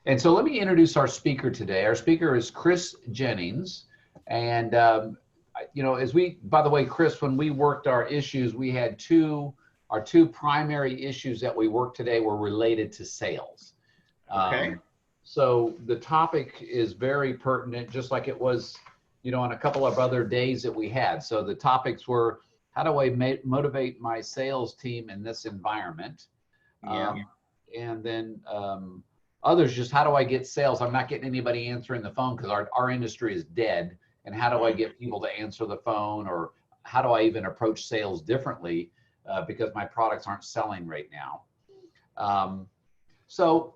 And so let me introduce our speaker today. Our speaker is Chris Jennings. And, by the way, Chris, when we worked our issues, we had our two primary issues that we worked today were related to sales. Okay. So the topic is very pertinent, just like it was, on a couple of other days that we had. So the topics were, how do I motivate my sales team in this environment? Yeah. And then others, just how do I get sales? I'm not getting anybody answering the phone because our industry is dead. And how do I get people to answer the phone, or how do I even approach sales differently because my products aren't selling right now? So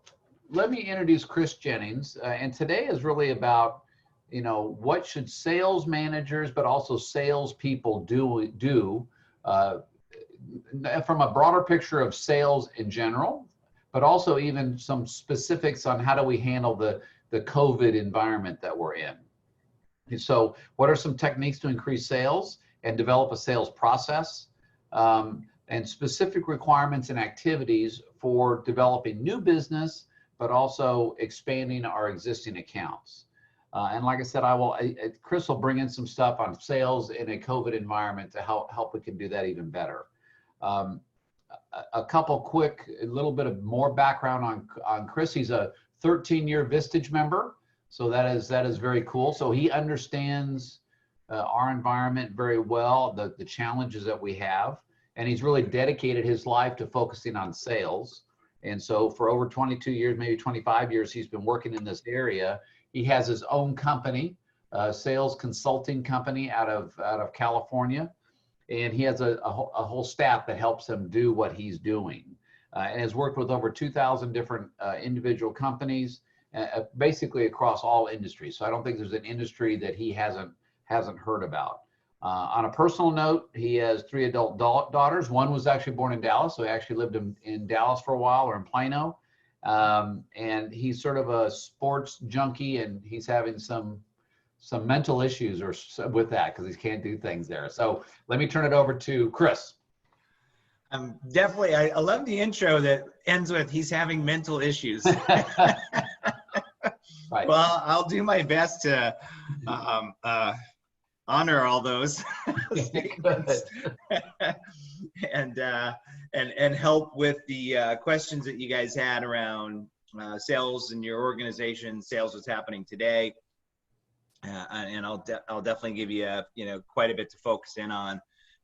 let me introduce Chris Jennings. And today is really about, what should sales managers, but also salespeople do from a broader picture of sales in general, but also even some specifics on how do we handle the COVID environment that we're in. And so what are some techniques to increase sales and develop a sales process, and specific requirements and activities for developing new business, but also expanding our existing accounts. And like I said, Chris will bring in some stuff on sales in a COVID environment to help we can do that even better. A little bit of more background on Chris. He's a 13-year Vistage member. So that is very cool. So he understands our environment very well, the challenges that we have, and he's really dedicated his life to focusing on sales. And so for over 22 years, maybe 25 years, he's been working in this area. He has his own company, sales consulting company out of California, and he has a whole staff that helps him do what he's doing, and has worked with over 2,000 different individual companies, basically across all industries. So I don't think there's an industry that he hasn't heard about. On a personal note, he has 3 adult daughters. One was actually born in Dallas, so he actually lived in Dallas for a while, or in Plano. And he's sort of a sports junkie, and he's having some mental issues with that because he can't do things there. So let me turn it over to Chris. Definitely, I love the intro that ends with he's having mental issues. Right. Well, I'll do my best to honor all those and help with the questions that you guys had around sales in your organization, sales what's happening today, and I'll definitely give you quite a bit to focus in on.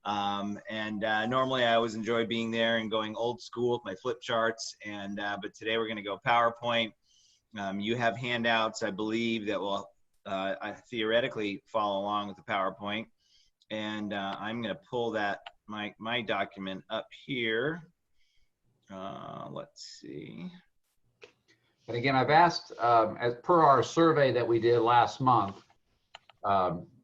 Normally I always enjoy being there and going old school with my flip charts, but today we're going to go PowerPoint. You have handouts, I believe, that will theoretically follow along with the PowerPoint, and I'm going to pull that my document up here. Let's see. And again, I've asked, as per our survey that we did last month,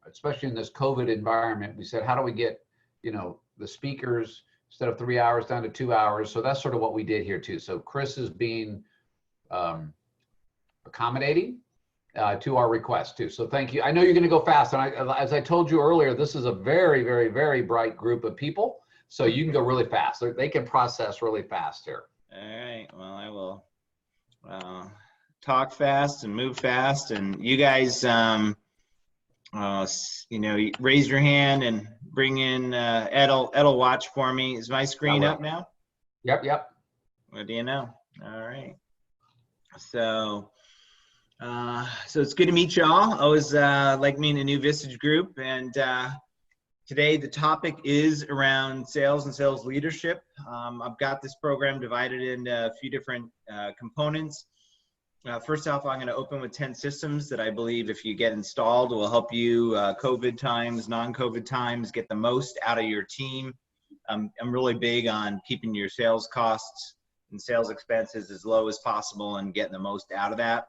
especially in this COVID environment, we said, how do we get the speakers instead of 3 hours down to 2 hours? So that's sort of what we did here too. So Chris is being accommodating to our request too. So thank you. I know you're going to go fast, and as I told you earlier, this is a very, very, very bright group of people. So you can go really fast. They can process really fast here. All right. Well, I will talk fast and move fast, and you guys, raise your hand and bring in Ed'll watch for me. Is my screen up now? Yep. What do you know? All right. So it's good to meet y'all. I always like meeting a new Vistage group, and today the topic is around sales and sales leadership. I've got this program divided into a few different components. First off, I'm going to open with 10 systems that I believe if you get installed will help you COVID times, non-COVID times, get the most out of your team. I'm really big on keeping your sales costs and sales expenses as low as possible and getting the most out of that.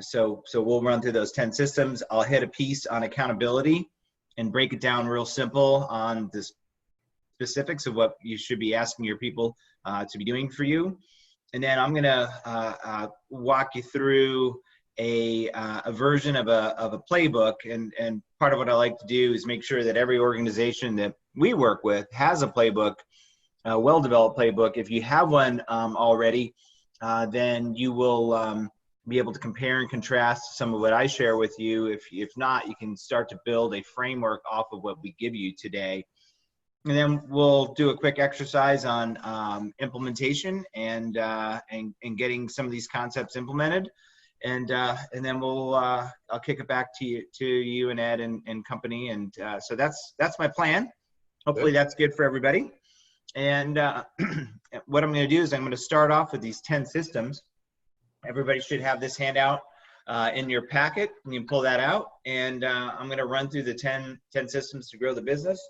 So we'll run through those 10 systems. I'll hit a piece on accountability and break it down real simple on the specifics of what you should be asking your people to be doing for you. And then I'm gonna walk you through a version of a playbook. And part of what I like to do is make sure that every organization that we work with has a playbook, a well-developed playbook. If you have one already, then you will be able to compare and contrast some of what I share with you. If not, you can start to build a framework off of what we give you today. And then we'll do a quick exercise on implementation and getting some of these concepts implemented. And then I'll kick it back to you and Ed and company. And so that's my plan. Hopefully that's good for everybody. And what I'm going to do is I'm going to start off with these 10 systems. Everybody should have this handout in your packet. You can pull that out. And I'm going to run through the 10 systems to grow the business.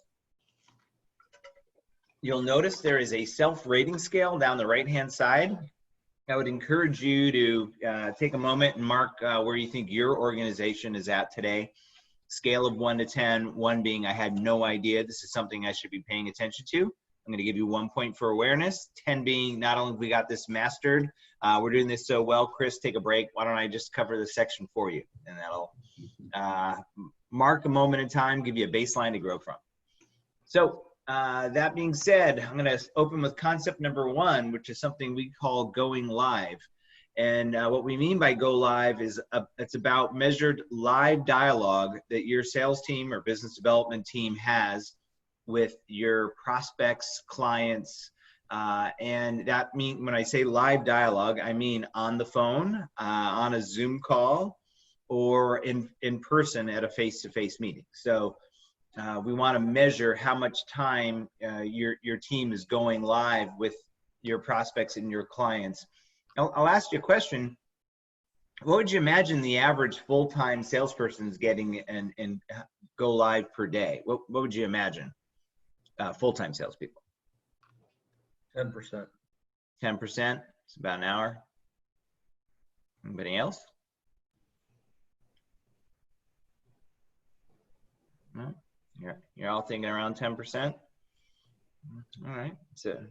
You'll notice there is a self-rating scale down the right-hand side. I would encourage you to take a moment and mark where you think your organization is at today. Scale of 1 to 10, 1 being I had no idea this is something I should be paying attention to. I'm going to give you 1 point for awareness. 10 being not only we got this mastered, we're doing this so well. Chris, take a break. Why don't I just cover this section for you? And that'll mark a moment in time, give you a baseline to grow from. So that being said, I'm going to open with concept number 1, which is something we call going live. And what we mean by go live is it's about measured live dialogue that your sales team or business development team has with your prospects, clients, and that means when I say live dialogue, I mean on the phone, on a Zoom call, or in person at a face-to-face meeting. So we want to measure how much time your team is going live with your prospects and your clients. I'll ask you a question. What would you imagine the average full-time salesperson is getting and go live per day? What would you imagine? Full-time salespeople. 10%. 10%. It's about an hour. Anybody else? No? You're all thinking around 10%. All right. It's a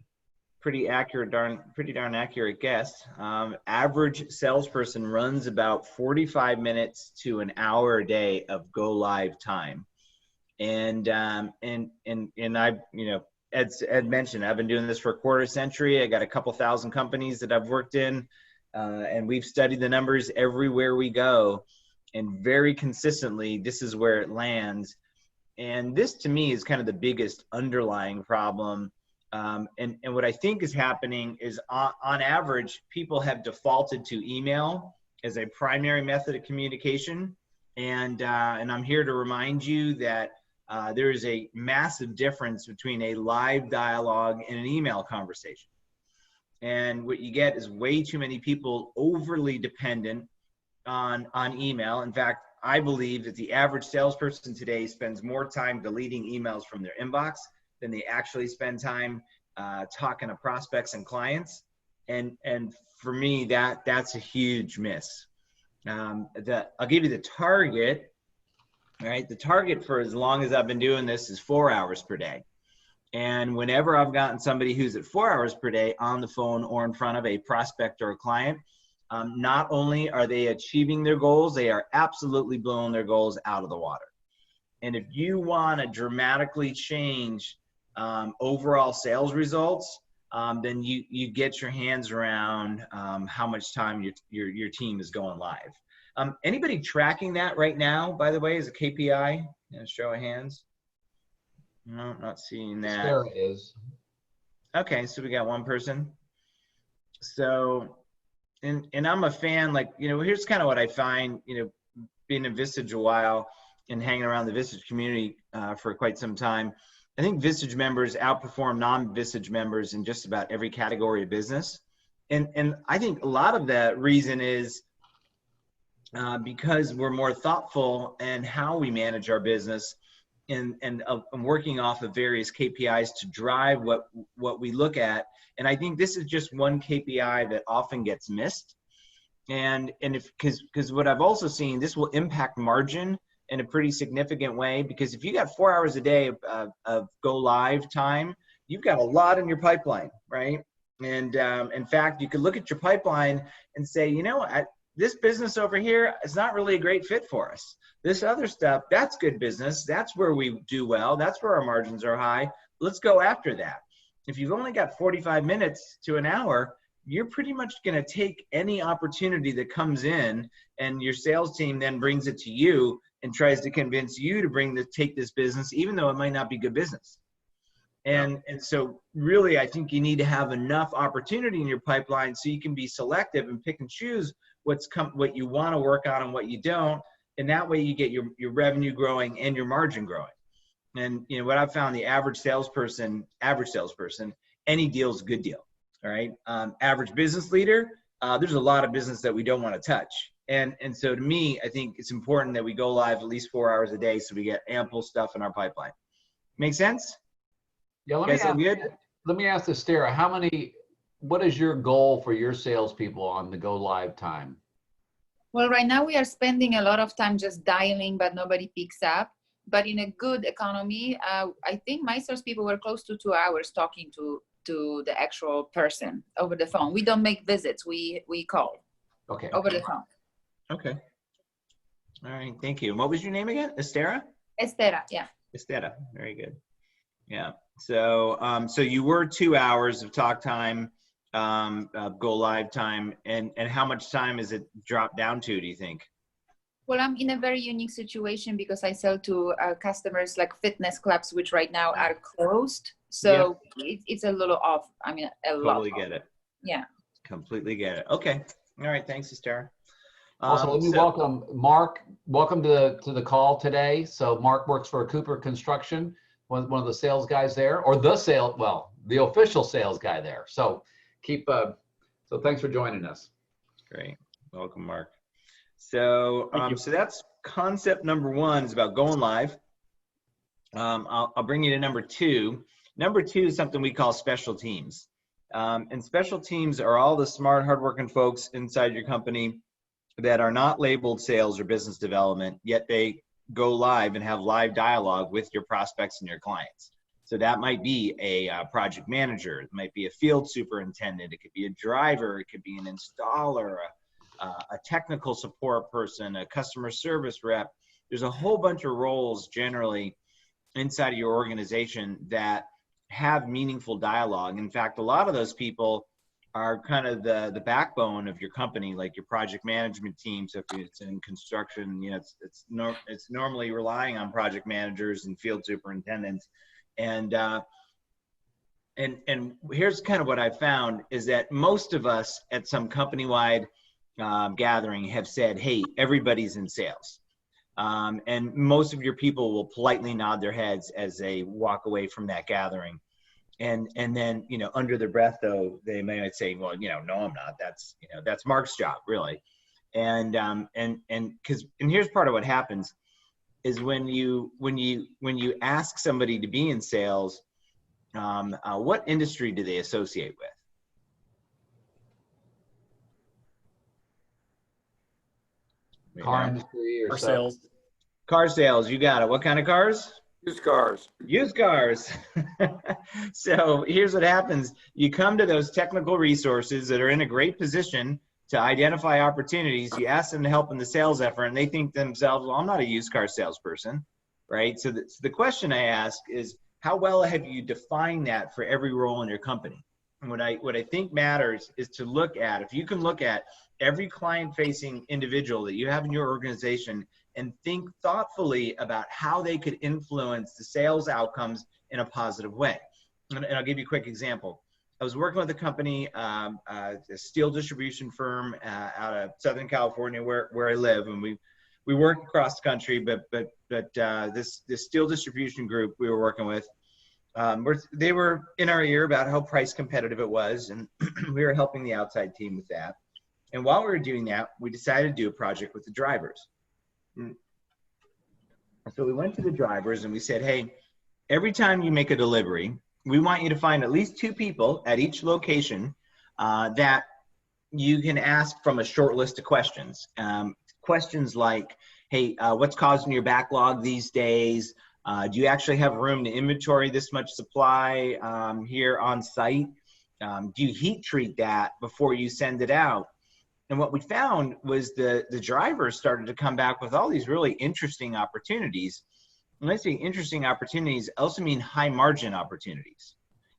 pretty darn accurate guess. Average salesperson runs about 45 minutes to an hour a day of go live time. And I, Ed mentioned, I've been doing this for a quarter century. I got a couple thousand companies that I've worked in, and we've studied the numbers everywhere we go. And very consistently, this is where it lands. And this to me is kind of the biggest underlying problem. And what I think is happening is on average, people have defaulted to email as a primary method of communication. And I'm here to remind you that there is a massive difference between a live dialogue and an email conversation. And what you get is way too many people overly dependent on email. In fact, I believe that the average salesperson today spends more time deleting emails from their inbox than they actually spend time talking to prospects and clients. And for me, that's a huge miss. I'll give you the target. All right, the target for as long as I've been doing this is 4 hours per day. And whenever I've gotten somebody who's at 4 hours per day on the phone or in front of a prospect or a client, not only are they achieving their goals, they are absolutely blowing their goals out of the water. And if you want to dramatically change overall sales results, then you get your hands around how much time your team is going live. Anybody tracking that right now, by the way, as a KPI? Show of hands. No, not seeing that. Sarah is. Okay, so we got one person. So, and I'm a fan, here's kind of what I find, being in Vistage a while and hanging around the Vistage community for quite some time. I think Vistage members outperform non-Vistage members in just about every category of business. And I think a lot of that reason is because we're more thoughtful in how we manage our business and working off of various KPIs to drive what we look at. And I think this is just one KPI that often gets missed. And because what I've also seen, this will impact margin in a pretty significant way, because if you got 4 hours a day of go live time, you've got a lot in your pipeline, right? And in fact, you could look at your pipeline and say, this business over here is not really a great fit for us. This other stuff, that's good business. That's where we do well. That's where our margins are high. Let's go after that. If you've only got 45 minutes to an hour, you're pretty much going to take any opportunity that comes in, and your sales team then brings it to you and tries to convince you to take this business, even though it might not be good business. And so really, I think you need to have enough opportunity in your pipeline so you can be selective and pick and choose what you want to work on and what you don't. And that way you get your revenue growing and your margin growing. And you know what I've found, the average salesperson, any deal is a good deal. All right. Average business leader, there's a lot of business that we don't want to touch. And so to me, I think it's important that we go live at least 4 hours a day so we get ample stuff in our pipeline. Make sense? Yeah, let me ask this, Stara, what is your goal for your salespeople on the go live time? Well, right now we are spending a lot of time just dialing, but nobody picks up. But in a good economy, I think my salespeople were close to 2 hours talking to the actual person over the phone. We don't make visits, we call. Okay. Over the phone. Okay. All right, thank you. What was your name again? Estera? Estera, yeah. Estera, very good. Yeah. So, so you were 2 hours of talk time, go live time, and how much time is it dropped down to, do you think? Well, I'm in a very unique situation because I sell to customers like fitness clubs, which right now are closed. So it's a little off. I mean, a lot. Totally get it. Yeah. Completely get it. Okay. All right. Thanks, Estera. Also, let me welcome Mark. Welcome to the call today. So Mark works for Cooper Construction, one of the sales guys there, or the official sales guy there. So so thanks for joining us. Great. Welcome, Mark. So, so that's concept number one, is about going live. I'll bring you to number two. Number two is something we call special teams. And special teams are all the smart, hardworking folks inside your company that are not labeled sales or business development, yet they go live and have live dialogue with your prospects and your clients. So that might be a project manager, it might be a field superintendent, it could be a driver, it could be an installer, a technical support person, a customer service rep. There's a whole bunch of roles generally inside of your organization that have meaningful dialogue. In fact, a lot of those people are kind of the backbone of your company, like your project management team. So if it's in construction, you know, it's normally relying on project managers and field superintendents. And here's kind of what I found is that most of us at some company-wide gathering have said, hey, everybody's in sales. And most of your people will politely nod their heads as they walk away from that gathering. And then, you know, under their breath, though, they might say, well, you know, no, I'm not. That's, you know, that's Mark's job, really. And here's part of what happens is when you ask somebody to be in sales, what industry do they associate with? Car industry or sales. Car sales, you got it. What kind of cars? Used cars. Used cars. So here's what happens. You come to those technical resources that are in a great position to identify opportunities. You ask them to help in the sales effort, and they think to themselves, well, I'm not a used car salesperson, right? So the question I ask is, how well have you defined that for every role in your company? And what I think matters is to look at, if you can look at every client-facing individual that you have in your organization and think thoughtfully about how they could influence the sales outcomes in a positive way. And I'll give you a quick example. I was working with a company, a steel distribution firm out of Southern California, where I live, and we work across the country. But this steel distribution group we were working with, they were in our ear about how price competitive it was, and we were helping the outside team with that. And while we were doing that, we decided to do a project with the drivers. So we went to the drivers and we said, hey, every time you make a delivery, we want you to find at least 2 people at each location that you can ask from a short list of questions. Questions like, hey, what's causing your backlog these days? Do you actually have room to inventory this much supply here on site? Do you heat treat that before you send it out? And what we found was the drivers started to come back with all these really interesting opportunities. When I say interesting opportunities, I also mean high margin opportunities.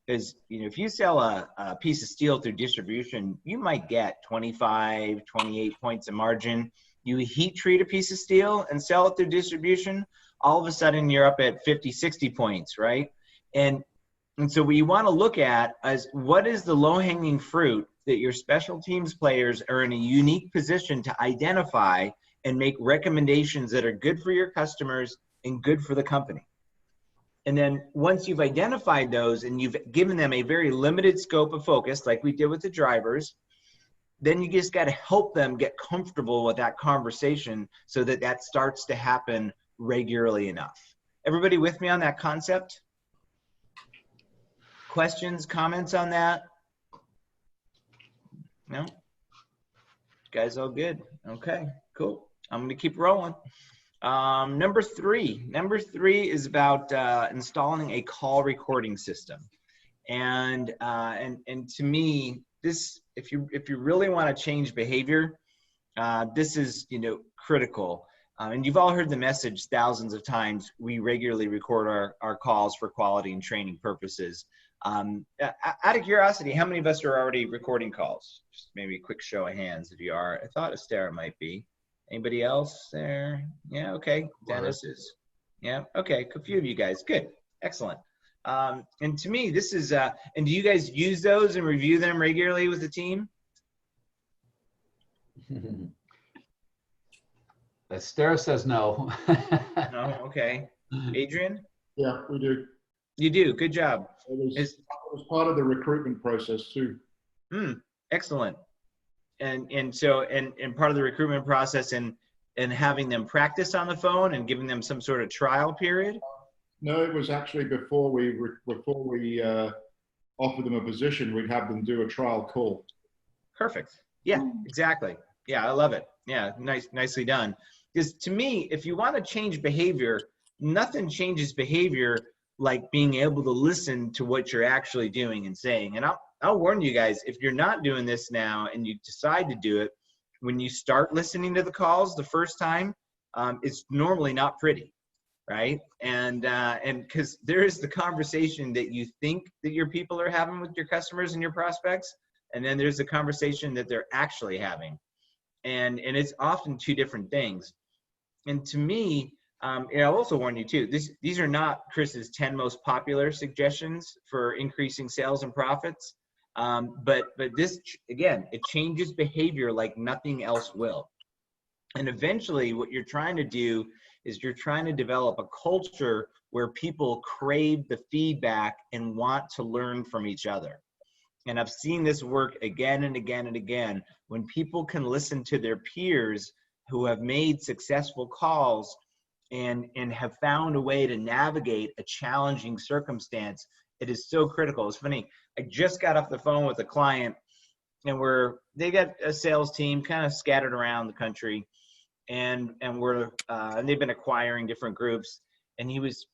is, you know, if you sell a piece of steel through distribution, you might get 25, 28 points of margin. You heat treat a piece of steel and sell it through distribution, all of a sudden you're up at 50, 60 points, right? And so what you want to look at is what is the low-hanging fruit that your special teams players are in a unique position to identify and make recommendations that are good for your customers and good for the company. And then once you've identified those and you've given them a very limited scope of focus, like we did with the drivers, then you just got to help them get comfortable with that conversation so that that starts to happen regularly enough. Everybody with me on that concept? Questions, comments on that? No? Guys all good? Okay, cool. I'm going to keep rolling. Number three is about installing a call recording system. And to me, this, if you really want to change behavior, this is, you know, critical. And you've all heard the message thousands of times. We regularly record our calls for quality and training purposes. Out of curiosity, how many of us are already recording calls? Just maybe a quick show of hands if you are. I thought Estera might be. Anybody else there? Yeah, okay. Dennis is. Yeah, okay. A few of you guys. Good. Excellent. And to me, this is, and do you guys use those and review them regularly with the team? Estera says no. No, okay. Adrian? Yeah, we do. You do. Good job. It was part of the recruitment process too. Excellent. And so part of the recruitment process and having them practice on the phone and giving them some sort of trial period? No, it was actually before we offered them a position, we'd have them do a trial call. Perfect. Yeah, exactly. Yeah, I love it. Yeah, nicely done. Because to me, if you want to change behavior, nothing changes behavior like being able to listen to what you're actually doing and saying. And I'll warn you guys, if you're not doing this now and you decide to do it, when you start listening to the calls the first time, it's normally not pretty, right? And because there is the conversation that you think that your people are having with your customers and your prospects, and then there's the conversation that they're actually having. And it's often two different things. And to me, and I'll also warn you too, these are not Chris's 10 most popular suggestions for increasing sales and profits. But this, again, it changes behavior like nothing else will. And eventually what you're trying to do is you're trying to develop a culture where people crave the feedback and want to learn from each other. And I've seen this work again and again and again. When people can listen to their peers who have made successful calls and have found a way to navigate a challenging circumstance, it is so critical. It's funny, I just got off the phone with a client, and they got a sales team kind of scattered around the country, and they've been acquiring different groups, and he was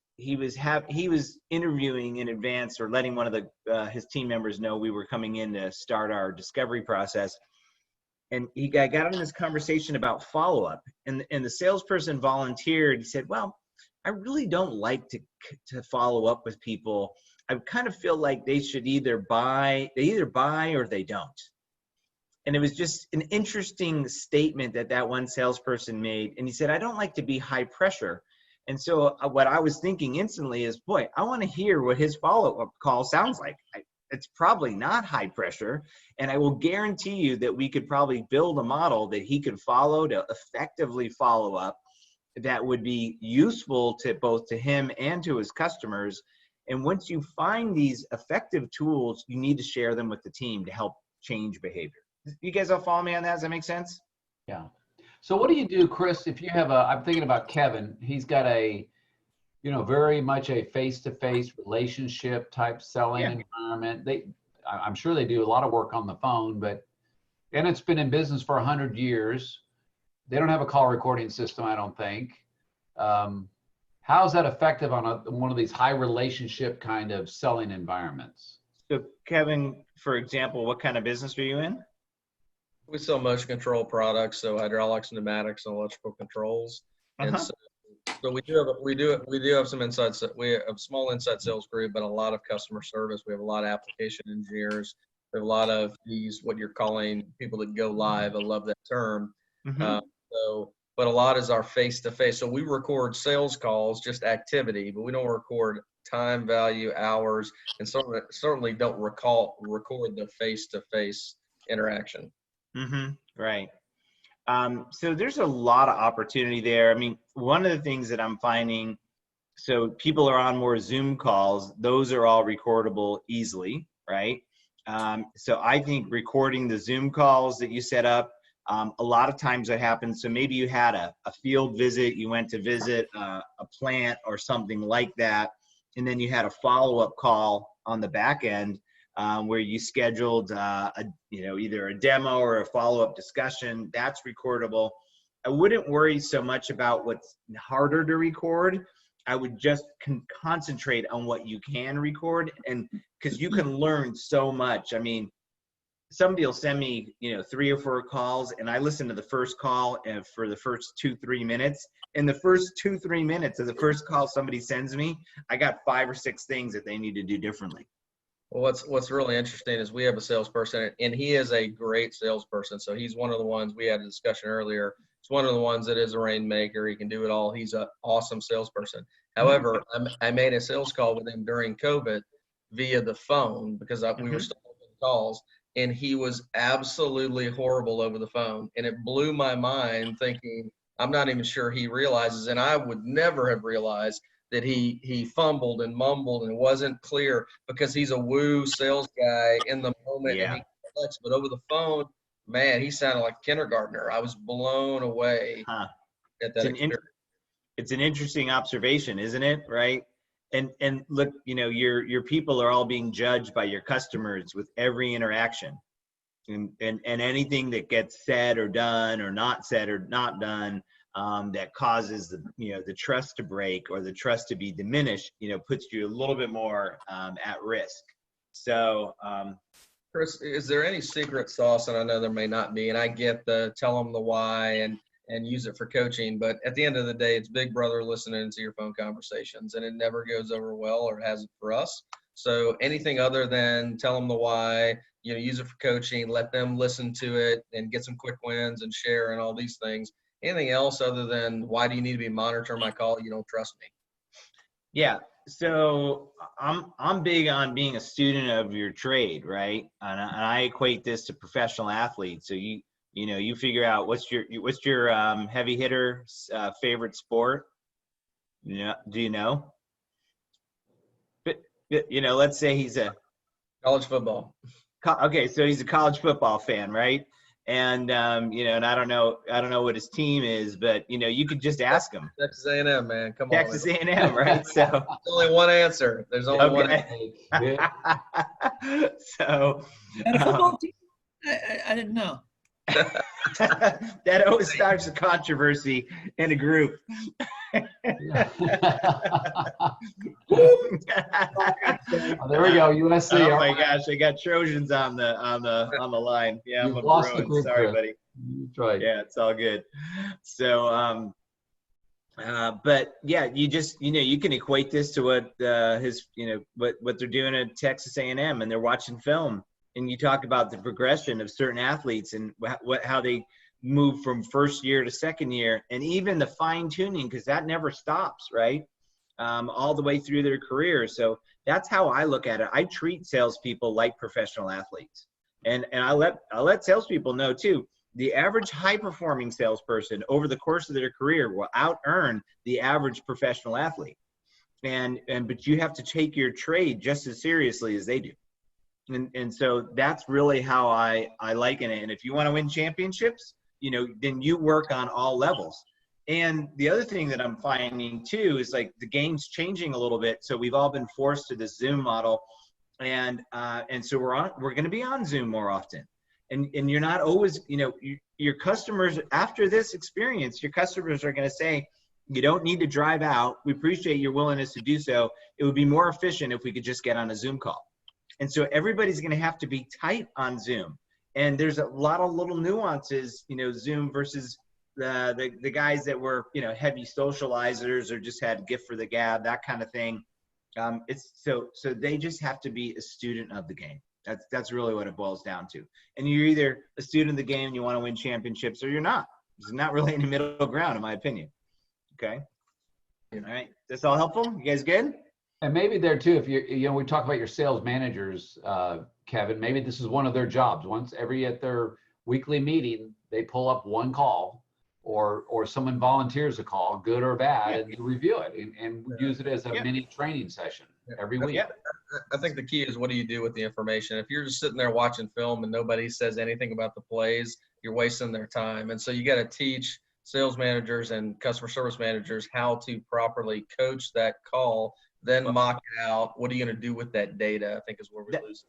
interviewing in advance, or letting one of his team members know we were coming in to start our discovery process. And he got in this conversation about follow-up, and the salesperson volunteered. He said, well, I really don't like to follow up with people. I kind of feel like they should either buy or they don't. And it was just an interesting statement that one salesperson made. And he said, I don't like to be high pressure. And so what I was thinking instantly is, boy, I want to hear what his follow-up call sounds like. It's probably not high pressure. And I will guarantee you that we could probably build a model that he could follow to effectively follow up that would be useful to both to him and to his customers. And once you find these effective tools, you need to share them with the team to help change behavior. You guys all follow me on that? Does that make sense? Yeah. So what do you do, Chris, if you have I'm thinking about Kevin, he's got very much a face-to-face relationship type selling environment. I'm sure they do a lot of work on the phone, and it's been in business for 100 years. They don't have a call recording system, I don't think. How is that effective on one of these high relationship kind of selling environments? So Kevin, for example, what kind of business are you in? We sell motion control products, so hydraulics, pneumatics, and electrical controls. And so So we do have some inside. We have a small inside sales group, but a lot of customer service. We have a lot of application engineers. We have a lot of these what you're calling people that go live. I love that term. Mm-hmm. But a lot is our face to face. So we record sales calls, just activity, but we don't record time, value, hours, and certainly don't record the face to face interaction. Mm-hmm. Right. So there's a lot of opportunity there. I mean, one of the things that I'm finding, so people are on more Zoom calls, those are all recordable easily, right? So I think recording the Zoom calls that you set up, a lot of times that happens. So maybe you had a field visit, you went to visit a plant or something like that, and then you had a follow-up call on the back end. Where you scheduled either a demo or a follow-up discussion. That's recordable. I wouldn't worry so much about what's harder to record. I would just concentrate on what you can record, and because you can learn so much. I mean, somebody will send me 3 or 4 calls, and I listen to the first call for the first 2-3 minutes. In the first 2-3 minutes of the first call somebody sends me, I got 5 or 6 things that they need to do differently. Well, what's really interesting is we have a salesperson, and he is a great salesperson. So he's one of the ones, we had a discussion earlier. He's one of the ones that is a rainmaker. He can do it all. He's an awesome salesperson. However, I made a sales call with him during COVID via the phone because we were still making calls, and he was absolutely horrible over the phone. And it blew my mind thinking, I'm not even sure he realizes, and I would never have realized that he fumbled and mumbled and wasn't clear because he's a woo sales guy in the moment. Yeah. And he flex, but over the phone, man, he sounded like a kindergartner. I was blown away at that experience. It's an interesting observation, isn't it? Right. And look, your people are all being judged by your customers with every interaction, and anything that gets said or done or not said or not done, that causes the trust to break or the trust to be diminished, puts you a little bit more at risk. So, Chris, is there any secret sauce? And I know there may not be, and I get the tell them the why and use it for coaching, but at the end of the day, it's Big Brother listening to your phone conversations, and it never goes over well, or it hasn't for us. So anything other than tell them the why, use it for coaching, let them listen to it and get some quick wins and share and all these things. Anything else other than why do you need to be monitoring my call? You don't trust me. Yeah. So I'm big on being a student of your trade, right? And I equate this to professional athletes. So you figure out what's your heavy hitter favorite sport. Do you know? But let's say he's a College football. Okay, so he's a college football fan, right? And and I don't know what his team is, but you could just ask him. Texas A&M, man, come on. Texas A&M, right? So there's only one answer. There's only one answer. So and a football team? I didn't know. That always starts a controversy in a group. Oh, there we go, USC. Oh my gosh, I got Trojans on the line. Yeah, I'm a Bruin. Sorry, buddy. That's right. Yeah, it's all good. So, but yeah, you just you can equate this to what what they're doing at Texas A&M, and they're watching film, and you talk about the progression of certain athletes and how they move from first year to second year, and even the fine tuning, because that never stops, right? All the way through their career. So that's how I look at it. I treat salespeople like professional athletes, and I'll let salespeople know too. The average high-performing salesperson over the course of their career will out-earn the average professional athlete, but you have to take your trade just as seriously as they do, and so that's really how I liken it. And if you want to win championships, then you work on all levels. And the other thing that I'm finding too is like the game's changing a little bit. So we've all been forced to this Zoom model, and so we're going to be on Zoom more often. And you're not always, your customers, after this experience, your customers are going to say, you don't need to drive out. We appreciate your willingness to do so. It would be more efficient if we could just get on a Zoom call. And so everybody's going to have to be tight on Zoom. And there's a lot of little nuances, Zoom versus the guys that were, you know, heavy socializers or just had a gift for the gab, that kind of thing. It's so they just have to be a student of the game. That's really what it boils down to. And you're either a student of the game and you want to win championships, or you're not. There's not really any middle ground, in my opinion. Okay. All right. That's all helpful. You guys good? And maybe there too, if you know, we talk about your sales managers, Kevin, maybe this is one of their jobs. Once at their weekly meeting, they pull up one call or someone volunteers a call, good or bad, and you review it and use it as a mini training session every week. Yeah. I think the key is, what do you do with the information? If you're just sitting there watching film and nobody says anything about the plays, you're wasting their time. And so you got to teach sales managers and customer service managers how to properly coach that call, then mock it out. What are you going to do with that data? I think is where we lose.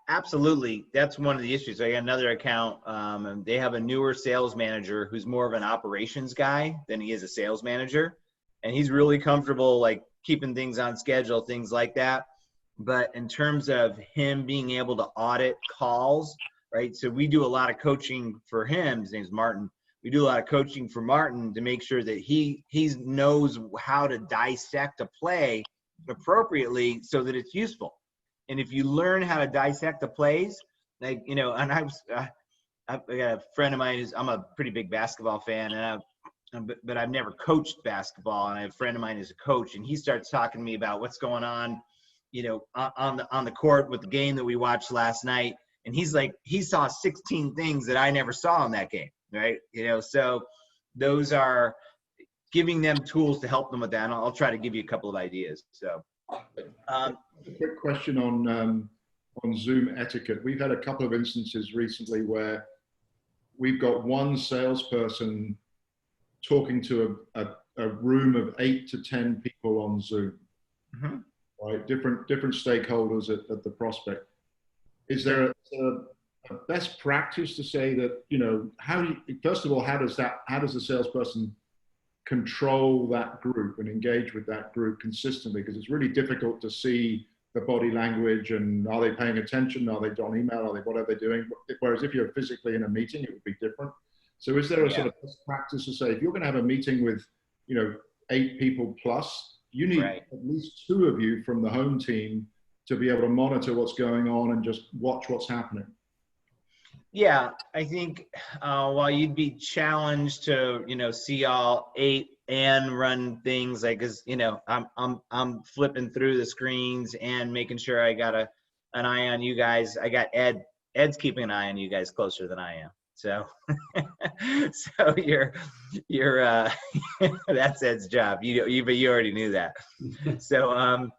Absolutely. That's one of the issues. I got another account, and they have a newer sales manager who's more of an operations guy than he is a sales manager. And he's really comfortable, like, keeping things on schedule, things like that. But in terms of him being able to audit calls, right? So we do a lot of coaching for him. His name's Martin. We do a lot of coaching for Martin to make sure that he knows how to dissect a play appropriately so that it's useful. And if you learn how to dissect the plays, like, you know, and I got a friend of mine who's, I'm a pretty big basketball fan, and but I've never coached basketball. And I have a friend of mine who's a coach, and he starts talking to me about what's going on, you know, on the court with the game that we watched last night. And he's like, he saw 16 things that I never saw in that game, right? You know, so those are giving them tools to help them with that. And I'll try to give you a couple of ideas. So. A quick question on Zoom etiquette. We've had a couple of instances recently where we've got one salesperson talking to a room of 8 to 10 people on Zoom, right? Different stakeholders at the prospect. Is there a best practice to say that, you know, first of all, how does the salesperson control that group and engage with that group consistently? Because it's really difficult to see the body language and are they paying attention? Are they on email? What are they doing? Whereas if you're physically in a meeting, it would be different. So is there a sort of best practice to say, if you're going to have a meeting with, you know, 8 people plus, you need at least 2 of you from the home team to be able to monitor what's going on and just watch what's happening? Yeah, I think while you'd be challenged to, you know, see all 8 and run things, like, cause, you know, I'm flipping through the screens and making sure I got an eye on you guys. I got Ed's keeping an eye on you guys closer than I am. So, so you're that's Ed's job. But you already knew that. So,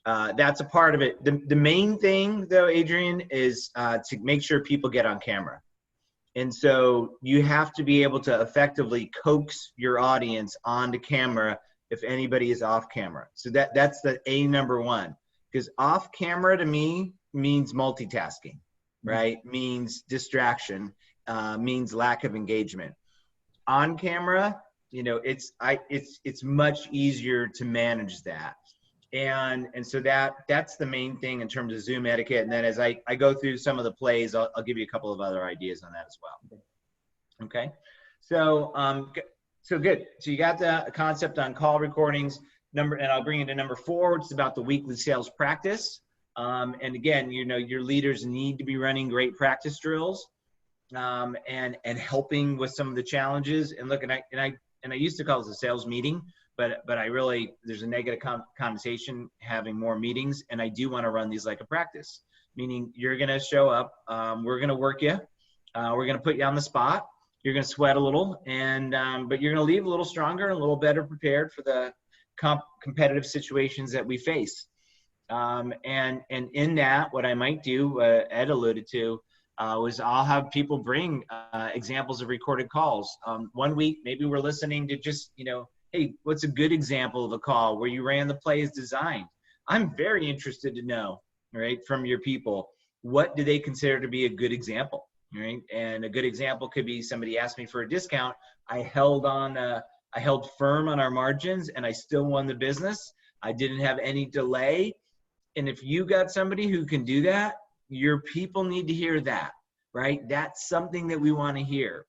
that's a part of it. The main thing, though, Adrian, is to make sure people get on camera. And so you have to be able to effectively coax your audience onto camera if anybody is off camera. So that's the number one, because off camera to me means multitasking, right? Means distraction, means lack of engagement. On camera, you know, it's much easier to manage that. And so that's the main thing in terms of Zoom etiquette. And then as I go through some of the plays, I'll give you a couple of other ideas on that as well. Okay. So, so good. So you got the concept on call recordings and I'll bring you to number 4, which is about the weekly sales practice. And again, you know, your leaders need to be running great practice drills, and helping with some of the challenges. And look, and I used to call this a sales meeting, but I really, there's a negative connotation having more meetings, and I do want to run these like a practice, meaning you're going to show up, we're going to work you, we're going to put you on the spot, you're going to sweat a little, and but you're going to leave a little stronger and a little better prepared for the competitive situations that we face. And in that, what I might do, Ed alluded to, was I'll have people bring examples of recorded calls. One week, maybe we're listening to just, you know, hey, what's a good example of a call where you ran the play as designed? I'm very interested to know, right, from your people, what do they consider to be a good example, right? And a good example could be somebody asked me for a discount. I held firm on our margins and I still won the business. I didn't have any delay. And if you got somebody who can do that, your people need to hear that, right? That's something that we want to hear.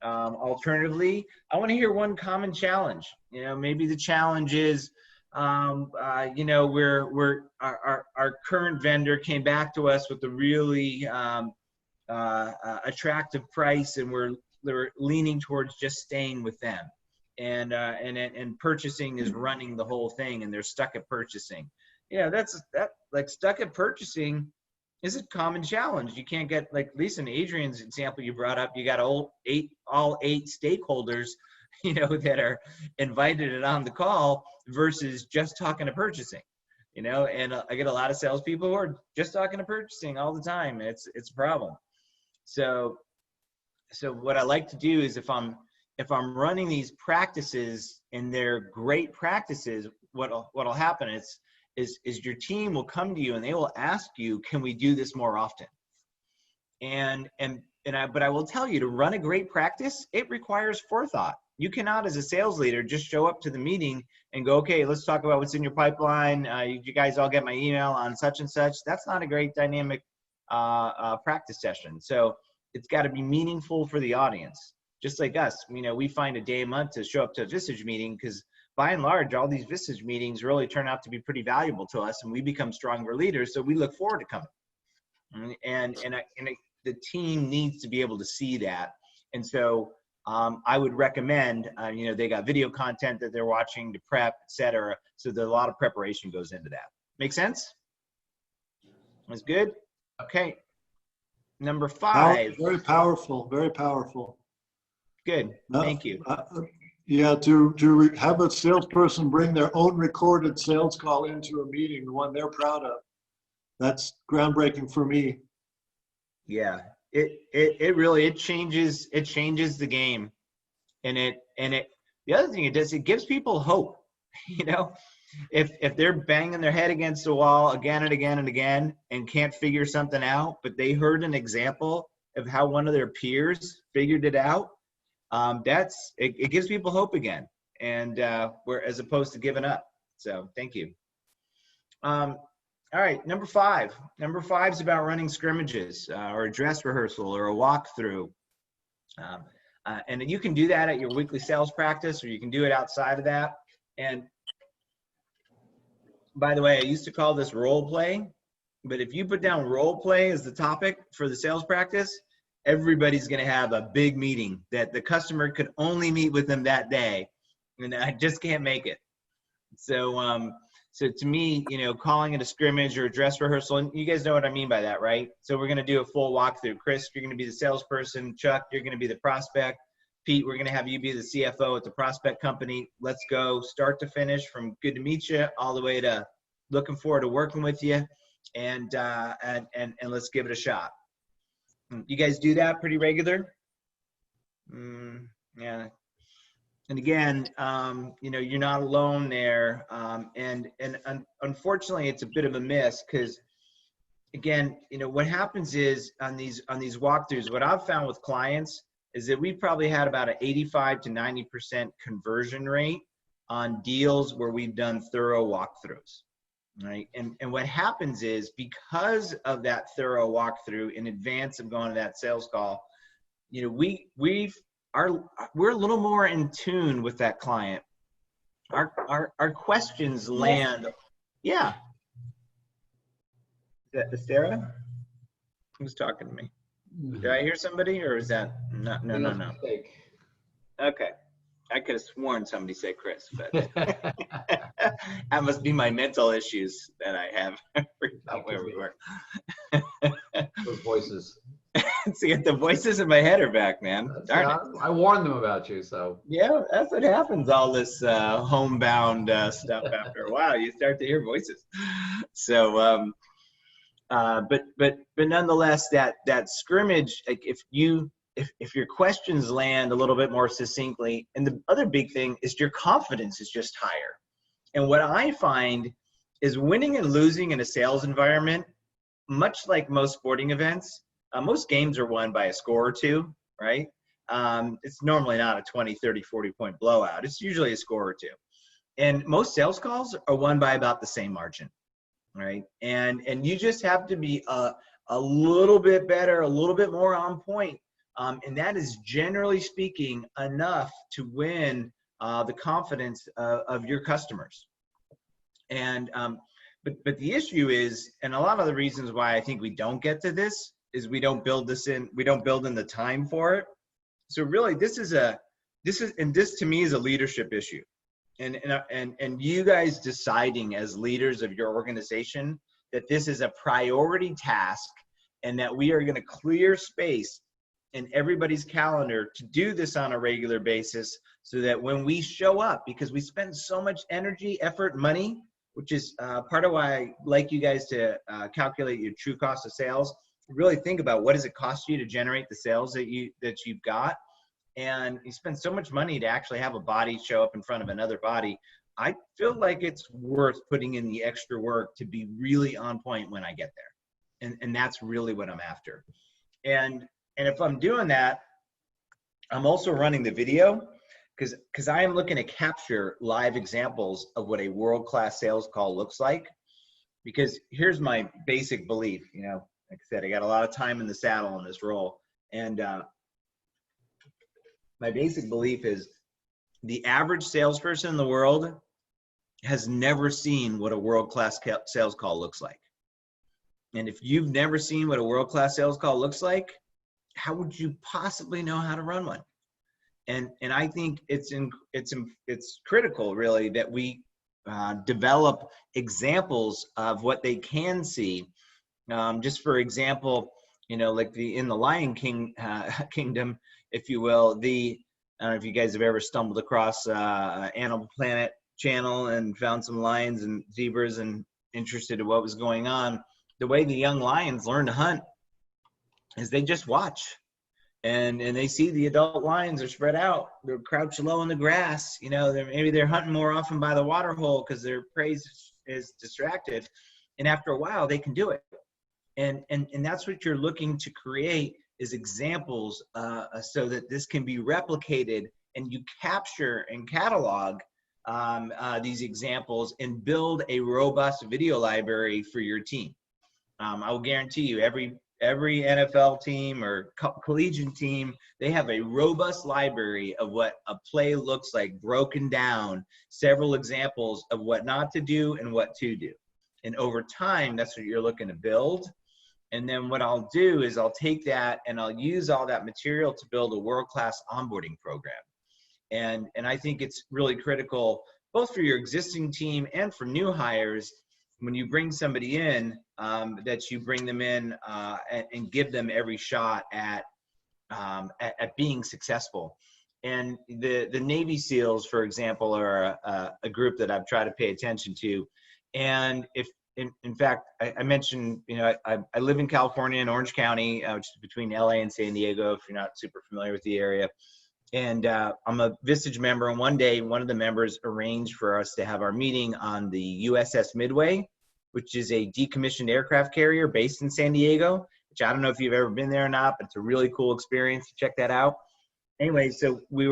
Alternatively, I want to hear one common challenge. You know, maybe the challenge is, you know, our current vendor came back to us with a really attractive price, and we're leaning towards just staying with them. And purchasing is running the whole thing, and they're stuck at purchasing. Yeah, that like stuck at purchasing is a common challenge. You can't get, like Lisa and Adrian's example you brought up, you got all eight stakeholders, you know, that are invited and on the call versus just talking to purchasing, you know. And I get a lot of salespeople who are just talking to purchasing all the time. It's a problem. So what I like to do is if I'm running these practices and they're great practices, what'll happen is your team will come to you and they will ask you, can we do this more often? But I will tell you, to run a great practice, it requires forethought. You cannot, as a sales leader, just show up to the meeting and go, okay, let's talk about what's in your pipeline. You guys all get my email on such and such. That's not a great dynamic practice session. So it's got to be meaningful for the audience. Just like us, you know, we find a day a month to show up to a Visage meeting because by and large, all these Visage meetings really turn out to be pretty valuable to us, and we become stronger leaders. So we look forward to coming. And the team needs to be able to see that. And so I would recommend, you know, they got video content that they're watching to prep, et cetera. So there's a lot of preparation goes into that. Make sense? That's good. Okay. Number 5. Very powerful, very powerful. Good. Thank you. Yeah, to have a salesperson bring their own recorded sales call into a meeting, the one they're proud of, that's groundbreaking for me. Yeah, it really changes the game, and the other thing it does, it gives people hope. You know, if they're banging their head against the wall again and again and again and can't figure something out, but they heard an example of how one of their peers figured it out, it gives people hope again, and we're, as opposed to giving up. So thank you. All right, number 5. Number 5 is about running scrimmages or a dress rehearsal or a walkthrough. And you can do that at your weekly sales practice, or you can do it outside of that. And by the way, I used to call this role play, but if you put down role play as the topic for the sales practice, everybody's going to have a big meeting that the customer could only meet with them that day, and I just can't make it. So, so to me, you know, calling it a scrimmage or a dress rehearsal, and you guys know what I mean by that, right? So we're going to do a full walkthrough. Chris, you're going to be the salesperson. Chuck, you're going to be the prospect. Pete, we're going to have you be the CFO at the prospect company. Let's go start to finish, from good to meet you all the way to looking forward to working with you, and let's give it a shot. You guys do that pretty regular? Yeah. And again, you know, you're not alone there. And unfortunately, it's a bit of a miss because, again, you know, what happens is on these walkthroughs, what I've found with clients is that we probably had about an 85 to 90% conversion rate on deals where we've done thorough walkthroughs, right? And what happens is, because of that thorough walkthrough in advance of going to that sales call, you know, we're a little more in tune with that client. Our questions land. Yeah. Is that Sarah? Who's talking to me? Did I hear somebody, or is that not? No. Okay. I could have sworn somebody said Chris, but that must be my mental issues that I have. I forgot where we were. Those voices. See, the voices in my head are back, man. I warned them about you, so. Yeah, that's what happens. All this homebound stuff. After a while, you start to hear voices. So, but nonetheless, that scrimmage, like if your questions land a little bit more succinctly, and the other big thing is your confidence is just higher. And what I find is winning and losing in a sales environment, much like most sporting events, most games are won by a score or two, right? It's normally not a 20, 30, 40-point blowout. It's usually a score or two. And most sales calls are won by about the same margin, right? And you just have to be a little bit better, a little bit more on point And that is, generally speaking, enough to win the confidence of your customers. And but the issue is, and a lot of the reasons why I think we don't get to this is we don't build in the time for it. So really, this to me is a leadership issue. And you guys deciding as leaders of your organization that this is a priority task and that we are going to clear space in everybody's calendar to do this on a regular basis, so that when we show up, because we spend so much energy, effort, money, which is part of why I like you guys to calculate your true cost of sales. Really think about what does it cost you to generate the sales that you've got. And you spend so much money to actually have a body show up in front of another body. I feel like it's worth putting in the extra work to be really on point when I get there. And that's really what I'm after. And if I'm doing that, I'm also running the video because I am looking to capture live examples of what a world-class sales call looks like. Because here's my basic belief, you know, like I said, I got a lot of time in the saddle in this role. And my basic belief is the average salesperson in the world has never seen what a world-class sales call looks like. And if you've never seen what a world-class sales call looks like, how would you possibly know how to run one? And I think it's critical, really, that we develop examples of what they can see. Just for example, you know, like in the Lion King kingdom, if you will, I don't know if you guys have ever stumbled across Animal Planet channel and found some lions and zebras and interested in what was going on. The way the young lions learn to hunt is they just watch. And they see the adult lions are spread out. They're crouched low in the grass. You know, maybe they're hunting more often by the water hole because their prey is distracted. And after a while, they can do it. And that's what you're looking to create, is examples so that this can be replicated, and you capture and catalog these examples and build a robust video library for your team. I will guarantee you, every NFL team or collegiate team, they have a robust library of what a play looks like, broken down, several examples of what not to do and what to do. And over time, that's what you're looking to build. And then what I'll do is I'll take that and I'll use all that material to build a world-class onboarding program. And I think it's really critical, both for your existing team and for new hires, when you bring somebody in, that you bring them in and give them every shot at being successful. And the Navy SEALs, for example, are a group that I've tried to pay attention to. And in fact, I mentioned, you know, I live in California in Orange County, which is between LA and San Diego, if you're not super familiar with the area. And I'm a Vistage member, and one day one of the members arranged for us to have our meeting on the USS Midway, which is a decommissioned aircraft carrier based in San Diego, which I don't know if you've ever been there or not, but it's a really cool experience. Check that out. Anyway, so we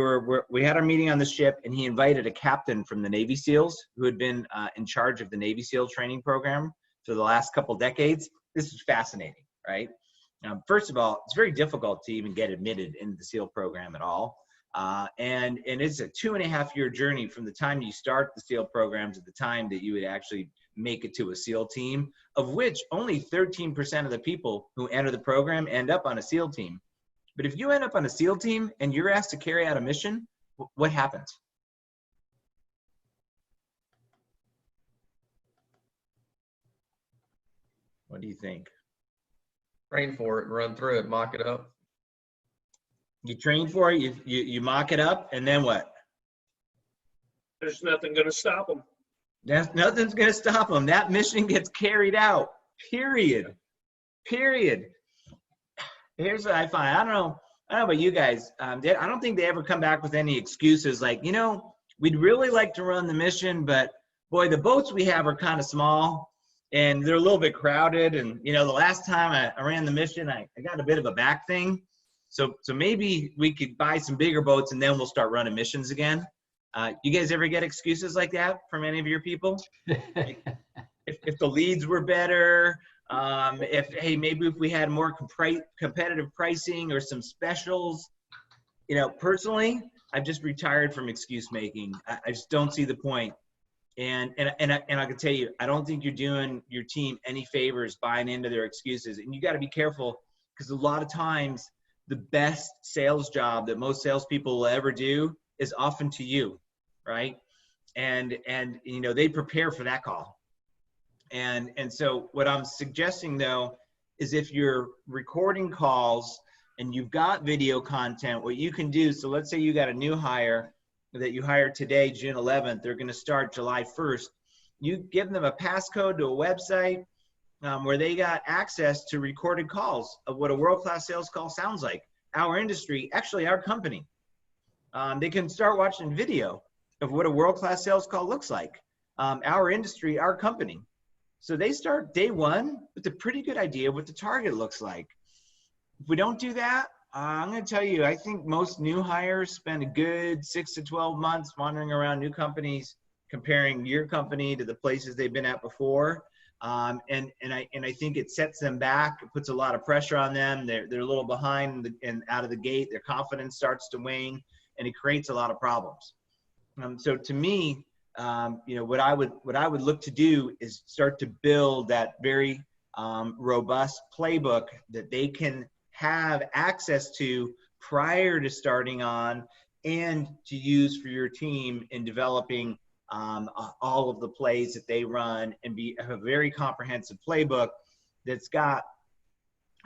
had our meeting on the ship, and he invited a captain from the Navy SEALs who had been in charge of the Navy SEAL training program for the last couple decades. This was fascinating, right? First of all, it's very difficult to even get admitted into the SEAL program at all. And it's a 2.5-year journey from the time you start the SEAL program to the time that you would actually make it to a SEAL team, of which only 13% of the people who enter the program end up on a SEAL team. But if you end up on a SEAL team and you're asked to carry out a mission, what happens? What do you think? Train for it, run through it, mock it up. You train for it, you mock it up, and then what? There's nothing going to stop them. Nothing's going to stop them. That mission gets carried out, period. Here's what I find. I don't know about you guys. I don't think they ever come back with any excuses like, you know, we'd really like to run the mission, but boy, the boats we have are kind of small and they're a little bit crowded. And, you know, the last time I ran the mission, I got a bit of a back thing. So maybe we could buy some bigger boats and then we'll start running missions again. You guys ever get excuses like that from any of your people? Like, if the leads were better, Maybe if we had more competitive pricing or some specials. You know, personally, I've just retired from excuse making. I just don't see the point. And I can tell you, I don't think you're doing your team any favors buying into their excuses. And you got to be careful, because a lot of times the best sales job that most salespeople will ever do is often to you, right? And you know, they prepare for that call. And so what I'm suggesting though is, if you're recording calls and you've got video content, what you can do, so let's say you got a new hire that you hired today, June 11th, they're going to start July 1st. You give them a passcode to a website where they got access to recorded calls of what a world-class sales call sounds like. Our industry, actually our company, they can start watching video of what a world-class sales call looks like. Our industry, our company. So they start day one with a pretty good idea of what the target looks like. If we don't do that, I'm going to tell you, I think most new hires spend a good 6 to 12 months wandering around new companies, comparing your company to the places they've been at before. And I think it sets them back. It puts a lot of pressure on them. They're a little behind and out of the gate. Their confidence starts to wane, and it creates a lot of problems. So to me, you know, what I would look to do is start to build that very robust playbook that they can have access to prior to starting on, and to use for your team in developing all of the plays that they run, and have a very comprehensive playbook that's got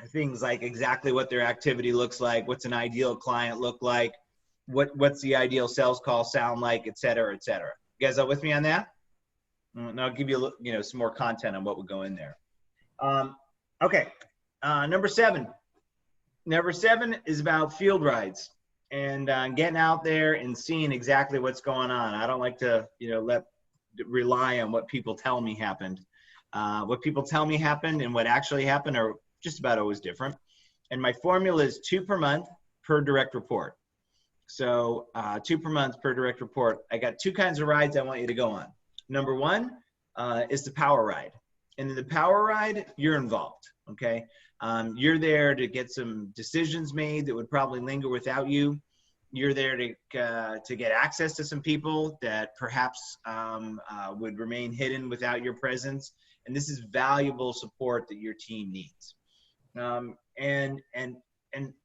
things like exactly what their activity looks like, what's an ideal client look like, what's the ideal sales call sound like, et cetera, et cetera. You guys are with me on that? And I'll give you some more content on what would go in there. Okay, number 7. Number 7 is about field rides and getting out there and seeing exactly what's going on. I don't like to, rely on what people tell me happened. What people tell me happened and what actually happened are just about always different. And my formula is 2 per month per direct report. So 2 per month per direct report. I got 2 kinds of rides I want you to go on. Number 1 is the power ride. And in the power ride, you're involved, okay? You're there to get some decisions made that would probably linger without you. You're there to get access to some people that perhaps would remain hidden without your presence. And this is valuable support that your team needs. And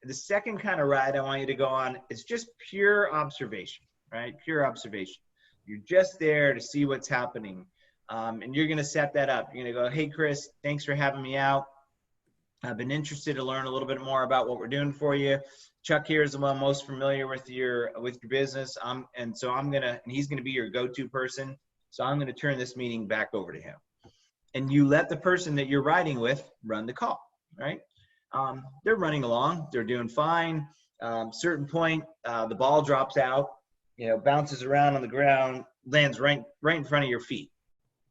the second kind of ride I want you to go on is just pure observation, right? Pure observation. You're just there to see what's happening. And you're going to set that up. You're going to go, hey, Chris, thanks for having me out. I've been interested to learn a little bit more about what we're doing for you. Chuck here is the one most familiar with your business. And he's going to be your go-to person. So I'm going to turn this meeting back over to him. And you let the person that you're riding with run the call, right? They're running along. They're doing fine. Certain point, the ball drops out, bounces around on the ground, lands right in front of your feet.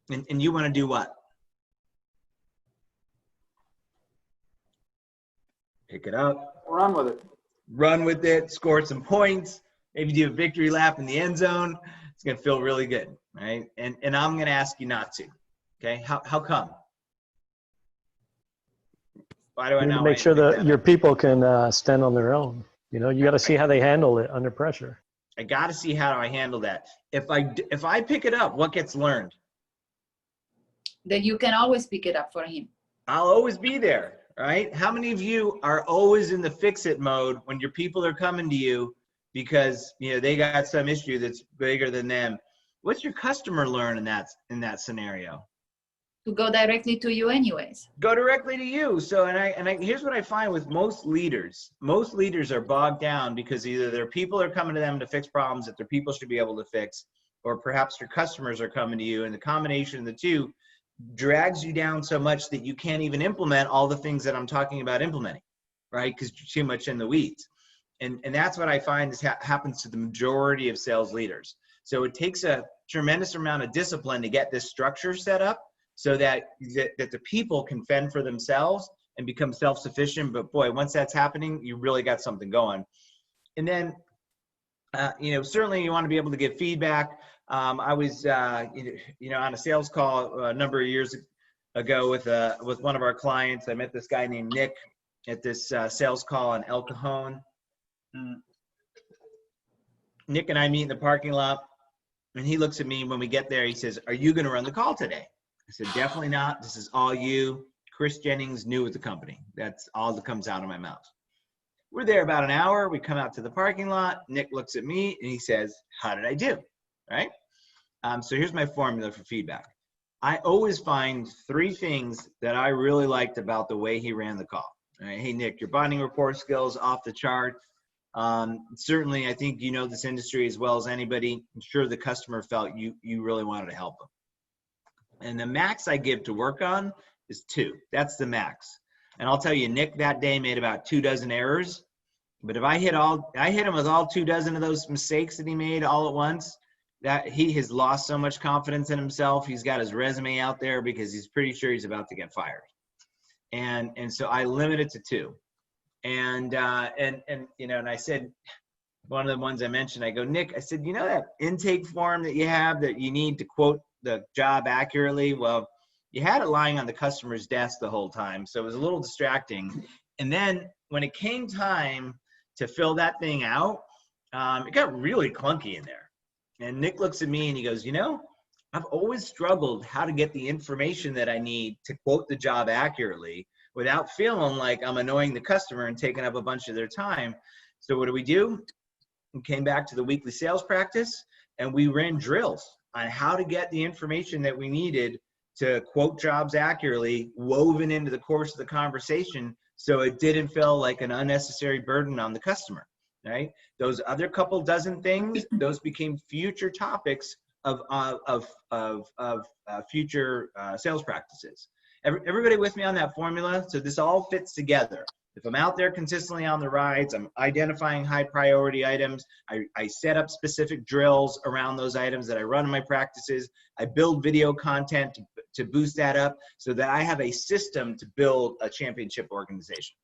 And you want to do what? Pick it up. Run with it. Run with it. Score some points. Maybe do a victory lap in the end zone. It's going to feel really good, right? And I'm going to ask you not to. Okay? How come? Why do I not make sure that your people can stand on their own? You got to see how they handle it under pressure. I got to see how I handle that. If I pick it up, what gets learned? That you can always pick it up for him. I'll always be there, right? How many of you are always in the fix-it mode when your people are coming to you because they got some issue that's bigger than them? What's your customer learn in that scenario? To go directly to you anyways. Go directly to you. So, here's what I find with most leaders. Most leaders are bogged down because either their people are coming to them to fix problems that their people should be able to fix, or perhaps your customers are coming to you, and the combination of the two drags you down so much that you can't even implement all the things that I'm talking about implementing, right? Because you're too much in the weeds. And that's what I find happens to the majority of sales leaders. So it takes a tremendous amount of discipline to get this structure set up so that the people can fend for themselves and become self-sufficient. But boy, once that's happening, you really got something going. And then, certainly you want to be able to give feedback. I was, on a sales call a number of years ago with one of our clients. I met this guy named Nick at this sales call in El Cajon. Nick and I meet in the parking lot, and he looks at me when we get there. He says, "Are you going to run the call today?" I said, "Definitely not. This is all you." Chris Jennings, new with the company. That's all that comes out of my mouth. We're there about an hour. We come out to the parking lot. Nick looks at me and he says, "How did I do?" Right? So here's my formula for feedback. I always find 3 things that I really liked about the way he ran the call. All right, "Hey, Nick, your bonding report skills off the chart. Certainly, I think you know this industry as well as anybody. I'm sure the customer felt you really wanted to help them. And the max I give to work on is 2. That's the max. And I'll tell you, Nick that day made about 24 errors. But if I hit him with all 24 of those mistakes that he made all at once, that he has lost so much confidence in himself. He's got his resume out there because he's pretty sure he's about to get fired. And so I limit it to 2. And you know, and I said, one of the ones I mentioned, I go, "Nick," I said, "you know that intake form that you have that you need to quote the job accurately? Well, you had it lying on the customer's desk the whole time, so it was a little distracting. And then when it came time to fill that thing out, it got really clunky in there." And Nick looks at me and he goes, "You know, I've always struggled how to get the information that I need to quote the job accurately without feeling like I'm annoying the customer and taking up a bunch of their time. So what do? We came back to the weekly sales practice and we ran drills on how to get the information that we needed to quote jobs accurately woven into the course of the conversation so it didn't feel like an unnecessary burden on the customer, right? Those other couple dozen things, those became future topics of future sales practices. Everybody with me on that formula? So this all fits together. If I'm out there consistently on the rides, I'm identifying high priority items. I set up specific drills around those items that I run in my practices. I build video content to boost that up so that I have a system to build a championship organization.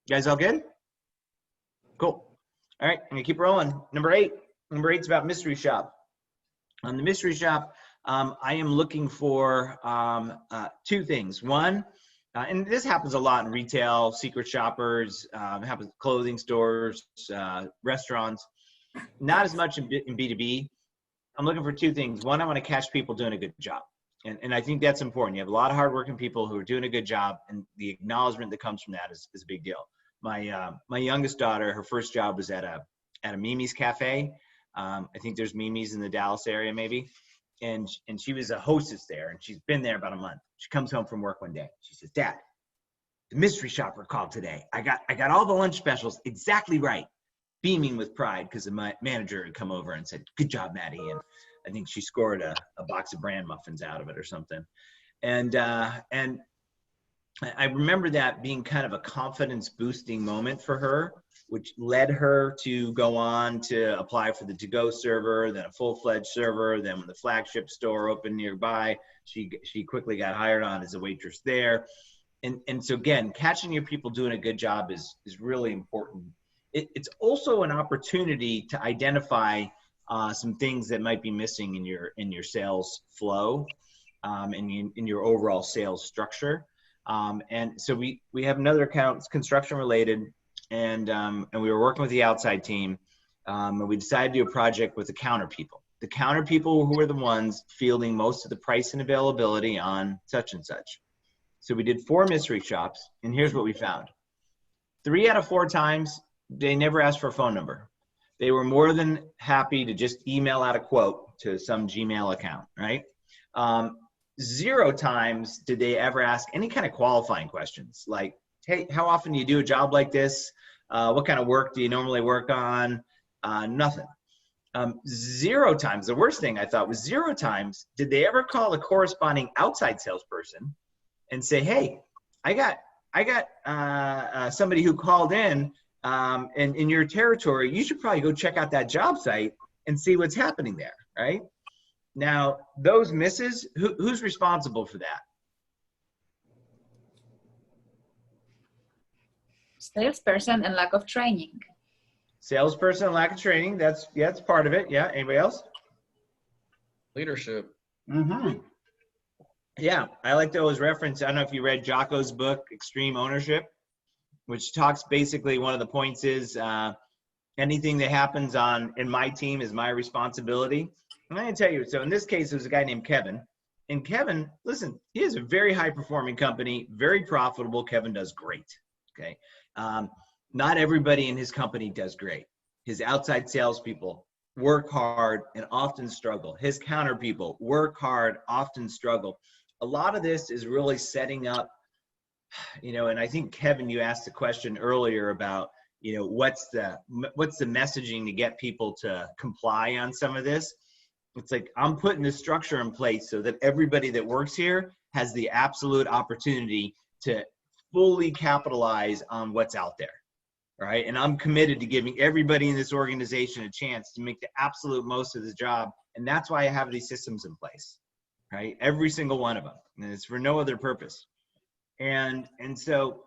You guys all good? Cool. All right, I'm gonna keep rolling. Number 8. Number 8 is about mystery shop. On the mystery shop, I am looking for 2 things. One, and this happens a lot in retail, secret shoppers, it happens in clothing stores, restaurants, not as much in B2B. I'm looking for 2 things. One, I want to catch people doing a good job. And I think that's important. You have a lot of hardworking people who are doing a good job, and the acknowledgement that comes from that is a big deal. My youngest daughter, her first job was at a Mimi's Cafe. I think there's Mimi's in the Dallas area maybe. And she was a hostess there, and she's been there about a month. She comes home from work one day. She says, "Dad, the mystery shopper called today. I got all the lunch specials exactly right." Beaming with pride because the manager had come over and said, "Good job, Maddie." And I think she scored a box of bran muffins out of it or something. And I remember that being kind of a confidence boosting moment for her, which led her to go on to apply for the to-go server, then a full-fledged server. Then when the flagship store opened nearby, she quickly got hired on as a waitress there. And so again, catching your people doing a good job is really important. It's also an opportunity to identify some things that might be missing in your sales flow, in your overall sales structure. And so we have another account, it's construction related, and we were working with the outside team, and we decided to do a project with the counter people. The counter people who were the ones fielding most of the price and availability on such and such. So we did 4 mystery shops, and here's what we found. 3 out of 4 times, they never asked for a phone number. They were more than happy to just email out a quote to some Gmail account, right? 0 times did they ever ask any kind of qualifying questions like, "Hey, how often do you do a job like this? What kind of work do you normally work on?" Nothing. 0 times, the worst thing I thought was 0 times did they ever call a corresponding outside salesperson and say, "Hey, I got somebody who called in your territory. You should probably go check out that job site and see what's happening there," right? Now, those misses, who's responsible for that? Salesperson and lack of training. Salesperson and lack of training. That's part of it. Yeah. Anybody else? Leadership. Mm-hmm. Yeah, I like to always reference, I don't know if you read Jocko's book, Extreme Ownership, which talks basically one of the points is anything that happens in my team is my responsibility. And I can tell you, so in this case, it was a guy named Kevin. And Kevin, listen, he has a very high performing company, very profitable. Kevin does great. Okay. Not everybody in his company does great. His outside salespeople work hard and often struggle. His counter people work hard, often struggle. A lot of this is really setting up, and I think Kevin, you asked a question earlier about, what's the messaging to get people to comply on some of this. It's like, I'm putting this structure in place so that everybody that works here has the absolute opportunity to fully capitalize on what's out there, right? And I'm committed to giving everybody in this organization a chance to make the absolute most of this job. And that's why I have these systems in place, right? Every single one of them. And it's for no other purpose. And so,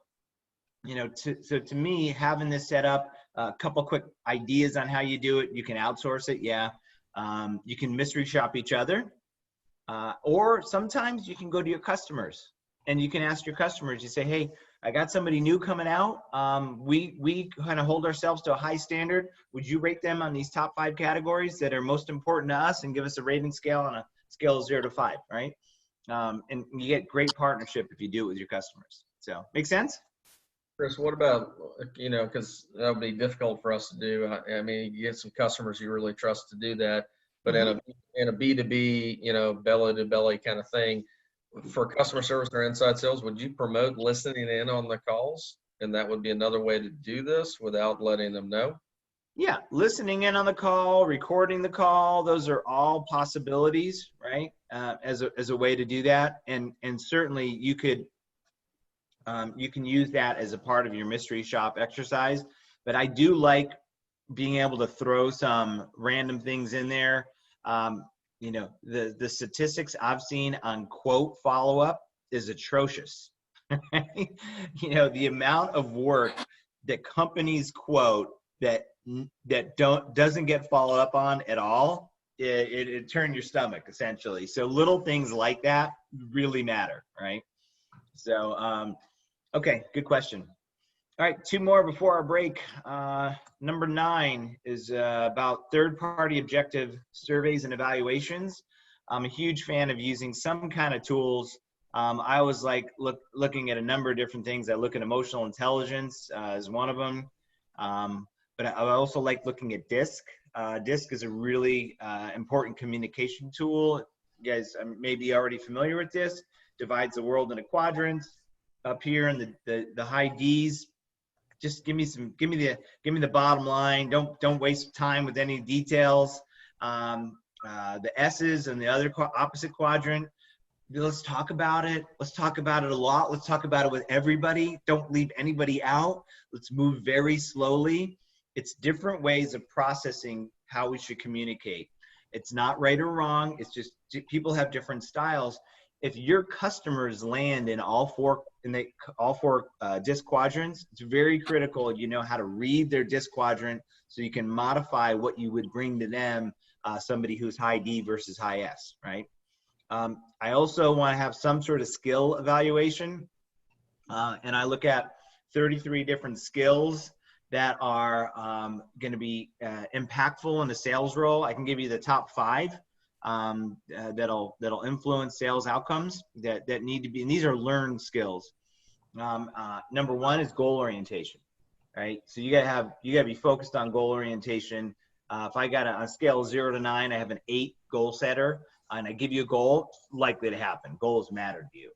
to me, having this set up, a couple quick ideas on how you do it. You can outsource it, yeah. You can mystery shop each other, or sometimes you can go to your customers and you can ask your customers. You say, "Hey, I got somebody new coming out. We kind of hold ourselves to a high standard. Would you rate them on these top 5 categories that are most important to us, and give us a rating scale on a scale of 0 to 5, right?" And you get great partnership if you do it with your customers. So, make sense? Chris, what about, because that would be difficult for us to do. I mean, you get some customers you really trust to do that, but in a B2B, belly to belly kind of thing, for customer service or inside sales, would you promote listening in on the calls? And that would be another way to do this without letting them know? Yeah, listening in on the call, recording the call, those are all possibilities, right? As a way to do that. And certainly you can use that as a part of your mystery shop exercise. But I do like being able to throw some random things in there. The statistics I've seen on quote follow-up is atrocious. The amount of work that companies quote that doesn't get followed up on at all, it turns your stomach essentially. So little things like that really matter, right? So okay, good question. All right, 2 more before our break. Number 9 is about third-party objective surveys and evaluations. I'm a huge fan of using some kind of tools. I always like looking at a number of different things. I look at emotional intelligence as one of them. But I also like looking at DISC. DISC is a really important communication tool. You guys may be already familiar with this. Divides the world into quadrants. Up here in the high D's, just give me the bottom line. Don't waste time with any details. The S's and the other opposite quadrant. Let's talk about it. Let's talk about it a lot. Let's talk about it with everybody. Don't leave anybody out. Let's move very slowly. It's different ways of processing how we should communicate. It's not right or wrong. It's just people have different styles. If your customers land in all four DISC quadrants, it's very critical you know how to read their DISC quadrant so you can modify what you would bring to them, somebody who's high D versus high S, right? I also want to have some sort of skill evaluation, and I look at 33 different skills that are going to be impactful in the sales role. I can give you the top 5. That'll influence sales outcomes that need to be, and these are learned skills. Number 1 is goal orientation, right? So you gotta be focused on goal orientation. If I got on a scale of 0 to 9, I have an 8 goal setter, and I give you a goal, likely to happen. Goals matter to you.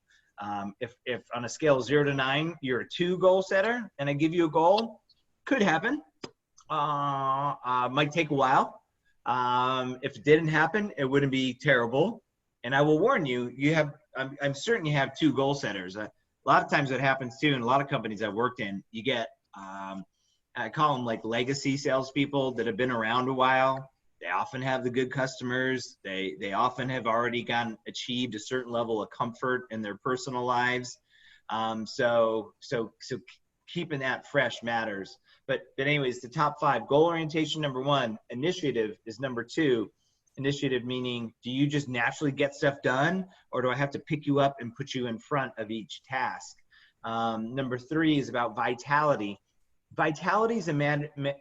If on a scale of 0 to 9, you're a 2 goal setter, and I give you a goal, could happen. Might take a while. If it didn't happen, it wouldn't be terrible. And I will warn you, I'm certain you have 2 goal setters. A lot of times what happens too, in a lot of companies I've worked in, you get, I call them like legacy salespeople that have been around a while. They often have the good customers. They often have already achieved a certain level of comfort in their personal lives. So keeping that fresh matters. But anyways, the top 5: goal orientation, number 1; initiative is number 2; initiative, meaning do you just naturally get stuff done, or do I have to pick you up and put you in front of each task? Number 3 is about vitality. Vitality is a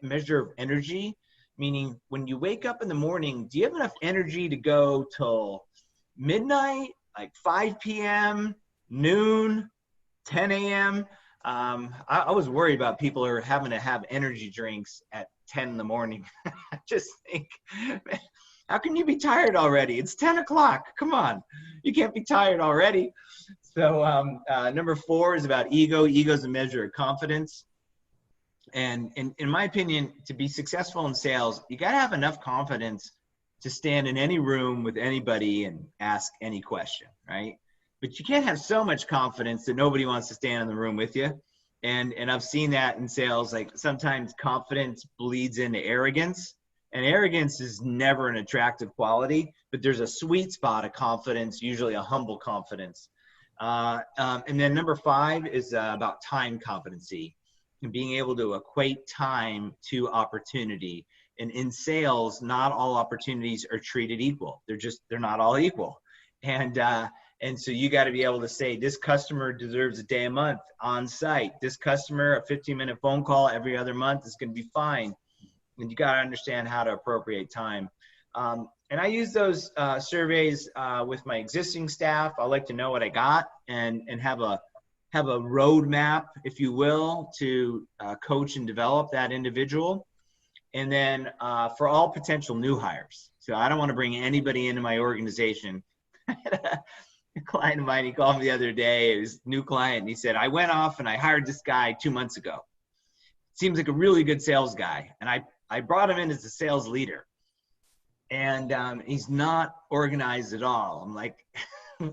measure of energy, meaning when you wake up in the morning, do you have enough energy to go till midnight, like 5 p.m., noon, 10 a.m.? I was worried about people who are having to have energy drinks at 10 in the morning. I just think, man, how can you be tired already? It's 10 o'clock. Come on. You can't be tired already. So number 4 is about ego. Ego is a measure of confidence. And in my opinion, to be successful in sales, you got to have enough confidence to stand in any room with anybody and ask any question, right? But you can't have so much confidence that nobody wants to stand in the room with you. And I've seen that in sales, like sometimes confidence bleeds into arrogance, and arrogance is never an attractive quality, but there's a sweet spot of confidence, usually a humble confidence. And then number 5 is about time competency and being able to equate time to opportunity. And in sales, not all opportunities are treated equal. They're not all equal. And so you got to be able to say, this customer deserves a day a month on site. This customer, a 15-minute phone call every other month is going to be fine. And you got to understand how to appropriate time. And I use those surveys with my existing staff. I like to know what I got and have a roadmap, if you will, to coach and develop that individual. And then for all potential new hires. So I don't want to bring anybody into my organization. A client of mine, he called me the other day, it was a new client, and he said, I went off and I hired this guy 2 months ago. Seems like a really good sales guy. And I brought him in as a sales leader. And he's not organized at all. I'm like,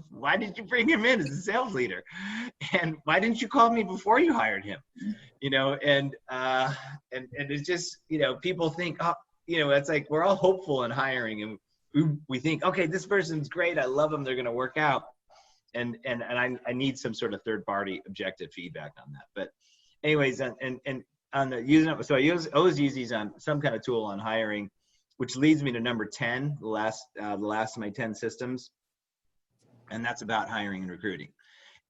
why did you bring him in as a sales leader? And why didn't you call me before you hired him? You know, and it's just, you know, people think, oh, you know, it's like we're all hopeful in hiring, and we think, okay, this person's great, I love them, they're going to work out, and I need some sort of third party objective feedback on that. But anyways, and on the using, so I always use these on some kind of tool on hiring, which leads me to number 10, the last of my 10 systems, and that's about hiring and recruiting.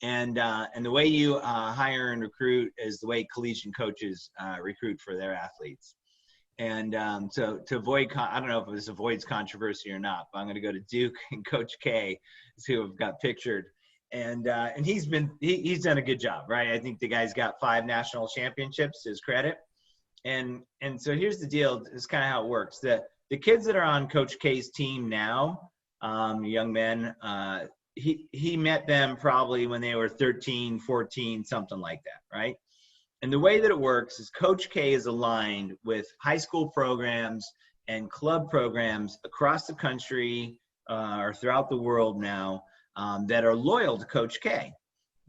And the way you hire and recruit is the way collegiate coaches recruit for their athletes. And so to avoid, I don't know if this avoids controversy or not, but I'm going to go to Duke and Coach K, is who I've got pictured. And he's done a good job, right? I think the guy's got 5 national championships to his credit. And so here's the deal. This is kind of how it works. The kids that are on Coach K's team now, young men, he met them probably when they were 13, 14, something like that, right? And the way that it works is Coach K is aligned with high school programs and club programs across the country or throughout the world now that are loyal to Coach K.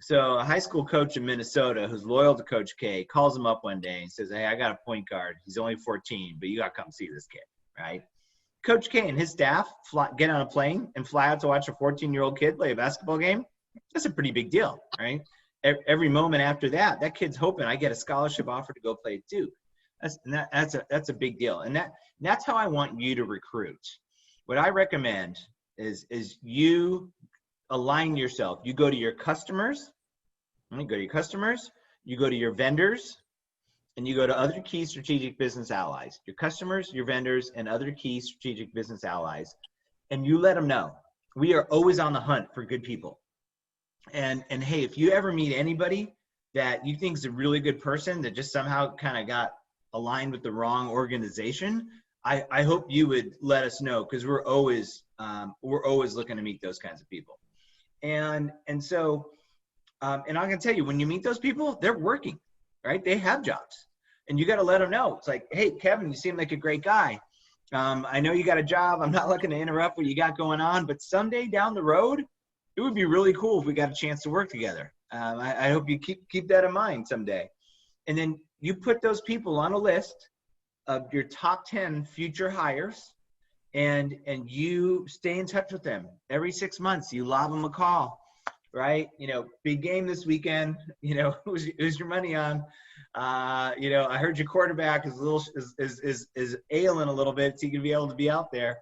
So a high school coach in Minnesota who's loyal to Coach K calls him up one day and says, hey, I got a point guard. He's only 14, but you got to come see this kid, right? Coach K and his staff get on a plane and fly out to watch a 14-year-old kid play a basketball game. That's a pretty big deal, right? Every moment after that kid's hoping I get a scholarship offer to go play at Duke. That's a big deal. And that's how I want you to recruit. What I recommend is you align yourself. You go to your customers, you go to your vendors, and you go to other key strategic business allies, your customers, your vendors, and other key strategic business allies. And you let them know we are always on the hunt for good people. And hey, if you ever meet anybody that you think is a really good person that just somehow kind of got aligned with the wrong organization, I hope you would let us know, because we're always looking to meet those kinds of people. And so I'm gonna tell you, when you meet those people, they're working, right? They have jobs, and you got to let them know. It's like, hey, Kevin, you seem like a great guy. I know you got a job. I'm not looking to interrupt what you got going on, but someday down the road, it would be really cool if we got a chance to work together. I hope you keep that in mind someday. And then you put those people on a list of your top 10 future hires, and you stay in touch with them every 6 months. You lob them a call, right? You know, big game this weekend. You know, who's your money on? You know, I heard your quarterback is ailing a little bit, so you can be able to be out there.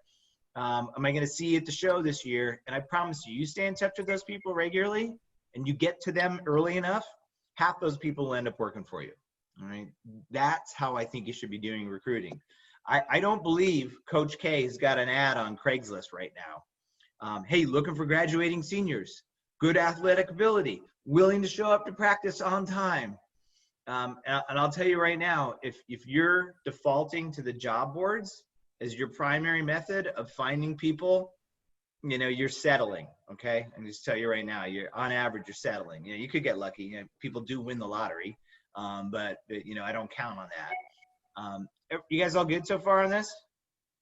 Am I going to see you at the show this year? And I promise you, you stay in touch with those people regularly and you get to them early enough, half those people will end up working for you. All right. That's how I think you should be doing recruiting. I don't believe Coach K has got an ad on Craigslist right now. Hey, looking for graduating seniors, good athletic ability, willing to show up to practice on time. And I'll tell you right now, if you're defaulting to the job boards as your primary method of finding people, you know, you're settling. Okay. I'm just tell you right now, you're on average, you're settling. You know, you could get lucky. You know, people do win the lottery, but you know, I don't count on that. You guys all good so far on this?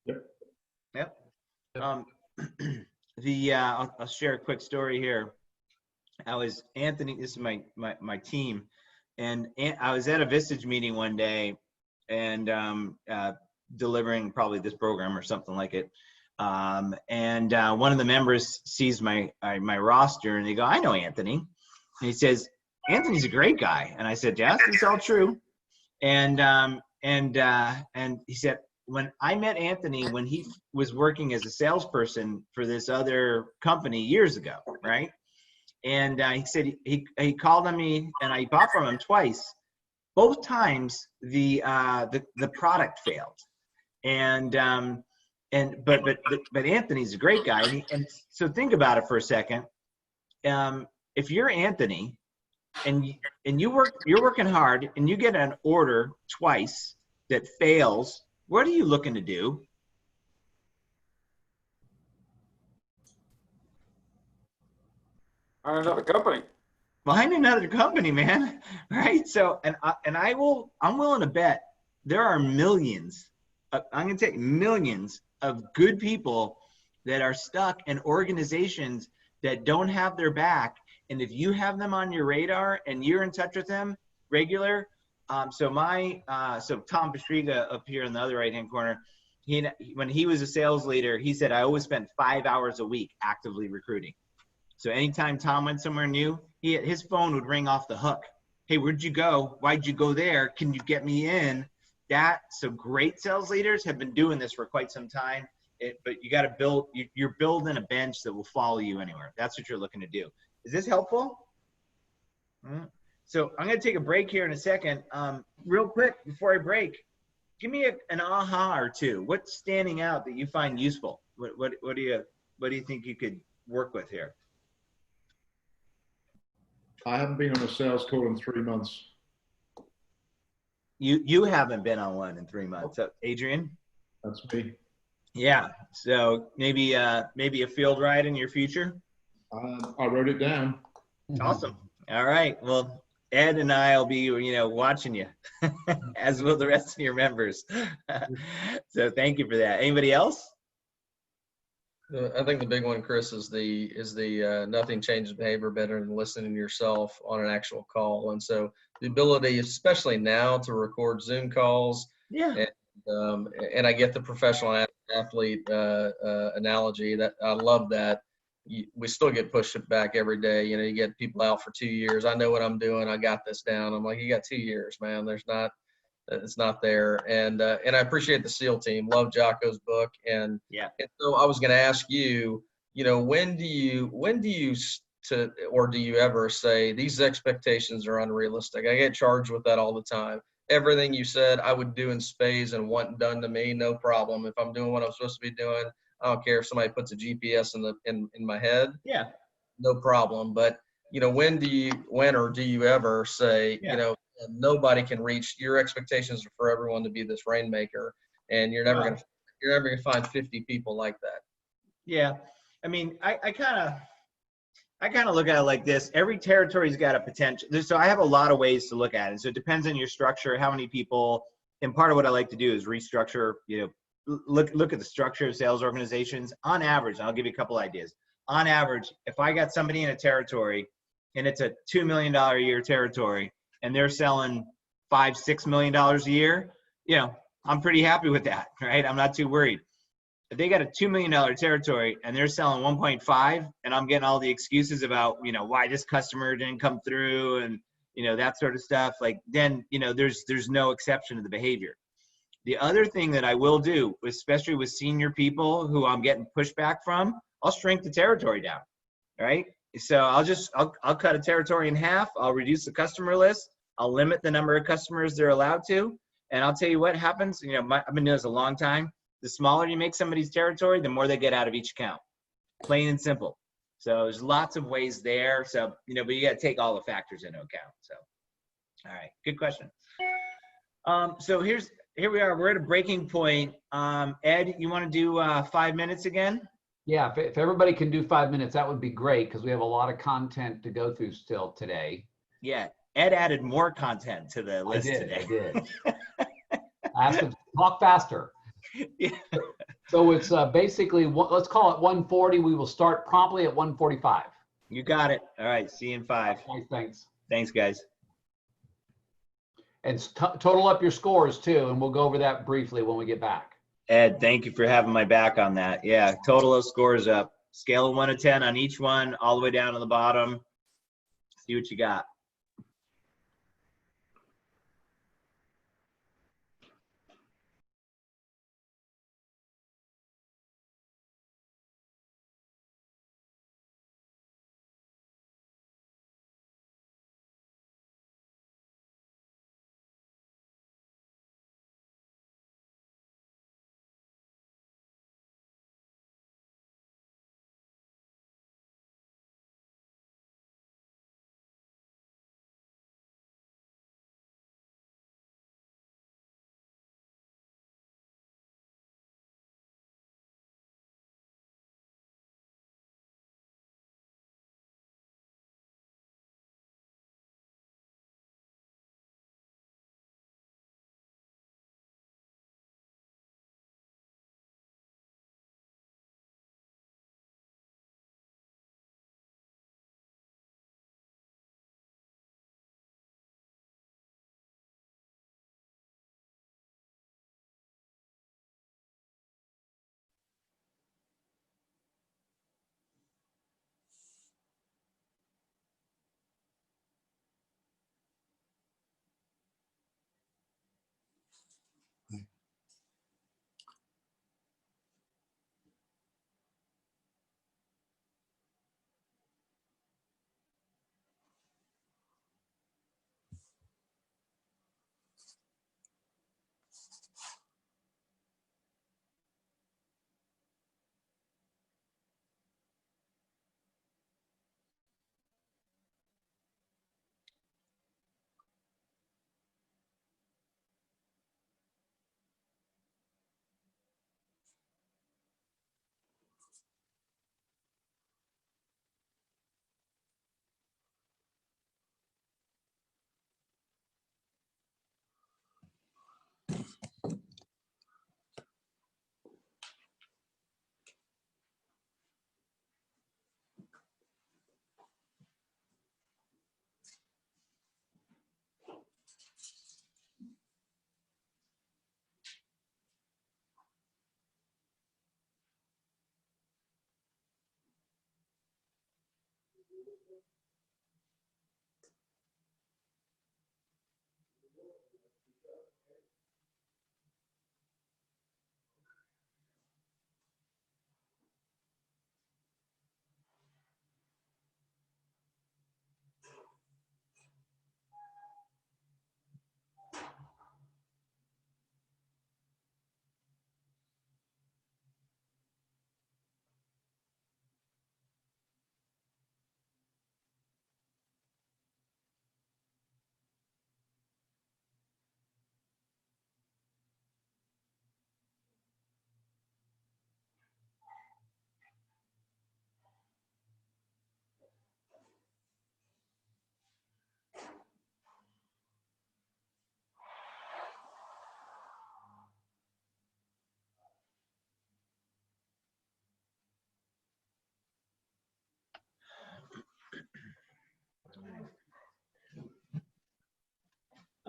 Yep. I'll share a quick story here. Anthony, this is my team, and I was at a Vistage meeting one day and delivering probably this program or something like it. And one of the members sees my roster and they go, I know Anthony. And he says, Anthony's a great guy. And I said, yes, it's all true. And he said, when I met Anthony, when he was working as a salesperson for this other company years ago, right? And he said he called on me and I bought from him twice. Both times the product failed. But Anthony's a great guy. And so think about it for a second. If you're Anthony and you're working hard and you get an order twice that fails, what are you looking to do? On another company. Find another company, man. Right? So, I'm willing to bet there are millions, I'm going to take millions of good people that are stuck in organizations that don't have their back. And if you have them on your radar and you're in touch with them regular, so Tom Pastriga up here in the other right-hand corner, when he was a sales leader, he said, I always spent 5 hours a week actively recruiting. So anytime Tom went somewhere new, his phone would ring off the hook. Hey, where'd you go? Why'd you go there? Can you get me in? So great sales leaders have been doing this for quite some time, but you got to you're building a bench that will follow you anywhere. That's what you're looking to do. Is this helpful? So I'm going to take a break here in a second. Real quick, before I break, give me an aha or two. What's standing out that you find useful? What do you think you could work with here? I haven't been on a sales call in 3 months. You haven't been on one in 3 months. So, Adrian? That's me. Yeah. So maybe a field ride in your future? I wrote it down. Awesome. All right. Well, Ed and I will be, watching you, as will the rest of your members. So thank you for that. Anybody else? I think the big one, Chris, is the nothing changes behavior better than listening to yourself on an actual call. And so the ability, especially now, to record Zoom calls. Yeah. And I get the professional athlete analogy. That I love that. We still get pushed back every day. You get people out for 2 years. I know what I'm doing. I got this down. I'm like, you got 2 years, man. It's not there. And I appreciate the SEAL team. Love Jocko's book. And so I was going to ask you, when do you ever say these expectations are unrealistic? I get charged with that all the time. Everything you said I would do in spades and want done to me, no problem. If I'm doing what I'm supposed to be doing, I don't care if somebody puts a GPS in my head. Yeah. No problem. But when do you ever say, nobody can reach your expectations are for everyone to be this rainmaker, and you're never gonna find 50 people like that. Yeah. I mean, I kind of look at it like this. Every territory's got a potential. So I have a lot of ways to look at it. So it depends on your structure, how many people, and part of what I like to do is restructure, look at the structure of sales organizations. On average, and I'll give you a couple ideas. On average, if I got somebody in a territory and it's a $2 million a year territory and they're selling $5-6 million a year, I'm pretty happy with that, right? I'm not too worried. If they got a $2 million territory and they're selling 1.5 and I'm getting all the excuses about, why this customer didn't come through and, that sort of stuff, like then, there's no exception to the behavior. The other thing that I will do, especially with senior people who I'm getting pushback from, I'll shrink the territory down, right? So I'll cut a territory in half. I'll reduce the customer list. I'll limit the number of customers they're allowed to. And I'll tell you what happens. You know, I've been doing this a long time. The smaller you make somebody's territory, the more they get out of each account. Plain and simple. So there's lots of ways there. So, you know, but you got to take all the factors into account. So, all right, good question. So here we are. We're at a breaking point. Ed, you want to do 5 minutes again? Yeah, if everybody can do 5 minutes, that would be great because we have a lot of content to go through still today. Yeah, Ed added more content to the list today. I did. I asked him to talk faster. Yeah. So it's basically, let's call it 1:40. We will start promptly at 1:45. You got it. All right, see you in 5. Thanks. Thanks, guys. And total up your scores too, and we'll go over that briefly when we get back. Ed, thank you for having my back on that. Yeah, total those scores up. Scale of 1 to 10 on each one, all the way down to the bottom. See what you got.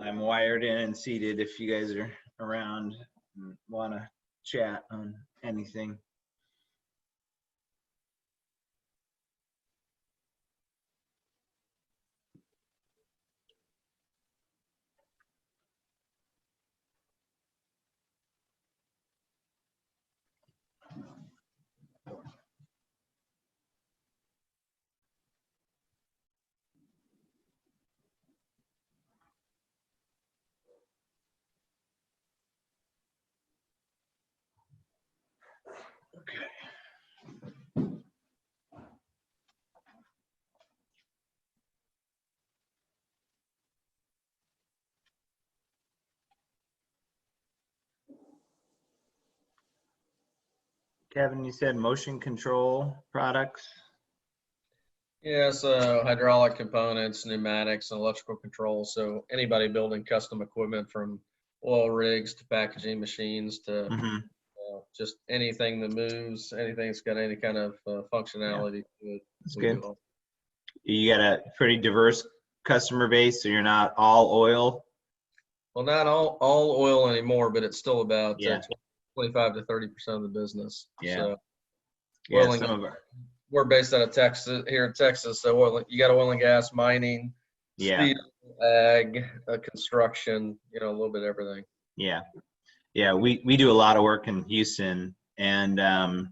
I'm wired in and seated if you guys are around and want to chat on anything. Kevin, you said motion control products. Yeah, so hydraulic components, pneumatics, and electrical control. So anybody building custom equipment from oil rigs to packaging machines to Mm-hmm. just anything that moves, anything that's got any kind of functionality to it. That's we good. do all. You got a pretty diverse customer base, so you're not all oil. Well, not all oil anymore, but it's still about Yeah. 25 to 30% of the business. Yeah. So Yeah, oil and some of our, we're based out of Texas, here in Texas. So you got oil and gas, mining, yeah, steel, ag, construction, a little bit of everything. yeah, yeah. We do a lot of work in Houston, and a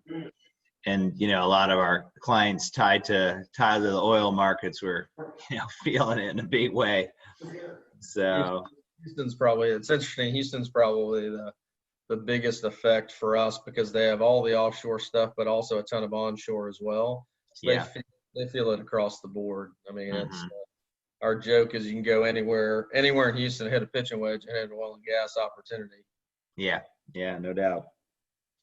lot of our clients tied to the oil markets were feeling it in a big way. So It's interesting. Houston's probably the biggest effect for us because they have all the offshore stuff, but also a ton of onshore as well. So yeah. they feel it across the board. I mean, it's Mhm. our joke is you can go anywhere in Houston, hit a pitching wedge, and hit an oil and gas opportunity. Yeah, no doubt.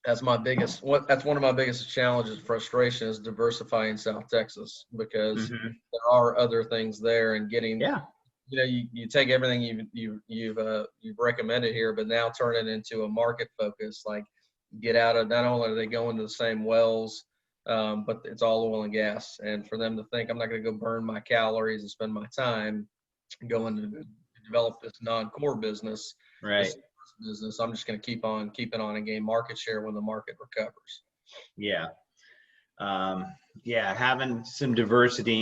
That's one of my biggest challenges, frustration, is diversifying South Texas because Mhm. there are other things there, and getting Yeah, you take everything you've recommended here, but now turn it into a market focus. Like, get out of, not only are they going to the same wells, but it's all oil and gas. And for them to think, I'm not going to go burn my calories and spend my time going to develop this non-core business, right. this business, I'm just going to keep on keeping on and gain market share when the market recovers. Yeah. Yeah, having some diversity.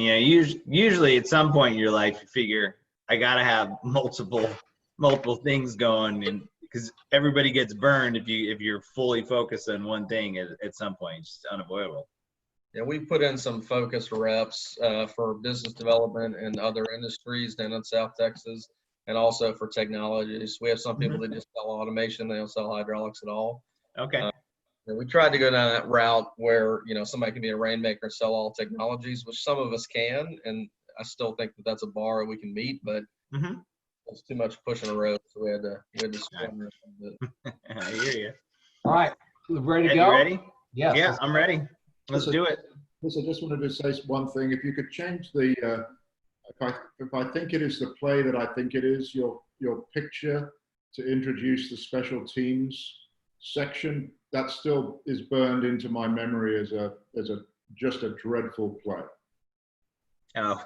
Usually at some point in your life, you figure I gotta have multiple things going, and because everybody gets burned if you're fully focused on one thing at some point. It's just unavoidable. Yeah, we put in some focused reps for business development and other industries down in South Texas, and also for technologies. We have some people that just sell automation; they don't sell hydraulics at all. Okay. And we tried to go down that route where somebody can be a rainmaker and sell all technologies, which some of us can, and I still think that that's a bar we can meet, but Mm-hmm. it's too much pushing the road, so we had to spin it a bit. I hear you. All right, ready to Ed, go? you ready? Yes. Yeah, I'm ready. Let's do it. Chris, I just wanted to say one thing. If you could change the, if I think it is the play that I think it is, your picture to introduce the special teams section, that still is burned into my memory as just a dreadful play. Oh.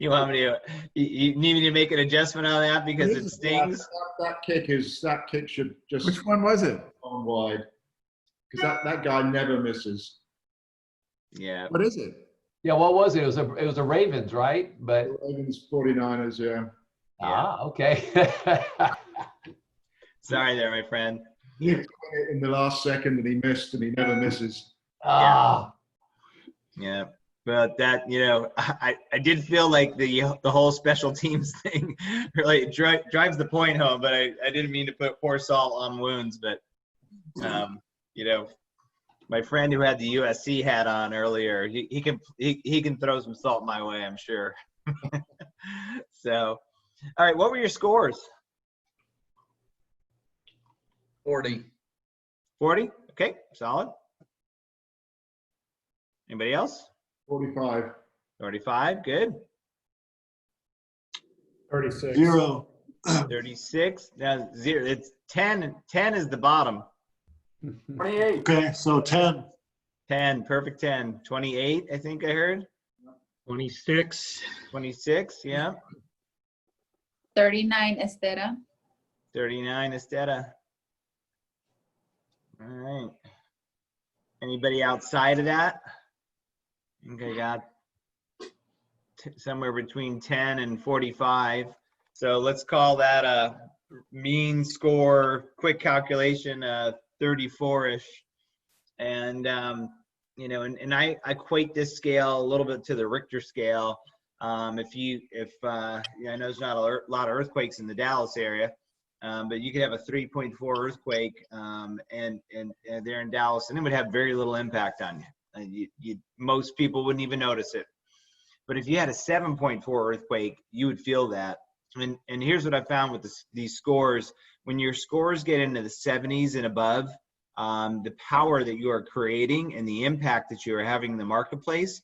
You want me to? You need me to make an adjustment on that because it stings? That kick should just. Which one was it? On wide, because that guy never misses. Yeah. What is it? Yeah, what was it? It was a Ravens, right? But Ravens 49ers, yeah. Okay. Sorry there, my friend. In the last second, and he missed, and he never misses. Yeah. But that, I did feel like the whole special teams thing really drives the point home, but I didn't mean to pour salt on wounds. But, my friend who had the USC hat on earlier, he can throw some salt my way, I'm sure. So, all right, what were your scores? 40. 40? Okay, solid. Anybody else? 45. 45, good. 36. 0. 36, now 0. It's 10. 10 is the bottom. 28. Okay, so 10. 10, perfect 10. 28, I think I heard. 26. 26, yeah. 39, Estera. 39, Esteta. All right. Anybody outside of that? I think I got somewhere between 10 and 45. So let's call that a mean score, quick calculation, 34-ish. And, and I equate this scale a little bit to the Richter scale. I know there's not a lot of earthquakes in the Dallas area, but you could have a 3.4 earthquake and there in Dallas, and it would have very little impact on you. Most people wouldn't even notice it. But if you had a 7.4 earthquake, you would feel that. And here's what I found with these scores. When your scores get into the 70s and above, the power that you are creating and the impact that you are having in the marketplace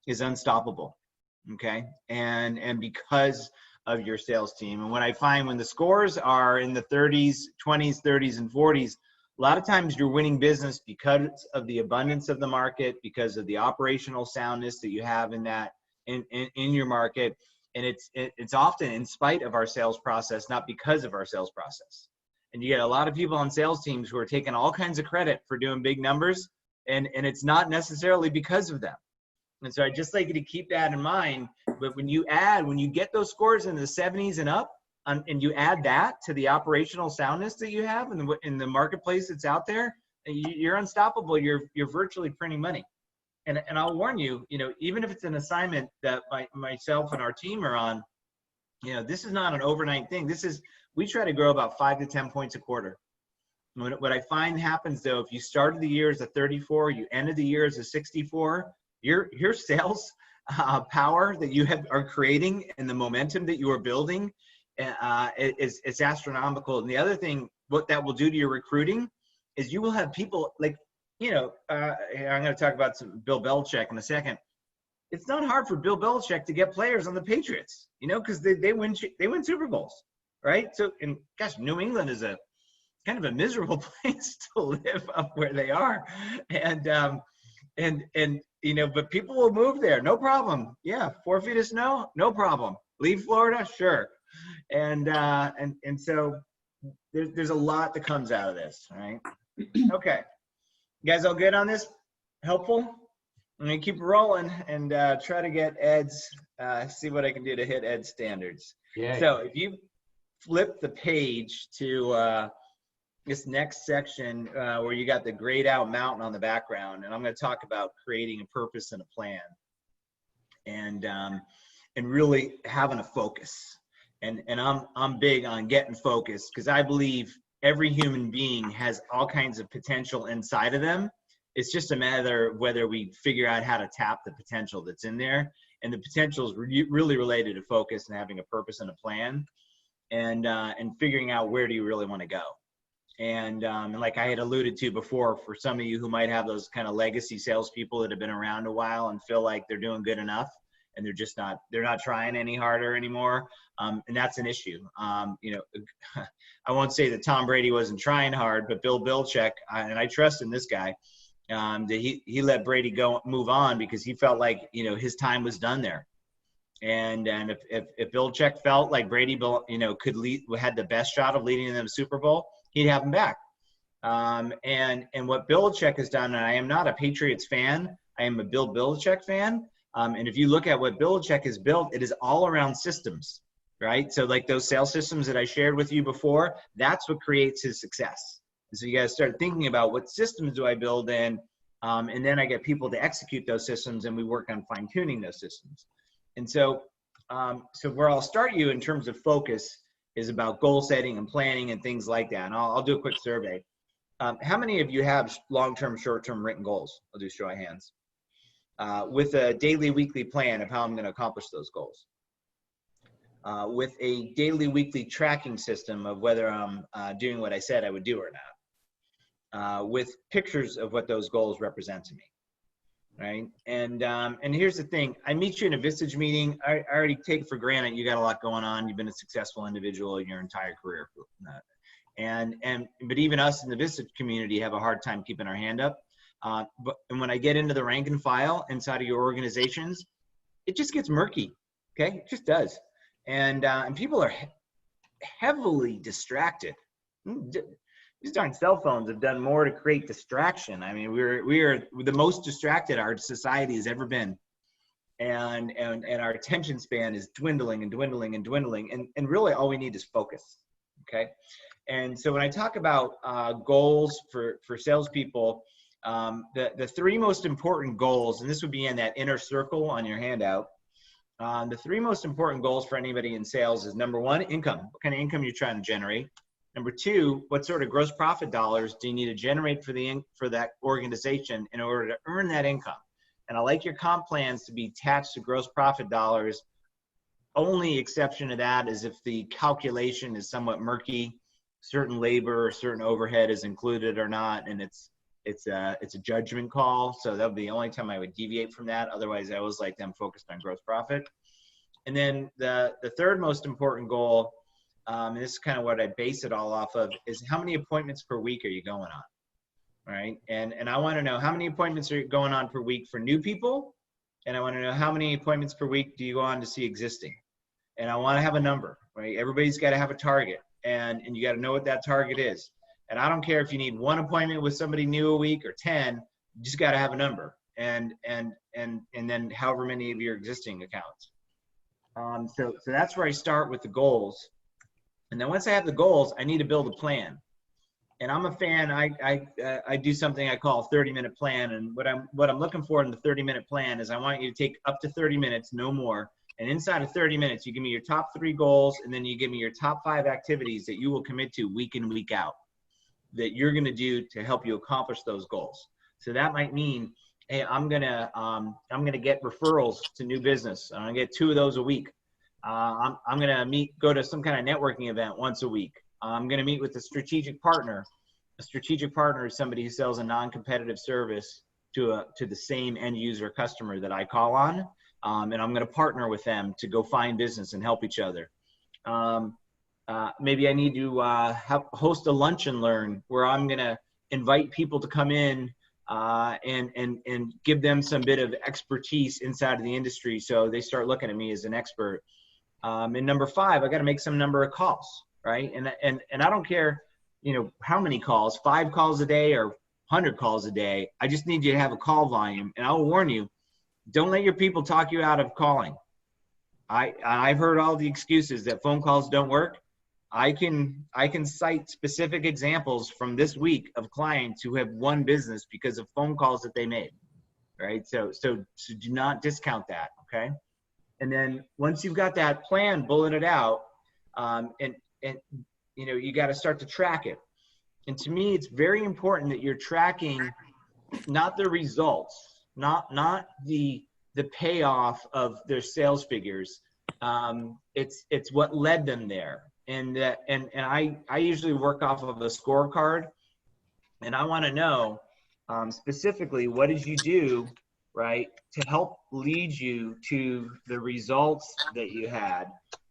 is unstoppable. Okay. And because of your sales team. And what I find when the scores are in the 30s, 20s, 30s, and 40s, a lot of times you're winning business because of the abundance of the market, because of the operational soundness that you have in that in your market. And it's often in spite of our sales process, not because of our sales process. And you get a lot of people on sales teams who are taking all kinds of credit for doing big numbers, and it's not necessarily because of them. And so I'd just like you to keep that in mind. But when you get those scores in the 70s and up, and you add that to the operational soundness that you have in the marketplace that's out there, you're unstoppable. You're virtually printing money. And I'll warn you, even if it's an assignment that myself and our team are on, this is not an overnight thing. We try to grow about 5 to 10 points a quarter. What I find happens though, if you started the year as a 34, you ended the year as a 64, your sales power that you are creating and the momentum that you are building is astronomical. And the other thing, what that will do to your recruiting is you will have people like, I'm going to talk about Bill Belichick in a second. It's not hard for Bill Belichick to get players on the Patriots, because they win Super Bowls, right? So, and gosh, New England is a kind of a miserable place to live up where they are, and but people will move there, no problem. Yeah, 4 feet of snow, no problem. Leave Florida, sure. And so there's a lot that comes out of this, right? Okay, you guys all good on this? Helpful? I'm gonna keep rolling and try to get Ed's, see what I can do to hit Ed's standards. Yeah. So if you flip the page to this next section where you got the grayed out mountain on the background, and I'm going to talk about creating a purpose and a plan, and really having a focus. And I'm big on getting focused because I believe every human being has all kinds of potential inside of them. It's just a matter of whether we figure out how to tap the potential that's in there. And the potential is really related to focus and having a purpose and a plan, and figuring out where do you really want to go. And like I had alluded to before, for some of you who might have those kind of legacy salespeople that have been around a while and feel like they're doing good enough, and they're not trying any harder anymore, and that's an issue. I won't say that Tom Brady wasn't trying hard, but Bill Belichick, and I trust in this guy, that he let Brady move on because he felt like his time was done there. And if Belichick felt like Brady could lead, had the best shot of leading them to the Super Bowl, he'd have him back. And what Belichick has done, and I am not a Patriots fan, I am a Bill Belichick fan. And if you look at what Belichick has built, it is all around systems, right? So like those sales systems that I shared with you before, that's what creates his success. And so you guys start thinking about what systems do I build in, and then I get people to execute those systems, and we work on fine tuning those systems. And so, so where I'll start you in terms of focus is about goal setting and planning and things like that. And I'll do a quick survey. How many of you have long-term, short-term written goals? I'll do show of hands. With a daily, weekly plan of how I'm going to accomplish those goals. With a daily, weekly tracking system of whether I'm doing what I said I would do or not. With pictures of what those goals represent to me. Right. And here's the thing. I meet you in a Vistage meeting. I already take it for granted you got a lot going on. You've been a successful individual in your entire career. But even us in the Vistage community have a hard time keeping our hand up. But when I get into the rank and file inside of your organizations, it just gets murky. Okay, it just does. And people are heavily distracted. These darn cell phones have done more to create distraction. I mean, we are the most distracted our society has ever been, and our attention span is dwindling and dwindling and dwindling. And really, all we need is focus. Okay, and so when I talk about goals for salespeople, the three most important goals, and this would be in that inner circle on your handout. The three most important goals for anybody in sales is number one, income. What kind of income you're trying to generate? Number two, what sort of gross profit dollars do you need to generate for that organization in order to earn that income? And I like your comp plans to be attached to gross profit dollars. Only exception to that is if the calculation is somewhat murky. certain labor or certain overhead is included or not, and it's a judgment call. So that would be the only time I would deviate from that. Otherwise, I always like them focused on gross profit. And then the third most important goal, and this is kind of what I base it all off of, is how many appointments per week are you going on, right? And I want to know how many appointments are going on per week for new people, and I want to know how many appointments per week do you go on to see existing. And I want to have a number, right? Everybody's got to have a target, and you got to know what that target is. And I don't care if you need 1 appointment with somebody new a week or 10, you just got to have a number, and then however many of your existing accounts. So that's where I start with the goals. And then once I have the goals, I need to build a plan. And I'm a fan, I do something I call a 30-minute plan. And what I'm looking for in the 30-minute plan is I want you to take up to 30 minutes, no more. And inside of 30 minutes, you give me your top 3 goals, and then you give me your top 5 activities that you will commit to week in, week out, that you're going to do to help you accomplish those goals. So that might mean, hey, I'm gonna get referrals to new business. I'm gonna get 2 of those a week. I'm gonna go to some kind of networking event once a week. I'm gonna meet with a strategic partner. A strategic partner is somebody who sells a non-competitive service to the same end user customer that I call on, and I'm gonna partner with them to go find business and help each other. Maybe I need to host a lunch and learn where I'm gonna invite people to come in and give them some bit of expertise inside of the industry, so they start looking at me as an expert. And number 5, I got to make some number of calls, right? And I don't care, how many calls, 5 calls a day or 100 calls a day. I just need you to have a call volume, and I'll warn you, don't let your people talk you out of calling. I've heard all the excuses that phone calls don't work. I can cite specific examples from this week of clients who have won business because of phone calls that they made, right? So do not discount that, okay? And then once you've got that plan bulleted out, and you got to start to track it. And to me, it's very important that you're tracking not the results, not the payoff of their sales figures. It's what led them there. And I usually work off of a scorecard, and I want to know specifically, what did you do, right, to help lead you to the results that you had.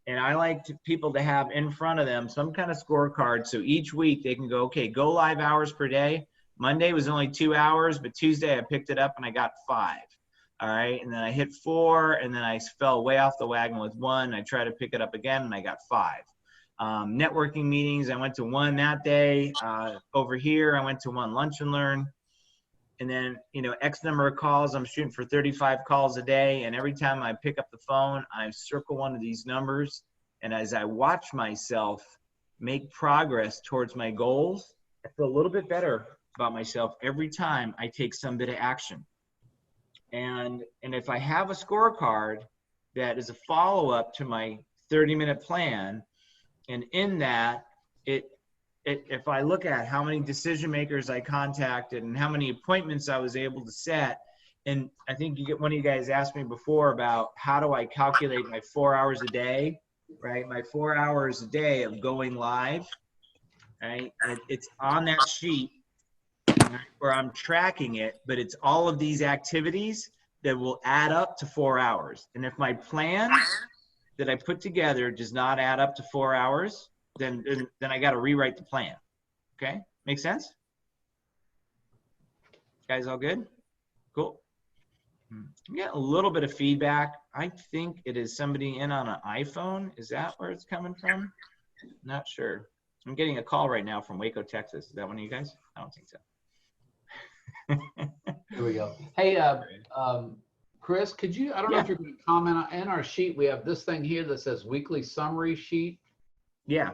And I like people to have in front of them some kind of scorecard, so each week they can go, okay, go live hours per day. Monday was only 2 hours, but Tuesday I picked it up and I got 5. All right, and then I hit 4, and then I fell way off the wagon with 1. I tried to pick it up again, and I got 5. Networking meetings, I went to 1 that day. Over here, I went to 1 lunch and learn. And then, X number of calls, I'm shooting for 35 calls a day. And every time I pick up the phone, I circle one of these numbers. And as I watch myself make progress towards my goals, I feel a little bit better about myself every time I take some bit of action. And if I have a scorecard that is a follow-up to my 30-minute plan, and in that, if I look at how many decision makers I contacted and how many appointments I was able to set, and I think one of you guys asked me before about how do I calculate my 4 hours a day, right? My 4 hours a day of going live, right? It's on that sheet, right, where I'm tracking it, but it's all of these activities that will add up to 4 hours. And if my plan that I put together does not add up to 4 hours, then I got to rewrite the plan. Okay, make sense? Guys, all good? Cool. I'm getting a little bit of feedback. I think it is somebody in on an iPhone. Is that where it's coming from? Not sure. I'm getting a call right now from Waco, Texas. Is that one of you guys? I don't think so. Here we go. Hey, Chris, could you, I don't know if you're going to comment on, in our sheet, we have this thing here that says weekly summary sheet. Yeah.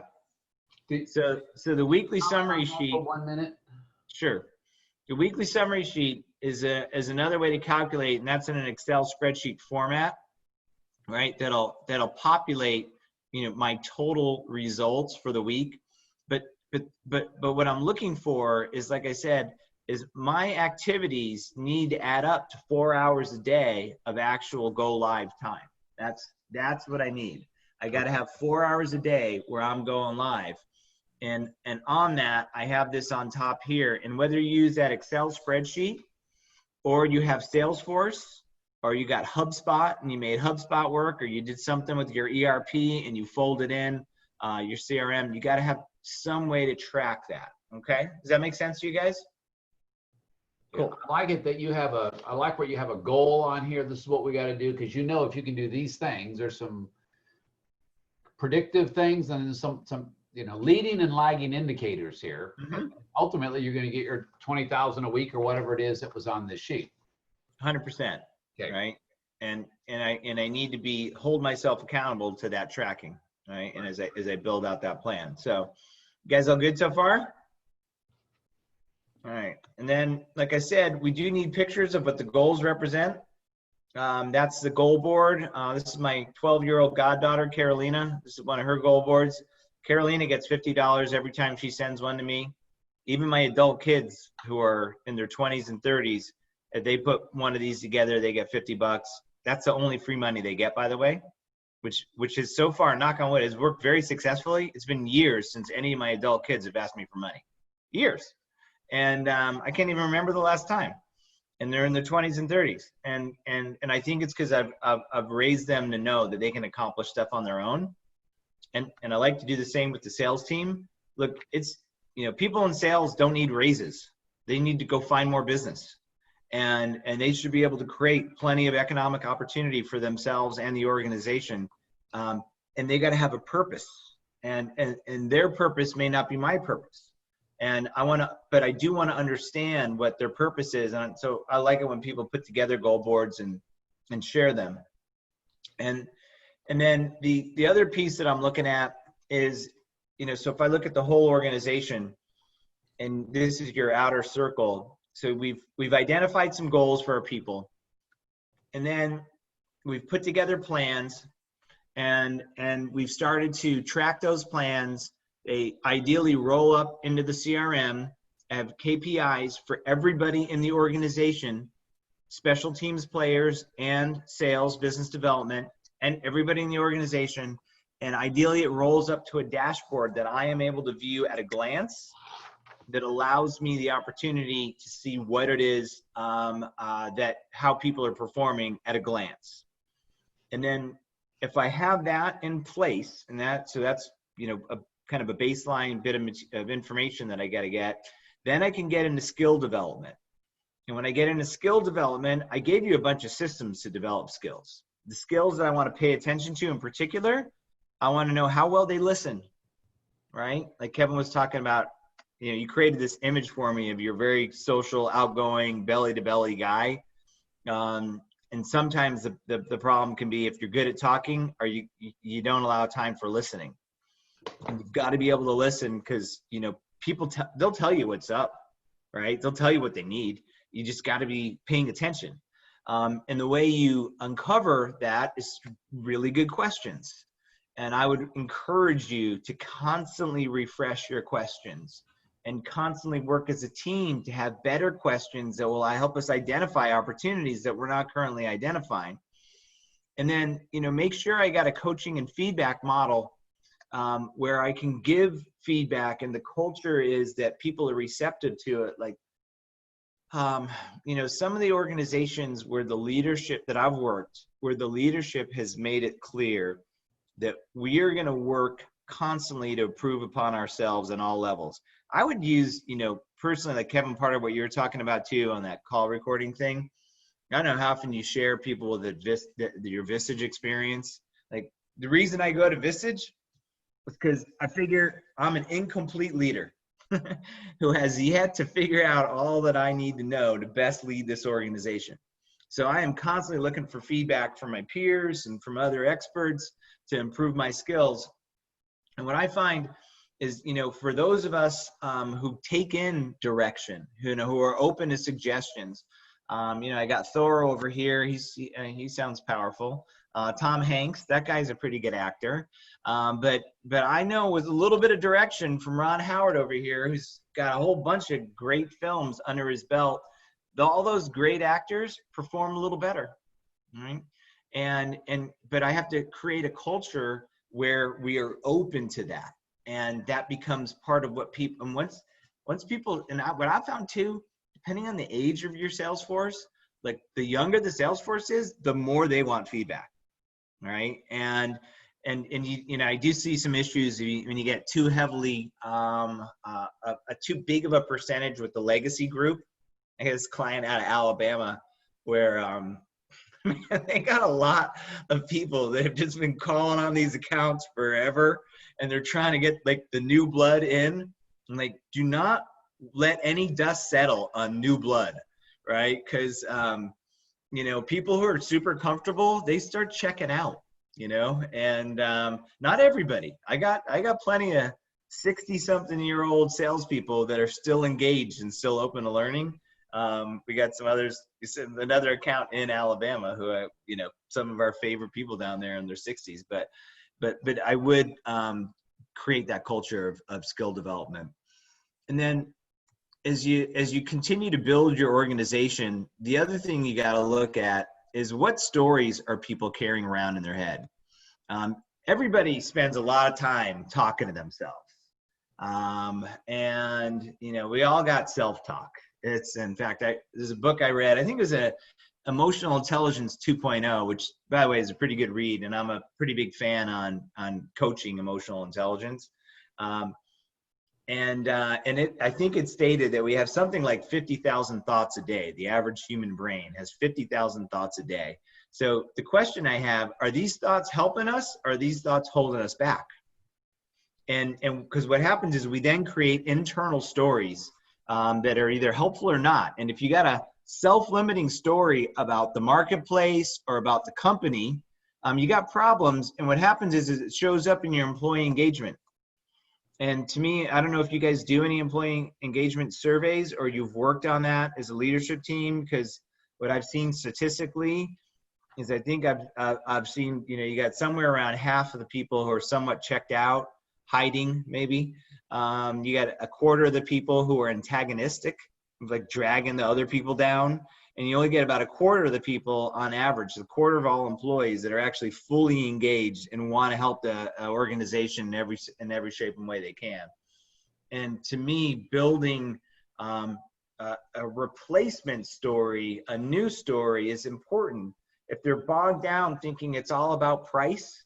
So the weekly summary sheet. For 1 minute. Sure. The weekly summary sheet is another way to calculate, and that's in an Excel spreadsheet format, right? That'll populate, my total results for the week. But what I'm looking for is, like I said, is my activities need to add up to 4 hours a day of actual go live time. That's what I need. I got to have 4 hours a day where I'm going live. And on that, I have this on top here. And whether you use that Excel spreadsheet, or you have Salesforce, or you got HubSpot and you made HubSpot work, or you did something with your ERP and you folded in your CRM, you got to have some way to track that. Okay, does that make sense to you guys? Cool. I like it that you have I like where you have a goal on here. This is what we got to do, because you know if you can do these things, there's some predictive things and then some leading and lagging indicators here. Mm-hmm. Ultimately, you're going to get your 20,000 a week or whatever it is that was on this sheet. 100%. Okay. Right. And I need to hold myself accountable to that tracking. Right. And as I build out that plan. So you guys all good so far? All right. And then, like I said, we do need pictures of what the goals represent. That's the goal board. This is my 12-year-old goddaughter, Carolina. This is one of her goal boards. Carolina gets $50 every time she sends one to me. Even my adult kids who are in their 20s and 30s, if they put one of these together, they get $50. That's the only free money they get, by the way, which is so far, knock on wood, has worked very successfully. It's been years since any of my adult kids have asked me for money. Years. And I can't even remember the last time. And they're in their 20s and 30s. And I think it's because I've raised them to know that they can accomplish stuff on their own. And I like to do the same with the sales team. Look, it's, people in sales don't need raises. They need to go find more business. And they should be able to create plenty of economic opportunity for themselves and the organization. And they got to have a purpose. And their purpose may not be my purpose. And but I do want to understand what their purpose is. And so I like it when people put together goal boards and share them. And then the other piece that I'm looking at is, so if I look at the whole organization, and this is your outer circle. So we've identified some goals for our people, and then we've put together plans, and we've started to track those plans. They ideally roll up into the CRM, have KPIs for everybody in the organization, special teams players and sales, business development, and everybody in the organization. And ideally it rolls up to a dashboard that I am able to view at a glance, that allows me the opportunity to see what it is, how people are performing at a glance. And then if I have that in place, and that's a kind of a baseline bit of information that I got to get, then I can get into skill development. And when I get into skill development, I gave you a bunch of systems to develop skills. The skills that I want to pay attention to in particular, I want to know how well they listen, right? Like Kevin was talking about, you created this image for me of your very social, outgoing, belly-to-belly guy. And sometimes the problem can be if you're good at talking, or you don't allow time for listening. And you've got to be able to listen, because people they'll tell you what's up, right? They'll tell you what they need. You just got to be paying attention. And the way you uncover that is really good questions. And I would encourage you to constantly refresh your questions and constantly work as a team to have better questions that will help us identify opportunities that we're not currently identifying. And then, make sure I got a coaching and feedback model where I can give feedback, and the culture is that people are receptive to it. Like, some of the organizations where the leadership that I've worked, where the leadership has made it clear that we are going to work constantly to improve upon ourselves on all levels. I would use, personally, like Kevin, part of what you were talking about too on that call recording thing. I don't know how often you share people with your Visage experience. Like, the reason I go to Visage was because I figure I'm an incomplete leader who has yet to figure out all that I need to know to best lead this organization. So I am constantly looking for feedback from my peers and from other experts to improve my skills. And what I find is, for those of us who take in direction, who are open to suggestions, I got Thor over here. He sounds powerful. Tom Hanks, that guy's a pretty good actor. But I know with a little bit of direction from Ron Howard over here, who's got a whole bunch of great films under his belt, all those great actors perform a little better, right? But I have to create a culture where we are open to that. and that becomes part of what people, and once people, and what I found too, depending on the age of your sales force, like the younger the sales force is, the more they want feedback, right? And you know, I do see some issues when you get too heavily, too big of a percentage with the legacy group. I had this client out of Alabama where they got a lot of people that have just been calling on these accounts forever, and they're trying to get like the new blood in. And like, do not let any dust settle on new blood, right? Because you know, people who are super comfortable, they start checking out, you know, and not everybody. I got plenty of 60-something-year-old salespeople that are still engaged and still open to learning. We got some others, another account in Alabama who are, you know, some of our favorite people down there in their 60s, but I would create that culture of skill development. And then as you continue to build your organization, the other thing you got to look at is what stories are people carrying around in their head. Everybody spends a lot of time talking to themselves. And, you know, we all got self-talk. It's, in fact, there's a book I read, I think it was Emotional Intelligence 2.0, which, by the way, is a pretty good read. And I'm a pretty big fan on coaching emotional intelligence. I think it stated that we have something like 50,000 thoughts a day. The average human brain has 50,000 thoughts a day. So the question I have, are these thoughts helping us, or are these thoughts holding us back? And because what happens is we then create internal stories that are either helpful or not. And if you got a self-limiting story about the marketplace or about the company, you got problems. And what happens is it shows up in your employee engagement. And to me, I don't know if you guys do any employee engagement surveys or you've worked on that as a leadership team, because what I've seen statistically is I think I've seen, you know, you got somewhere around half of the people who are somewhat checked out, hiding maybe. You got a quarter of the people who are antagonistic, like dragging the other people down. And you only get about a quarter of the people on average, a quarter of all employees that are actually fully engaged and want to help the organization in every shape and way they can. And to me, building a replacement story, a new story is important. If they're bogged down thinking it's all about price,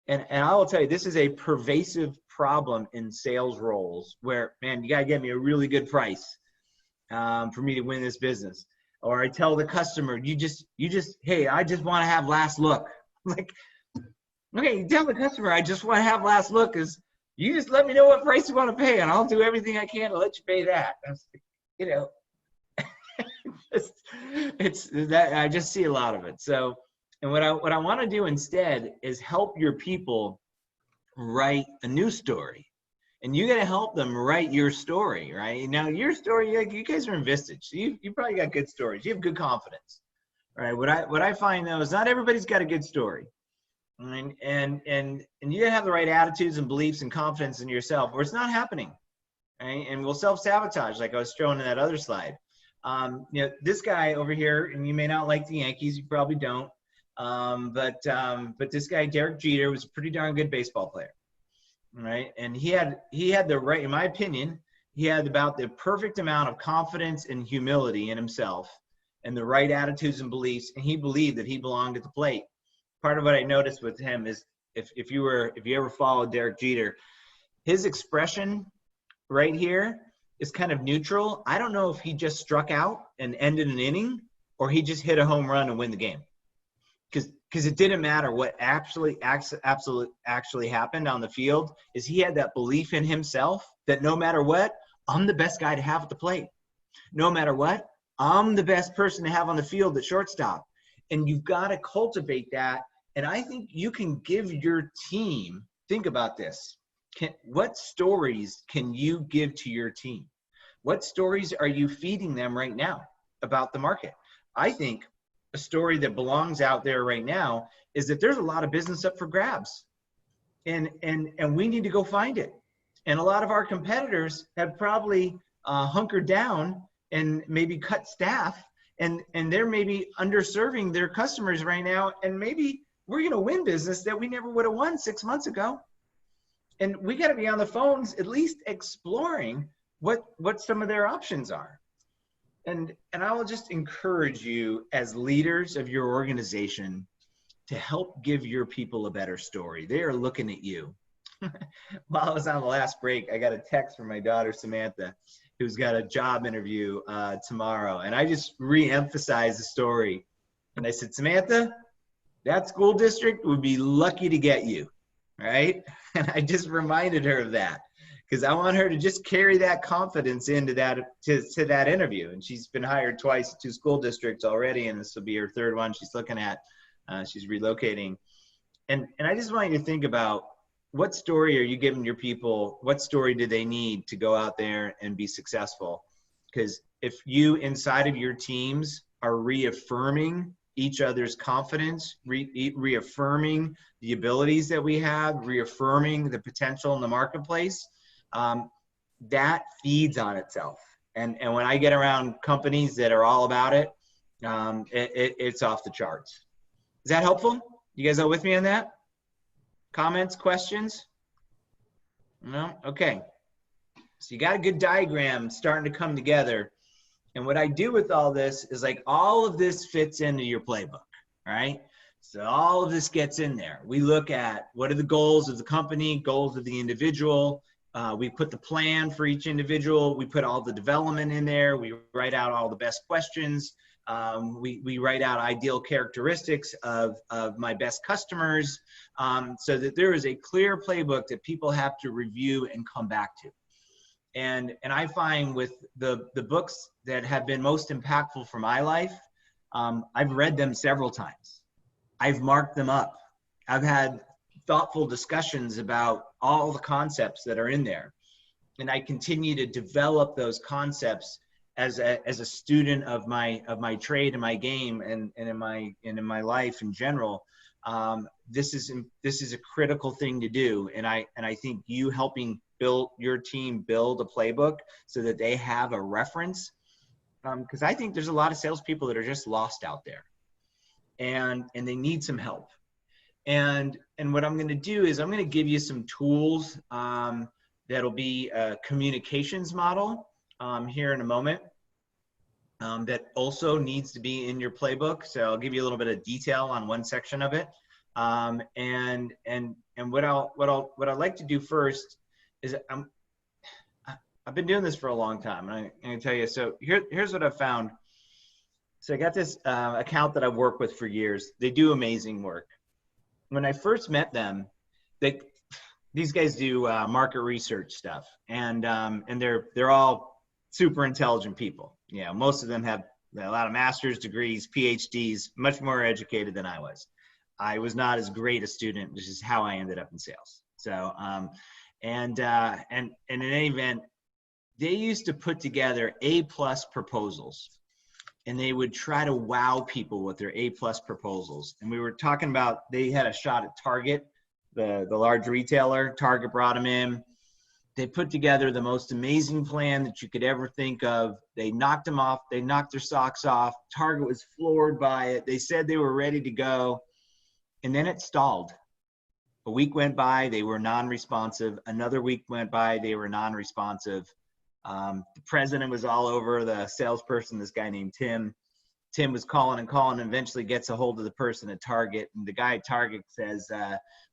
and I will tell you, this is a pervasive problem in sales roles where, man, you got to get me a really good price for me to win this business. Or I tell the customer, you just, hey, I just want to have last look. Like, okay, you tell the customer, I just want to have last look, is you just let me know what price you want to pay, and I'll do everything I can to let you pay that. You know, it's that I just see a lot of it. So, and what I want to do instead is help your people write a new story. And you got to help them write your story, right? Now, your story, you guys are in Vistage. So you probably got good stories. You have good confidence, right? What I find though is not everybody's got a good story, and you gotta have the right attitudes and beliefs and confidence in yourself, or it's not happening, right? And we'll self-sabotage, like I was showing in that other slide. You know, this guy over here, and you may not like the Yankees, you probably don't, but this guy Derek Jeter was a pretty darn good baseball player. Right, and he had the right, in my opinion, he had about the perfect amount of confidence and humility in himself, and the right attitudes and beliefs, and he believed that he belonged at the plate. Part of what I noticed with him is, if you ever followed Derek Jeter, his expression right here is kind of neutral. I don't know if he just struck out and ended an inning, or he just hit a home run and win the game. Because it didn't matter what actually happened on the field, is he had that belief in himself that no matter what, I'm the best guy to have at the plate. No matter what, I'm the best person to have on the field at shortstop. And you've got to cultivate that. And I think you can give your team, think about this. What stories can you give to your team? What stories are you feeding them right now about the market? I think a story that belongs out there right now is that there's a lot of business up for grabs, and we need to go find it. And a lot of our competitors have probably hunkered down and maybe cut staff, and they're maybe underserving their customers right now. And maybe we're going to win business that we never would have won 6 months ago. And we got to be on the phones, at least exploring what some of their options are. And I will just encourage you as leaders of your organization to help give your people a better story. They are looking at you. While I was on the last break, I got a text from my daughter, Samantha, who's got a job interview tomorrow. And I just re-emphasized the story. And I said, Samantha, that school district would be lucky to get you, right? And I just reminded her of that because I want her to just carry that confidence into that to that interview. And she's been hired twice at 2 school districts already, and this will be her 3rd one she's looking at. She's relocating. And I just want you to think about, what story are you giving your people? What story do they need to go out there and be successful? Because if you inside of your teams are reaffirming each other's confidence, reaffirming the abilities that we have, reaffirming the potential in the marketplace, that feeds on itself. And when I get around companies that are all about it, it's off the charts. Is that helpful? You guys all with me on that? Comments, questions? No? Okay. So you got a good diagram starting to come together. And what I do with all this is, like, all of this fits into your playbook, right? So all of this gets in there. We look at what are the goals of the company, goals of the individual. We put the plan for each individual. We put all the development in there. We write out all the best questions. We write out ideal characteristics of my best customers, so that there is a clear playbook that people have to review and come back to. And I find with the books that have been most impactful for my life, I've read them several times. I've marked them up. I've had thoughtful discussions about all the concepts that are in there. And I continue to develop those concepts as a student of my trade and my game and in my life in general. This is a critical thing to do. And I think you helping build your team, build a playbook so that they have a reference. Because I think there's a lot of salespeople that are just lost out there, and they need some help. And what I'm going to do is I'm going to give you some tools that'll be a communications model here in a moment that also needs to be in your playbook. So I'll give you a little bit of detail on one section of it. And what I'd like to do first is I've been doing this for a long time, and I'm going to tell you. So here's what I've found. So I got this account that I've worked with for years. They do amazing work. When I first met them, these guys do market research stuff, and they're all super intelligent people. Yeah, most of them have a lot of master's degrees, PhDs, much more educated than I was. I was not as great a student, which is how I ended up in sales. So, and in any event, they used to put together A+ proposals, and they would try to wow people with their A+ proposals. And we were talking about, they had a shot at Target, the large retailer. Target brought them in. They put together the most amazing plan that you could ever think of. They knocked them off. They knocked their socks off. Target was floored by it. They said they were ready to go. And then it stalled. A week went by, they were non-responsive. Another week went by, they were non-responsive. The president was all over the salesperson, this guy named Tim. Tim was calling and calling, and eventually gets a hold of the person at Target. And the guy at Target says,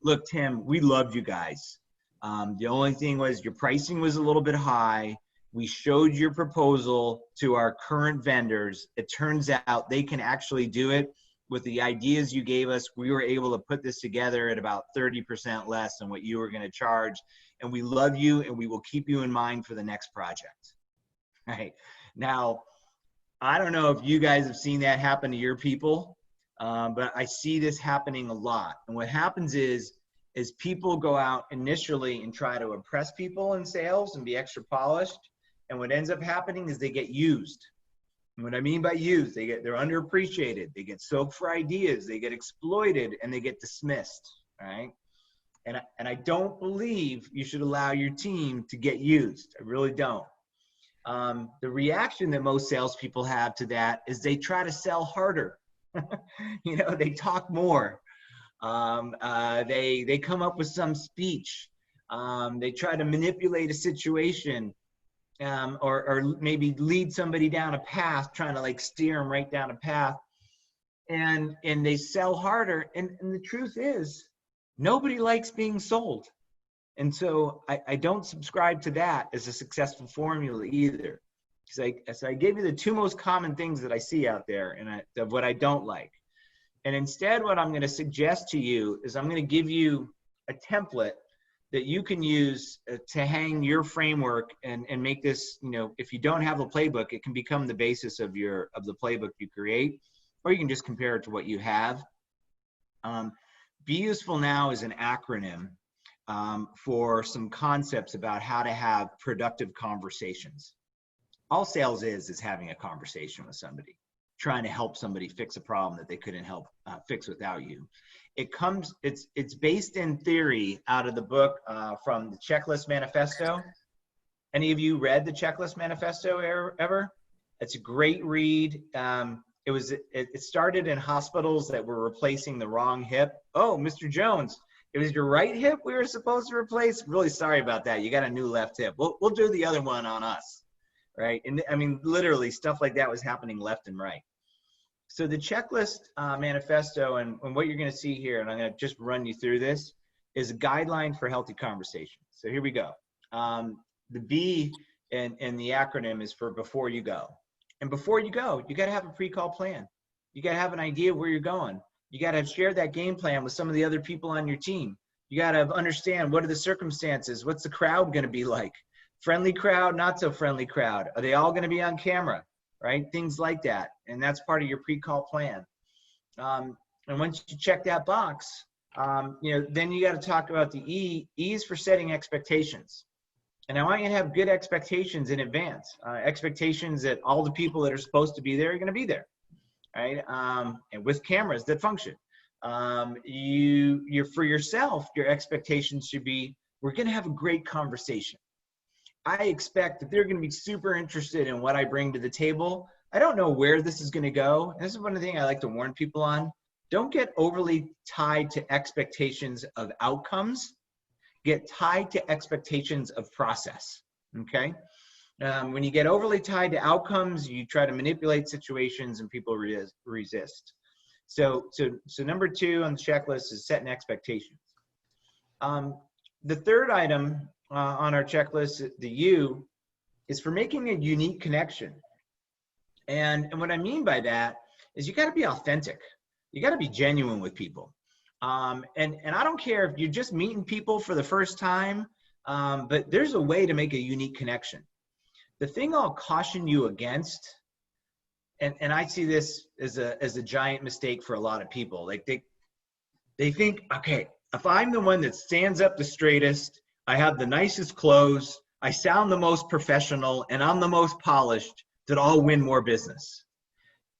look, Tim, we loved you guys. The only thing was your pricing was a little bit high. We showed your proposal to our current vendors. It turns out they can actually do it. With the ideas you gave us, we were able to put this together at about 30% less than what you were going to charge. And we love you, and we will keep you in mind for the next project. Right now, I don't know if you guys have seen that happen to your people, but I see this happening a lot. And what happens is people go out initially and try to impress people in sales and be extra polished. And what ends up happening is they get used. And what I mean by used, they're underappreciated. They get soaked for ideas. They get exploited, and they get dismissed. Right? And I don't believe you should allow your team to get used. I really don't. The reaction that most salespeople have to that is they try to sell harder. They talk more. They come up with some speech. They try to manipulate a situation, or maybe lead somebody down a path, trying to like steer them right down a path. And they sell harder. And the truth is, nobody likes being sold. And so I don't subscribe to that as a successful formula either. So I gave you the two most common things that I see out there and of what I don't like. And instead, what I'm going to suggest to you is I'm going to give you a template that you can use to hang your framework and make this, you know, if you don't have a playbook, it can become the basis of the playbook you create, or you can just compare it to what you have. Be Useful Now is an acronym for some concepts about how to have productive conversations. All sales is having a conversation with somebody, trying to help somebody fix a problem that they couldn't help fix without you. It's based in theory out of the book from the Checklist Manifesto. Any of you read the Checklist Manifesto ever? It's a great read. It started in hospitals that were replacing the wrong hip. Oh, Mr. Jones, it was your right hip we were supposed to replace? Really sorry about that. You got a new left hip. We'll do the other one on us, right? And I mean, literally stuff like that was happening left and right. So the Checklist Manifesto and what you're going to see here, and I'm going to just run you through this, is a guideline for healthy conversation. So here we go. The B in the acronym is for before you go. And before you go, you got to have a pre-call plan. You got to have an idea of where you're going. You got to share that game plan with some of the other people on your team. You got to understand what are the circumstances. What's the crowd going to be like? Friendly crowd, not so friendly crowd. Are they all going to be on camera? Right? Things like that. And that's part of your pre-call plan. And once you check that box, then you got to talk about the E. E is for setting expectations. And I want you to have good expectations in advance. Expectations that all the people that are supposed to be there are going to be there. Right? And with cameras that function. You're for yourself, your expectations should be, we're going to have a great conversation. I expect that they're going to be super interested in what I bring to the table. I don't know where this is going to go. And this is one of the things I like to warn people on. Don't get overly tied to expectations of outcomes. Get tied to expectations of process, okay? When you get overly tied to outcomes, you try to manipulate situations and people resist. So number 2 on the checklist is setting expectations. The third item on our checklist, the U, is for making a unique connection. And what I mean by that is you got to be authentic. You got to be genuine with people. And I don't care if you're just meeting people for the first time, but there's a way to make a unique connection. The thing I'll caution you against, and I see this as a giant mistake for a lot of people. Like they think, okay, if I'm the one that stands up the straightest, I have the nicest clothes, I sound the most professional, and I'm the most polished, that I'll win more business.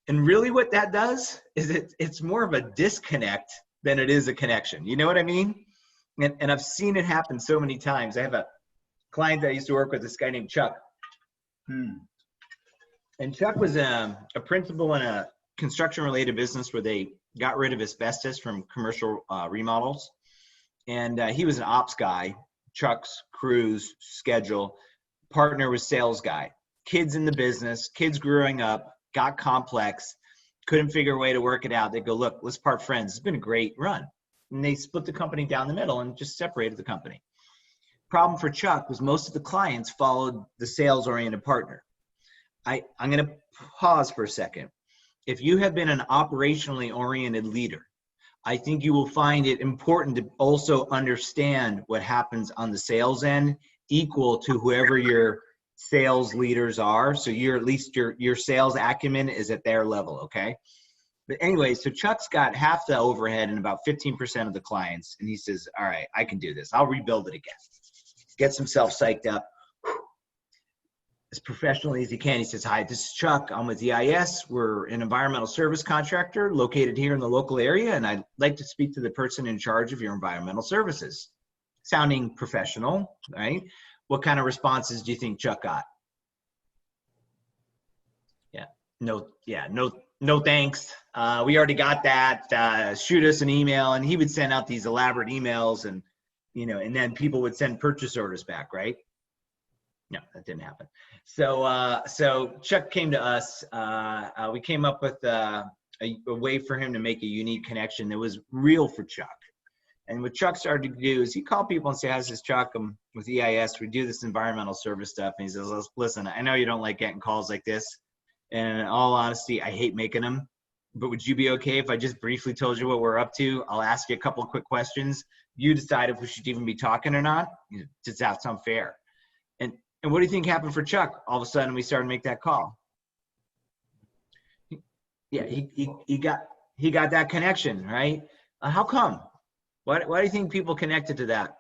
And really what that does is it's more of a disconnect than it is a connection. You know what I mean? And I've seen it happen so many times. I have a client that I used to work with, this guy named Chuck. And Chuck was a principal in a construction-related business where they got rid of asbestos from commercial remodels. And he was an ops guy, trucks, crews, schedule, partner was sales guy. Kids in the business, kids growing up, got complex, couldn't figure a way to work it out. They go, look, let's part friends. It's been a great run. And they split the company down the middle and just separated the company. Problem for Chuck was most of the clients followed the sales-oriented partner. I'm going to pause for a second. If you have been an operationally oriented leader, I think you will find it important to also understand what happens on the sales end equal to whoever your sales leaders are. So you're at least your sales acumen is at their level, okay? But anyway, so Chuck's got half the overhead and about 15% of the clients. And he says, all right, I can do this. I'll rebuild it again. Gets himself psyched up as professionally as he can. He says, hi, this is Chuck. I'm with EIS. We're an environmental service contractor located here in the local area. And I'd like to speak to the person in charge of your environmental services. Sounding professional, right? What kind of responses do you think Chuck got? No thanks. We already got that. Shoot us an email. And he would send out these elaborate emails. And you know, and then people would send purchase orders back, right? No, that didn't happen. So Chuck came to us. We came up with a way for him to make a unique connection that was real for Chuck. And what Chuck started to do is he called people and say, "How's this, Chuck? I'm with EIS. We do this environmental service stuff." And he says, "Listen, I know you don't like getting calls like this. And in all honesty, I hate making them. But would you be okay if I just briefly told you what we're up to? I'll ask you a couple of quick questions. You decide if we should even be talking or not. Does that sound fair?" And what do you think happened for Chuck? All of a sudden, we started to make that call. Yeah, he got that connection, right? How come? Why do you think people connected to that?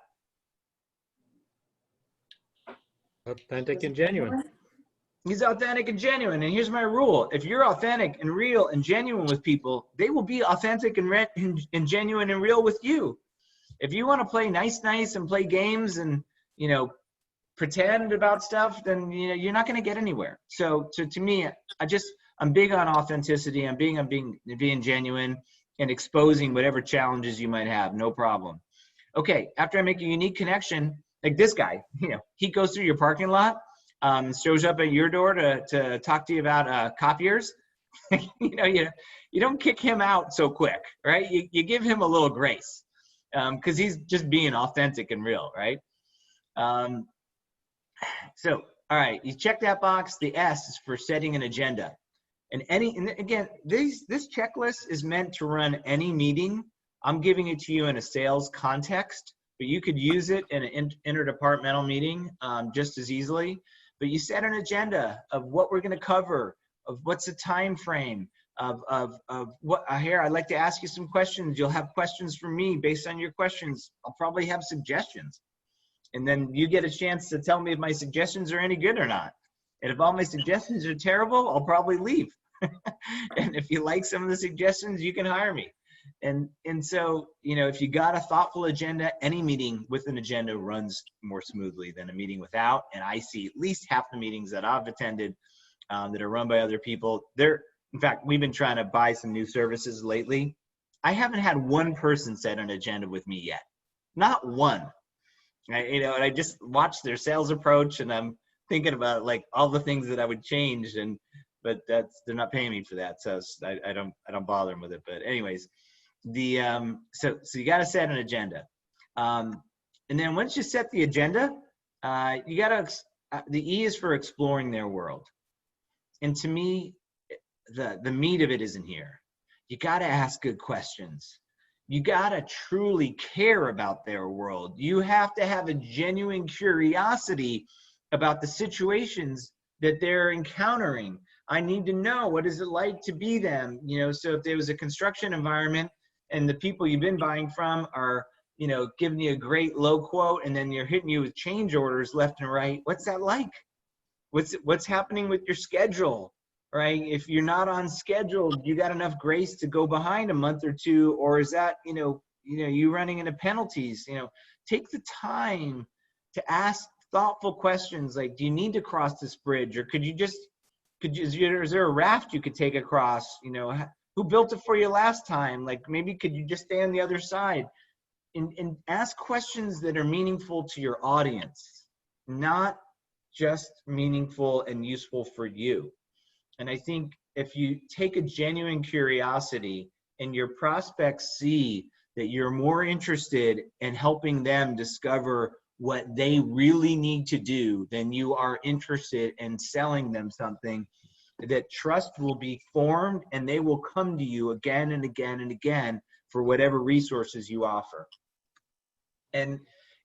Authentic and genuine. He's authentic and genuine. And here's my rule. If you're authentic and real and genuine with people, they will be authentic and genuine and real with you. If you want to play nice and play games and, you know, pretend about stuff, then, you know, you're not going to get anywhere. So to me, I'm big on authenticity. I'm being genuine and exposing whatever challenges you might have. No problem. Okay. After I make a unique connection, like this guy, you know, he goes through your parking lot, shows up at your door to talk to you about copiers. You know, you don't kick him out so quick, right? You give him a little grace because he's just being authentic and real, right? So, all right, you check that box. The S is for setting an agenda. And again, this checklist is meant to run any meeting. I'm giving it to you in a sales context, but you could use it in an interdepartmental meeting just as easily. But you set an agenda of what we're going to cover, of what's the time frame, of what here. I'd like to ask you some questions. You'll have questions from me based on your questions. I'll probably have suggestions. And then you get a chance to tell me if my suggestions are any good or not. And if all my suggestions are terrible, I'll probably leave. And if you like some of the suggestions, you can hire me. And so, you know, if you got a thoughtful agenda, any meeting with an agenda runs more smoothly than a meeting without. And I see at least half the meetings that I've attended that are run by other people. In fact, we've been trying to buy some new services lately. I haven't had one person set an agenda with me yet. Not one. And I just watched their sales approach, and I'm thinking about like all the things that I would change, but they're not paying me for that, so I don't bother them with it. But anyways, so you got to set an agenda, and then once you set the agenda, you got to the E is for exploring their world, and to me, the meat of it isn't here. You got to ask good questions. You got to truly care about their world. You have to have a genuine curiosity about the situations that they're encountering. I need to know, what is it like to be them? You know, so if there was a construction environment and the people you've been buying from are, you know, giving you a great low quote and then you're hitting you with change orders left and right, what's that like? What's happening with your schedule? Right? If you're not on schedule, you got enough grace to go behind a month or two, or is that, you running into penalties? You know, take the time to ask thoughtful questions like, do you need to cross this bridge? Or is there a raft you could take across? You know, who built it for you last time? Like maybe could you just stay on the other side? And ask questions that are meaningful to your audience, not just meaningful and useful for you. And I think if you take a genuine curiosity and your prospects see that you're more interested in helping them discover what they really need to do than you are interested in selling them something, that trust will be formed and they will come to you again and again and again for whatever resources you offer. And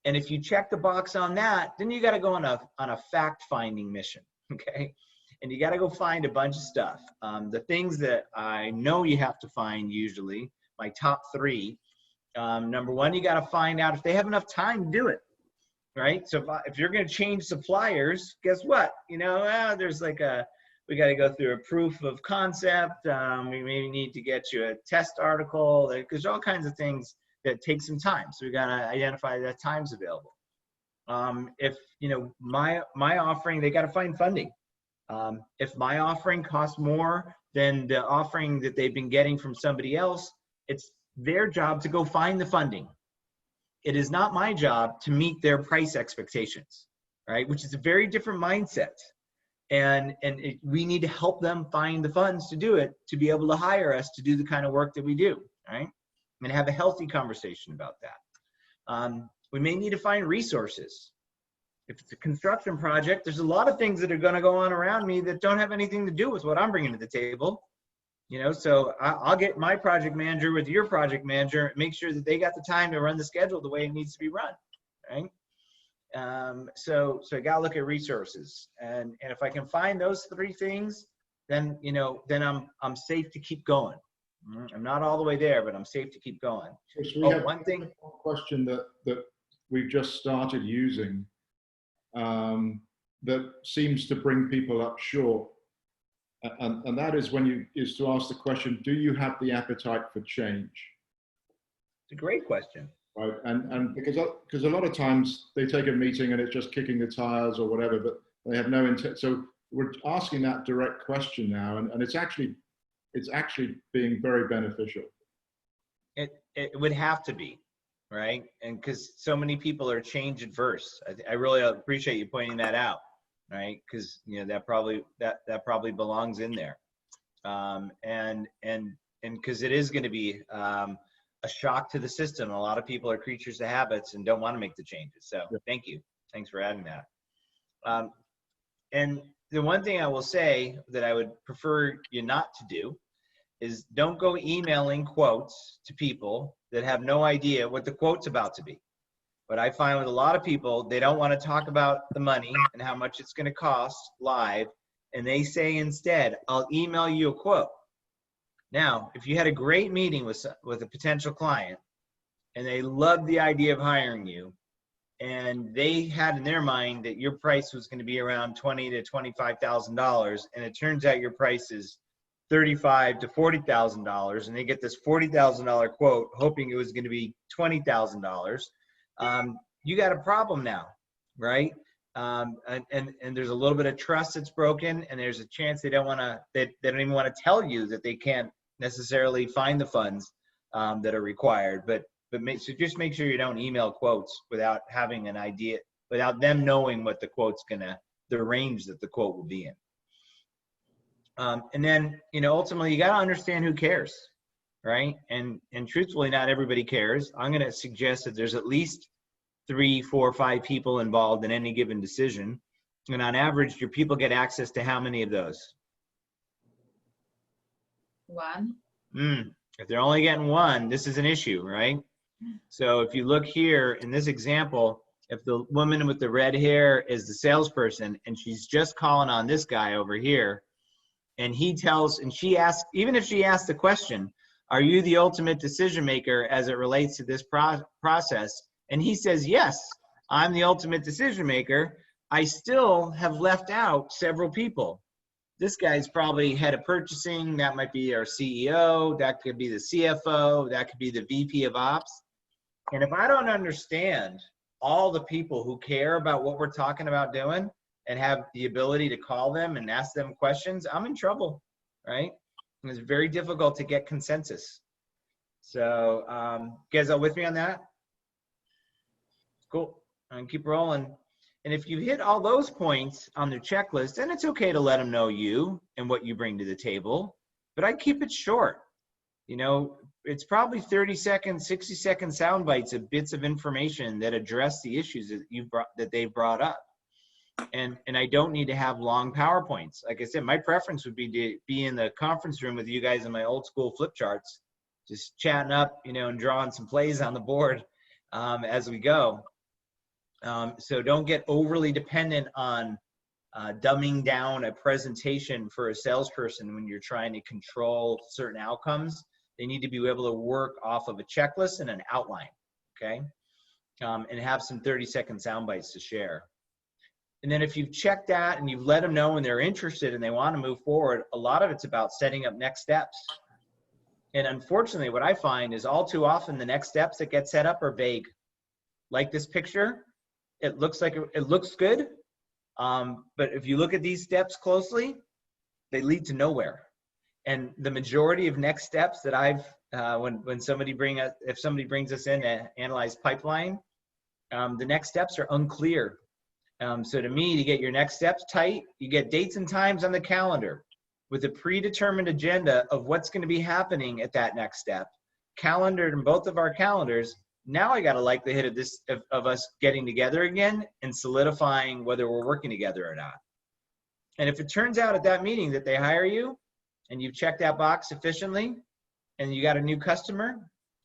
if you check the box on that, then you got to go on a fact-finding mission, okay? And you got to go find a bunch of stuff. The things that I know you have to find usually, my top 3. Number 1, you got to find out if they have enough time to do it, right? So if you're going to change suppliers, guess what? You know, there's like we got to go through a proof of concept. We maybe need to get you a test article. There's all kinds of things that take some time. So we got to identify that time's available. If, you know, my offering, they got to find funding. If my offering costs more than the offering that they've been getting from somebody else, it's their job to go find the funding. it is not my job to meet their price expectations, right? Which is a very different mindset. And we need to help them find the funds to do it, to be able to hire us to do the kind of work that we do, right? And have a healthy conversation about that. We may need to find resources. If it's a construction project, there's a lot of things that are going to go on around me that don't have anything to do with what I'm bringing to the table. You know, so I'll get my project manager with your project manager, make sure that they got the time to run the schedule the way it needs to be run, right? So I got to look at resources, and if I can find those three things, then, you know, then I'm safe to keep going. I'm not all the way there, but I'm safe to keep going. So we have one question that we've just started using that seems to bring people up short. And that is is to ask the question, do you have the appetite for change? It's a great question. Right, and because a lot of times they take a meeting and it's just kicking the tires or whatever, but they have no intent. So we're asking that direct question now, and it's actually being very beneficial. It would have to be, right? And because so many people are change adverse. I really appreciate you pointing that out. Right, because you know that probably belongs in there, and because it is going to be a shock to the system. A lot of people are creatures of habits and don't want to make the changes. So thank you, thanks for adding that. And the one thing I will say that I would prefer you not to do is don't go emailing quotes to people that have no idea what the quote's about to be. But I find with a lot of people, they don't want to talk about the money and how much it's going to cost live. And they say instead, I'll email you a quote. Now, if you had a great meeting with a potential client and they loved the idea of hiring you, and they had in their mind that your price was going to be around $20,000 to $25,000, and it turns out your price is $35,000 to $40,000, and they get this $40,000 quote hoping it was going to be $20,000. You got a problem now, right? And there's a little bit of trust that's broken, and there's a chance they don't even want to tell you that they can't necessarily find the funds that are required. So just make sure you don't email quotes without having an idea, without them knowing what the the range that the quote will be in. And then, you know, ultimately you got to understand who cares. Right? And truthfully, not everybody cares. I'm going to suggest that there's at least 3, 4, 5 people involved in any given decision. And on average, your people get access to how many of those? 1. If they're only getting 1, this is an issue, right? So if you look here in this example, if the woman with the red hair is the salesperson and she's just calling on this guy over here, and she asks, even if she asks the question, are you the ultimate decision maker as it relates to this process? And he says, yes, I'm the ultimate decision maker. I still have left out several people. This guy's probably head of purchasing. That might be our CEO. That could be the CFO. That could be the VP of ops. And if I don't understand all the people who care about what we're talking about doing and have the ability to call them and ask them questions, I'm in trouble, right? And it's very difficult to get consensus. So you guys all with me on that? Cool. And keep rolling. And if you hit all those points on their checklist, then it's okay to let them know you and what you bring to the table. But I keep it short. You know, it's probably 30-second, 60-second sound bites of bits of information that address the issues that they've brought up. And I don't need to have long PowerPoints. Like I said, my preference would be to be in the conference room with you guys in my old school flip charts, just chatting up, you know, and drawing some plays on the board as we go. So don't get overly dependent on dumbing down a presentation for a salesperson when you're trying to control certain outcomes. They need to be able to work off of a checklist and an outline, okay? And have some 30-second sound bites to share. And then if you've checked that and you've let them know and they're interested and they want to move forward, a lot of it's about setting up next steps. And unfortunately, what I find is all too often the next steps that get set up are vague. Like this picture, it looks good, but if you look at these steps closely, they lead to nowhere. And the majority of next steps that I've when somebody if somebody brings us in to analyze pipeline, the next steps are unclear. So to me, to get your next steps tight, you get dates and times on the calendar with a predetermined agenda of what's going to be happening at that next step, calendared in both of our calendars. Now I got a likelihood of us getting together again and solidifying whether we're working together or not. And if it turns out at that meeting that they hire you and you've checked that box efficiently and you got a new customer,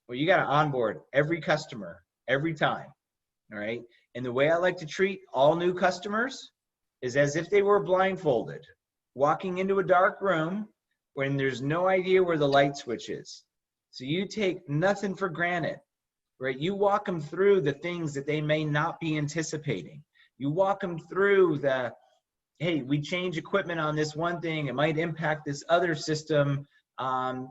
well, you got to onboard every customer every time. All right. And the way I like to treat all new customers is as if they were blindfolded, walking into a dark room when there's no idea where the light switch is. So you take nothing for granted, right? You walk them through the things that they may not be anticipating. You walk them through hey, we change equipment on this one thing, it might impact this other system.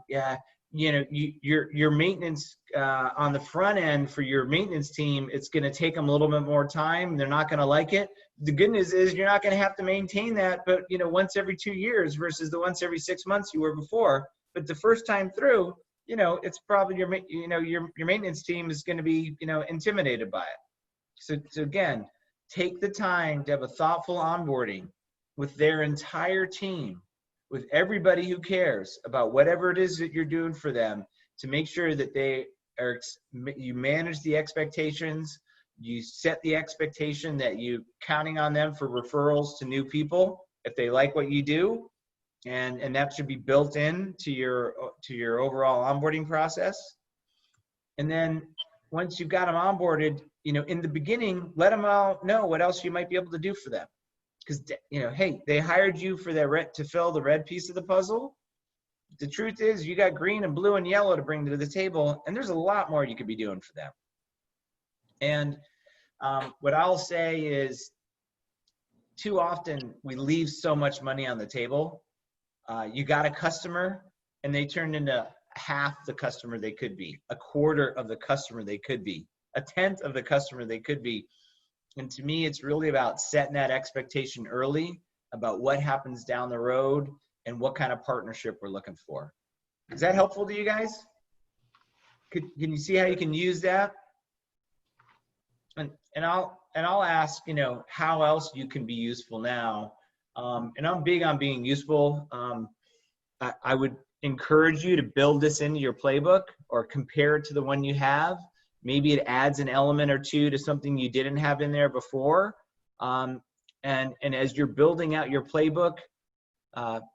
Yeah, your maintenance on the front end for your maintenance team, it's going to take them a little bit more time. They're not going to like it. The good news is you're not going to have to maintain that, but once every 2 years versus the once every 6 months you were before. But the first time through, it's probably your maintenance team is going to be intimidated by it. So again, take the time to have a thoughtful onboarding with their entire team, with everybody who cares about whatever it is that you're doing for them, to make sure that you manage the expectations, you set the expectation that you're counting on them for referrals to new people if they like what you do, and that should be built in to your overall onboarding process. And then once you've got them onboarded, in the beginning, let them all know what else you might be able to do for them. Because, hey, they hired you for to fill the red piece of the puzzle. The truth is you got green and blue and yellow to bring to the table, and there's a lot more you could be doing for them. And what I'll say is, too often we leave so much money on the table. You got a customer, and they turned into half the customer they could be, a quarter of the customer they could be, a tenth of the customer they could be. And to me, it's really about setting that expectation early about what happens down the road and what kind of partnership we're looking for. Is that helpful to you guys? Can you see how you can use that? And I'll ask, how else you can be useful now. And I'm big on being useful. I would encourage you to build this into your playbook or compare it to the one you have. Maybe it adds an element or two to something you didn't have in there before. And as you're building out your playbook,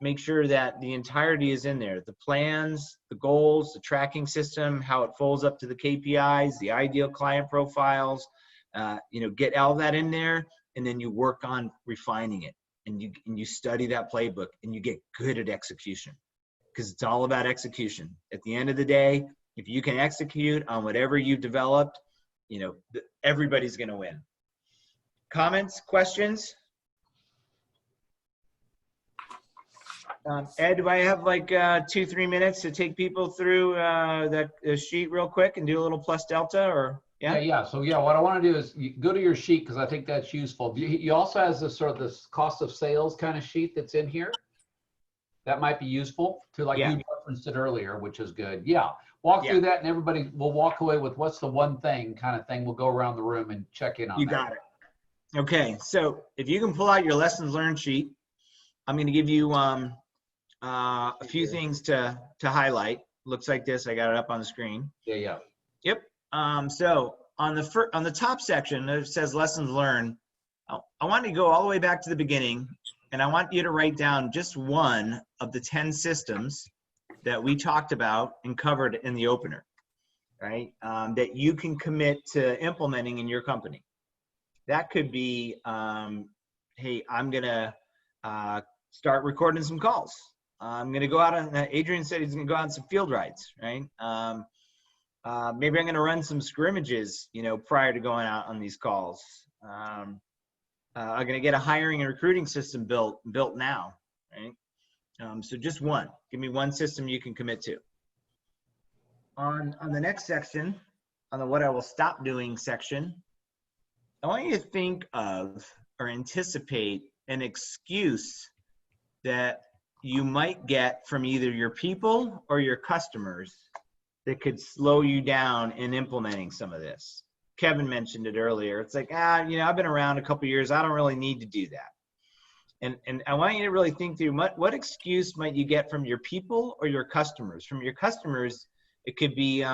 make sure that the entirety is in there. The plans, the goals, the tracking system, how it folds up to the KPIs, the ideal client profiles, get all that in there, and then you work on refining it. And you study that playbook, and you get good at execution, because it's all about execution. At the end of the day, if you can execute on whatever you've developed, everybody's going to win. Comments, questions? Ed, do I have like 2-3 minutes to take people through that sheet real quick and do a little plus delta, or? Yeah. So what I want to do is you go to your sheet, because I think that's useful. You also has this sort of this cost of sales kind of sheet that's in here. That might be useful to, like, you referenced it earlier, which is good. Walk through that, and everybody will walk away with what's the one thing kind of thing. We'll go around the room and check in on that. You got it. Okay, so if you can pull out your lessons learned sheet, I'm going to give you a few things to highlight. Looks like this. I got it up on the screen. Yeah. Yep. So on the top section, it says lessons learned. I want to go all the way back to the beginning, and I want you to write down just one of the 10 systems that we talked about and covered in the opener, right? That you can commit to implementing in your company. That could be, hey, I'm gonna start recording some calls. I'm gonna go out on, Adrian said he's gonna go out on some field rides, right? Maybe I'm gonna run some scrimmages, prior to going out on these calls. I'm gonna get a hiring and recruiting system built now, right? So just one. Give me one system you can commit to. On the next section, on the what I will stop doing section, I want you to think of or anticipate an excuse that you might get from either your people or your customers that could slow you down in implementing some of this? Kevin mentioned it earlier. It's like, I've been around a couple years. I don't really need to do that. And I want you to really think through what excuse might you get from your people or your customers? From your customers, it could be,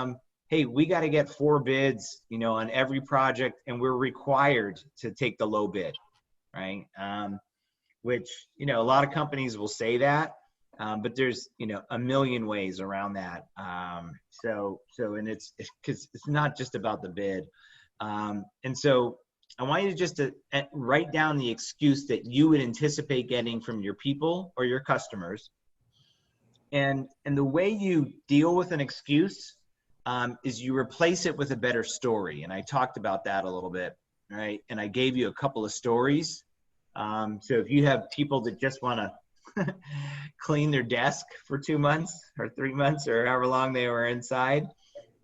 hey, we got to get 4 bids, on every project, and we're required to take the low bid, right? Which, a lot of companies will say that, but there's, a million ways around that. And it's because it's not just about the bid. And so I want you to write down the excuse that you would anticipate getting from your people or your customers. And the way you deal with an excuse is you replace it with a better story. And I talked about that a little bit, right? And I gave you a couple of stories. So if you have people that just want to clean their desk for 2 months or 3 months or however long they were inside,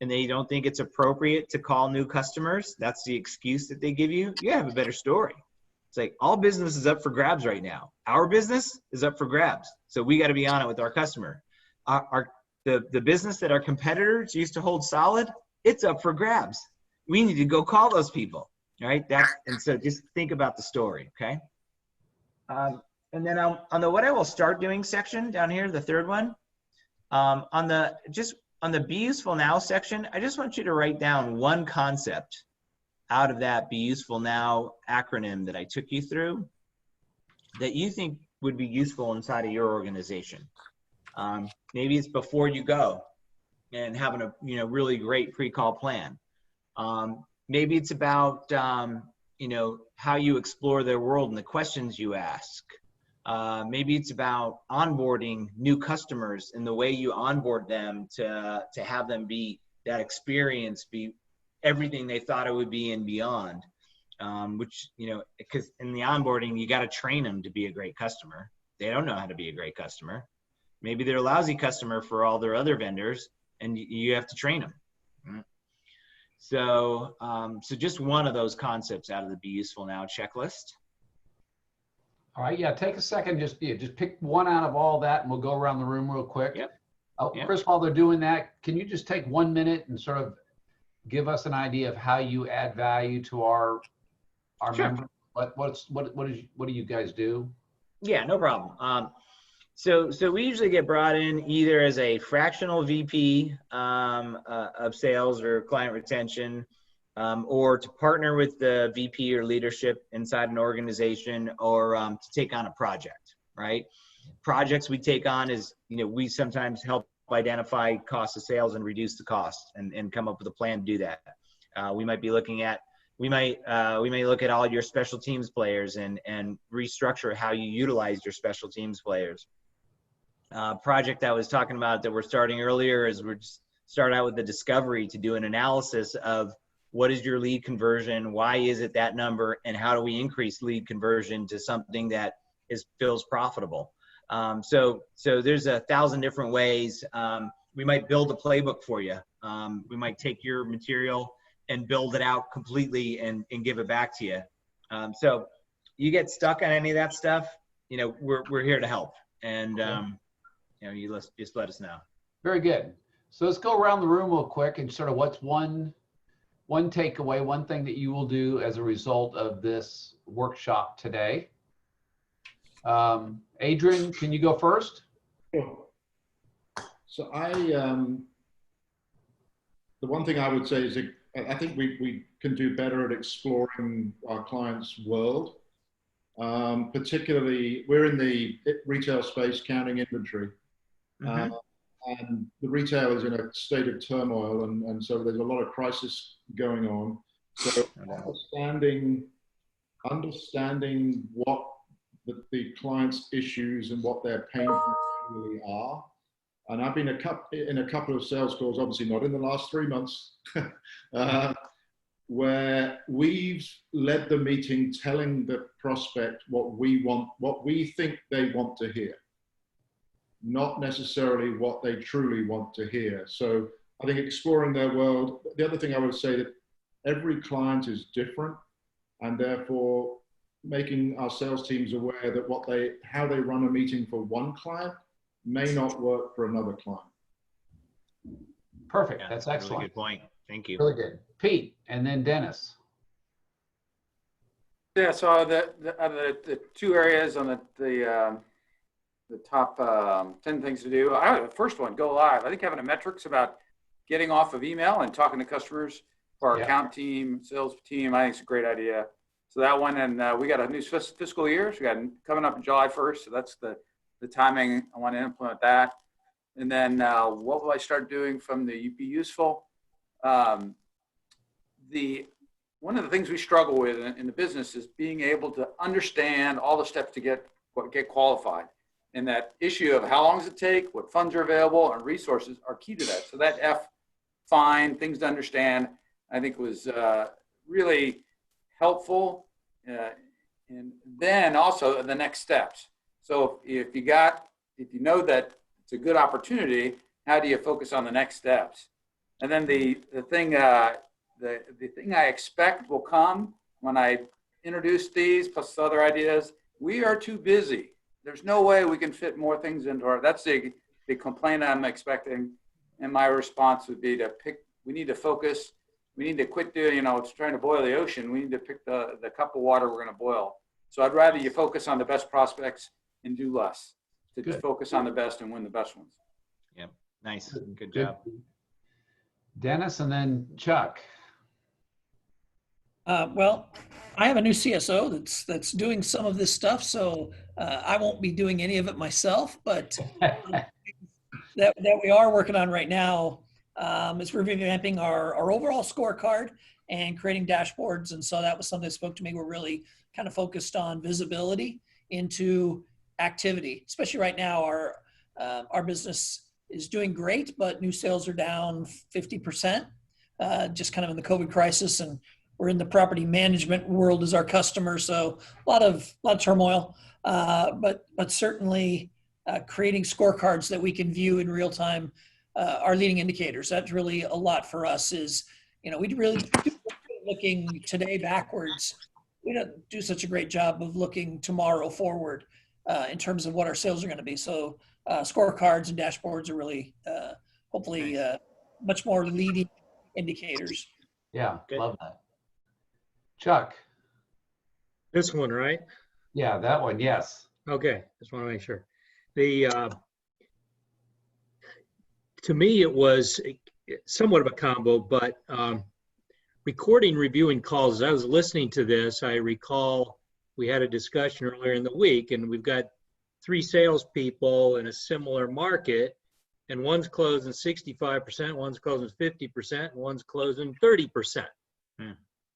and they don't think it's appropriate to call new customers, that's the excuse that they give you, you have a better story. It's like, all business is up for grabs right now. Our business is up for grabs. So we got to be on it with our customer. The business that our competitors used to hold solid, it's up for grabs. We need to go call those people, right? And so just think about the story, okay? And then on the what I will start doing section down here, the third one, on the Be Useful Now section, I just want you to write down one concept out of that Be Useful Now acronym that I took you through that you think would be useful inside of your organization. Maybe it's before you go and having a really great pre-call plan. Maybe it's about how you explore their world and the questions you ask. Maybe it's about onboarding new customers and the way you onboard them to have them be that experience, be everything they thought it would be and beyond. Which, because in the onboarding, you got to train them to be a great customer. They don't know how to be a great customer. Maybe they're a lousy customer for all their other vendors, and you have to train them. Right? So just one of those concepts out of the Be Useful Now checklist. All right, yeah, take a second, just pick one out of all that, and we'll go around the room real quick. Yep. Yep. Chris, while they're doing that, can you just take 1 minute and sort of give us an idea of how you add value to our Sure. members? What do you guys do? Yeah, no problem. So we usually get brought in either as a fractional VP of sales or client retention, or to partner with the VP or leadership inside an organization, or to take on a project, right? Projects we take on is, we sometimes help identify cost of sales and reduce the cost and come up with a plan to do that. We might look at all your special teams players and restructure how you utilize your special teams players. Project I was talking about that we're starting earlier is we're just start out with the discovery to do an analysis of what is your lead conversion, why is it that number, and how do we increase lead conversion to something that feels profitable. So there's 1,000 different ways. We might build a playbook for you. We might take your material and build it out completely and give it back to you. So you get stuck on any of that stuff, we're here to help. And, you just let us know. Very good. So let's go around the room real quick and sort of what's one takeaway, one thing that you will do as a result of this workshop today. Adrian, can you go first? Sure. So the one thing I would say is I think we can do better at exploring our clients' world. Particularly, we're in the retail space counting inventory. Mm-hmm. And the retail is in a state of turmoil, and so there's a lot of crisis going on. So understanding what the client's issues and what their pain points really are. And I've been in a couple of sales calls, obviously not in the last 3 months, where we've led the meeting telling the prospect what we want, what we think they want to hear, not necessarily what they truly want to hear. So I think exploring their world. The other thing I would say that every client is different, and therefore making our sales teams aware that how they run a meeting for one client may not work for another client. Perfect. Yeah, That's really excellent. good point. Thank you. Really good. Pete, and then Dennis. Yeah, so the two areas on the top 10 things to do. The first one, go live. I think having a metrics about getting off of email and talking to customers for our Yeah. account team, sales team, I think it's a great idea. So that one, and we got a new fiscal year. So we got coming up in July 1st. So that's the timing. I want to implement that. And then what will I start doing from the be useful? One of the things we struggle with in the business is being able to understand all the steps to get qualified. And that issue of how long does it take, what funds are available, and resources are key to that. So that find things to understand, I think was really helpful. And then also the next steps. So if you know that it's a good opportunity, how do you focus on the next steps? And then the thing I expect will come when I introduce these plus the other ideas, we are too busy. There's no way we can fit more things into that's the complaint I'm expecting. And my response would be we need to focus. We need to quit doing, it's trying to boil the ocean. We need to pick the cup of water we're going to boil. So I'd rather you focus on the best prospects and do less. To just focus on the best and win the best ones. Yep. Nice. Good job. Dennis, and then Chuck. Well, I have a new CSO that's doing some of this stuff, so I won't be doing any of it myself. But that we are working on right now is revamping our overall scorecard and creating dashboards. And so that was something that spoke to me. We're really kind of focused on visibility into activity, especially right now. Our business is doing great, but new sales are down 50%, just kind of in the COVID crisis, and we're in the property management world as our customer, so a lot of turmoil. But certainly creating scorecards that we can view in real time are leading indicators. That's really a lot for us. Is we really do looking today backwards. We don't do such a great job of looking tomorrow forward in terms of what our sales are going to be. So scorecards and dashboards are really hopefully much more leading indicators. Yeah, love that. Chuck. This one, right? Yeah, that one, yes. Okay, just want to make sure. To me, it was somewhat of a combo, but recording, reviewing calls. As I was listening to this, I recall we had a discussion earlier in the week, and we've got 3 salespeople in a similar market, and one's closing 65%, one's closing 50%, and one's closing 30%.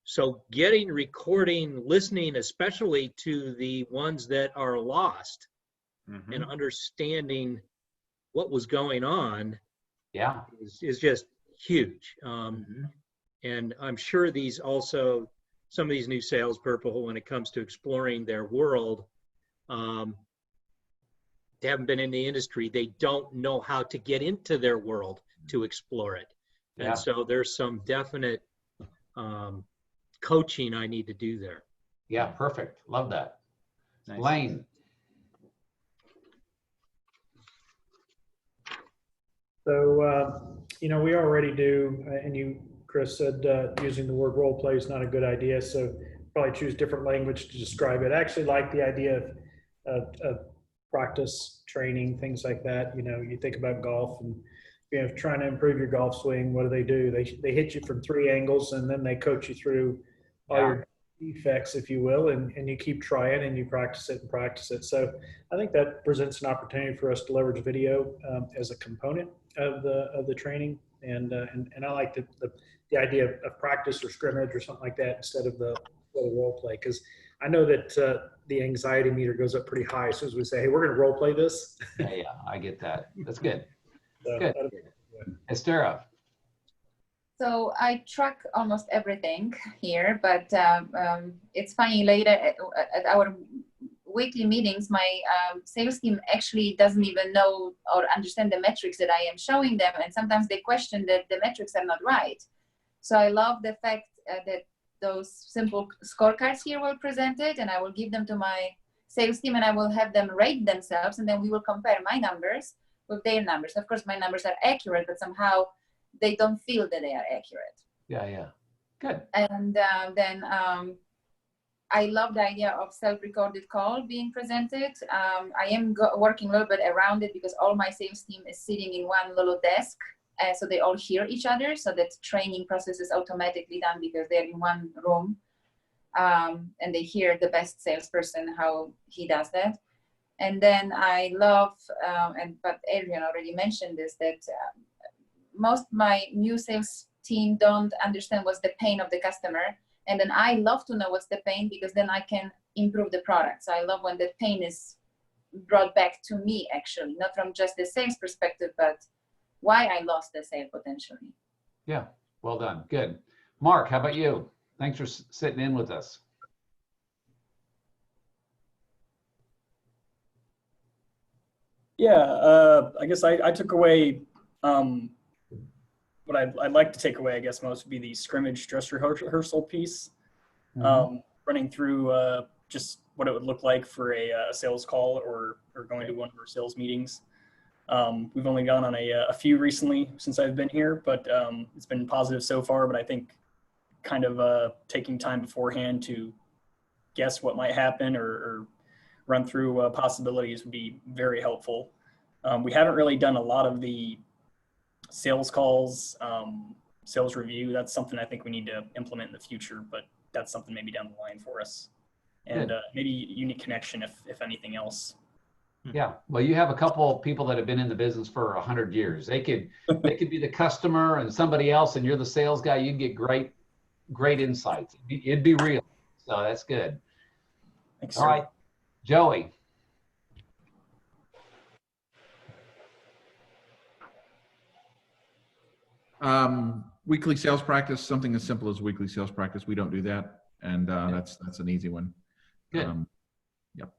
So getting, recording, listening, especially to the ones that are lost, and understanding what was going on, is just huge. And I'm sure some of these new salespeople, when it comes to exploring their world, they haven't been in the industry. They don't know how to get into their world to explore it. And so there's some definite coaching I need to do there. Yeah, perfect. Love that. Nice. Lane. So, we already do, and Chris said using the word role play is not a good idea. So probably choose different language to describe it. I actually like the idea of practice training, things like that. You think about golf and, trying to improve your golf swing. What do? They hit you from 3 angles, and then they coach you through all your defects, if you will, and you keep trying and you practice it. So I think that presents an opportunity for us to leverage video as a component of the training, and I like the idea of practice or scrimmage or something like that instead of the role play, because I know that the anxiety meter goes up pretty high as soon as we say, hey, we're going to role play this. Yeah, I get that. That's good. So, good. Estera. So I track almost everything here, but it's funny, later at our weekly meetings, my sales team actually doesn't even know or understand the metrics that I am showing them. And sometimes they question that the metrics are not right. So I love the fact that those simple scorecards here were presented, and I will give them to my sales team and I will have them rate themselves, and then we will compare my numbers with their numbers. Of course, my numbers are accurate, but somehow they don't feel that they are accurate. Yeah, yeah. Good. And then I love the idea of self-recorded call being presented. I am working a little bit around it because all my sales team is sitting in one little desk, so they all hear each other. So that training process is automatically done because they're in one room, and they hear the best salesperson how he does that. And then I love, but Adrian already mentioned this, that most my new sales team don't understand what's the pain of the customer. And then I love to know what's the pain because then I can improve the product. So I love when the pain is brought back to me, actually, not from just the sales perspective, but why I lost the sale potentially. Yeah, well done. Good. Mark, how about you? Thanks for sitting in with us. Yeah, I guess I took away what I'd like to take away, I guess, most would be the scrimmage dress rehearsal piece. Running through just what it would look like for a sales call or going to one of our sales meetings. We've only gone on a few recently since I've been here, but it's been positive so far. But I think kind of taking time beforehand to guess what might happen or run through possibilities would be very helpful. We haven't really done a lot of the sales calls, sales review. That's something I think we need to implement in the future, but that's something maybe down the line for us. And maybe unique connection if anything else. Yeah, well, you have a couple of people that have been in the business for 100 years. They could be the customer and somebody else, and you're the sales guy. You'd get great insights. It'd be real. So that's good. Thanks, all right, Joey. Weekly sales practice, something as simple as weekly sales practice. We don't do that, and that's an easy one. Good. Yep.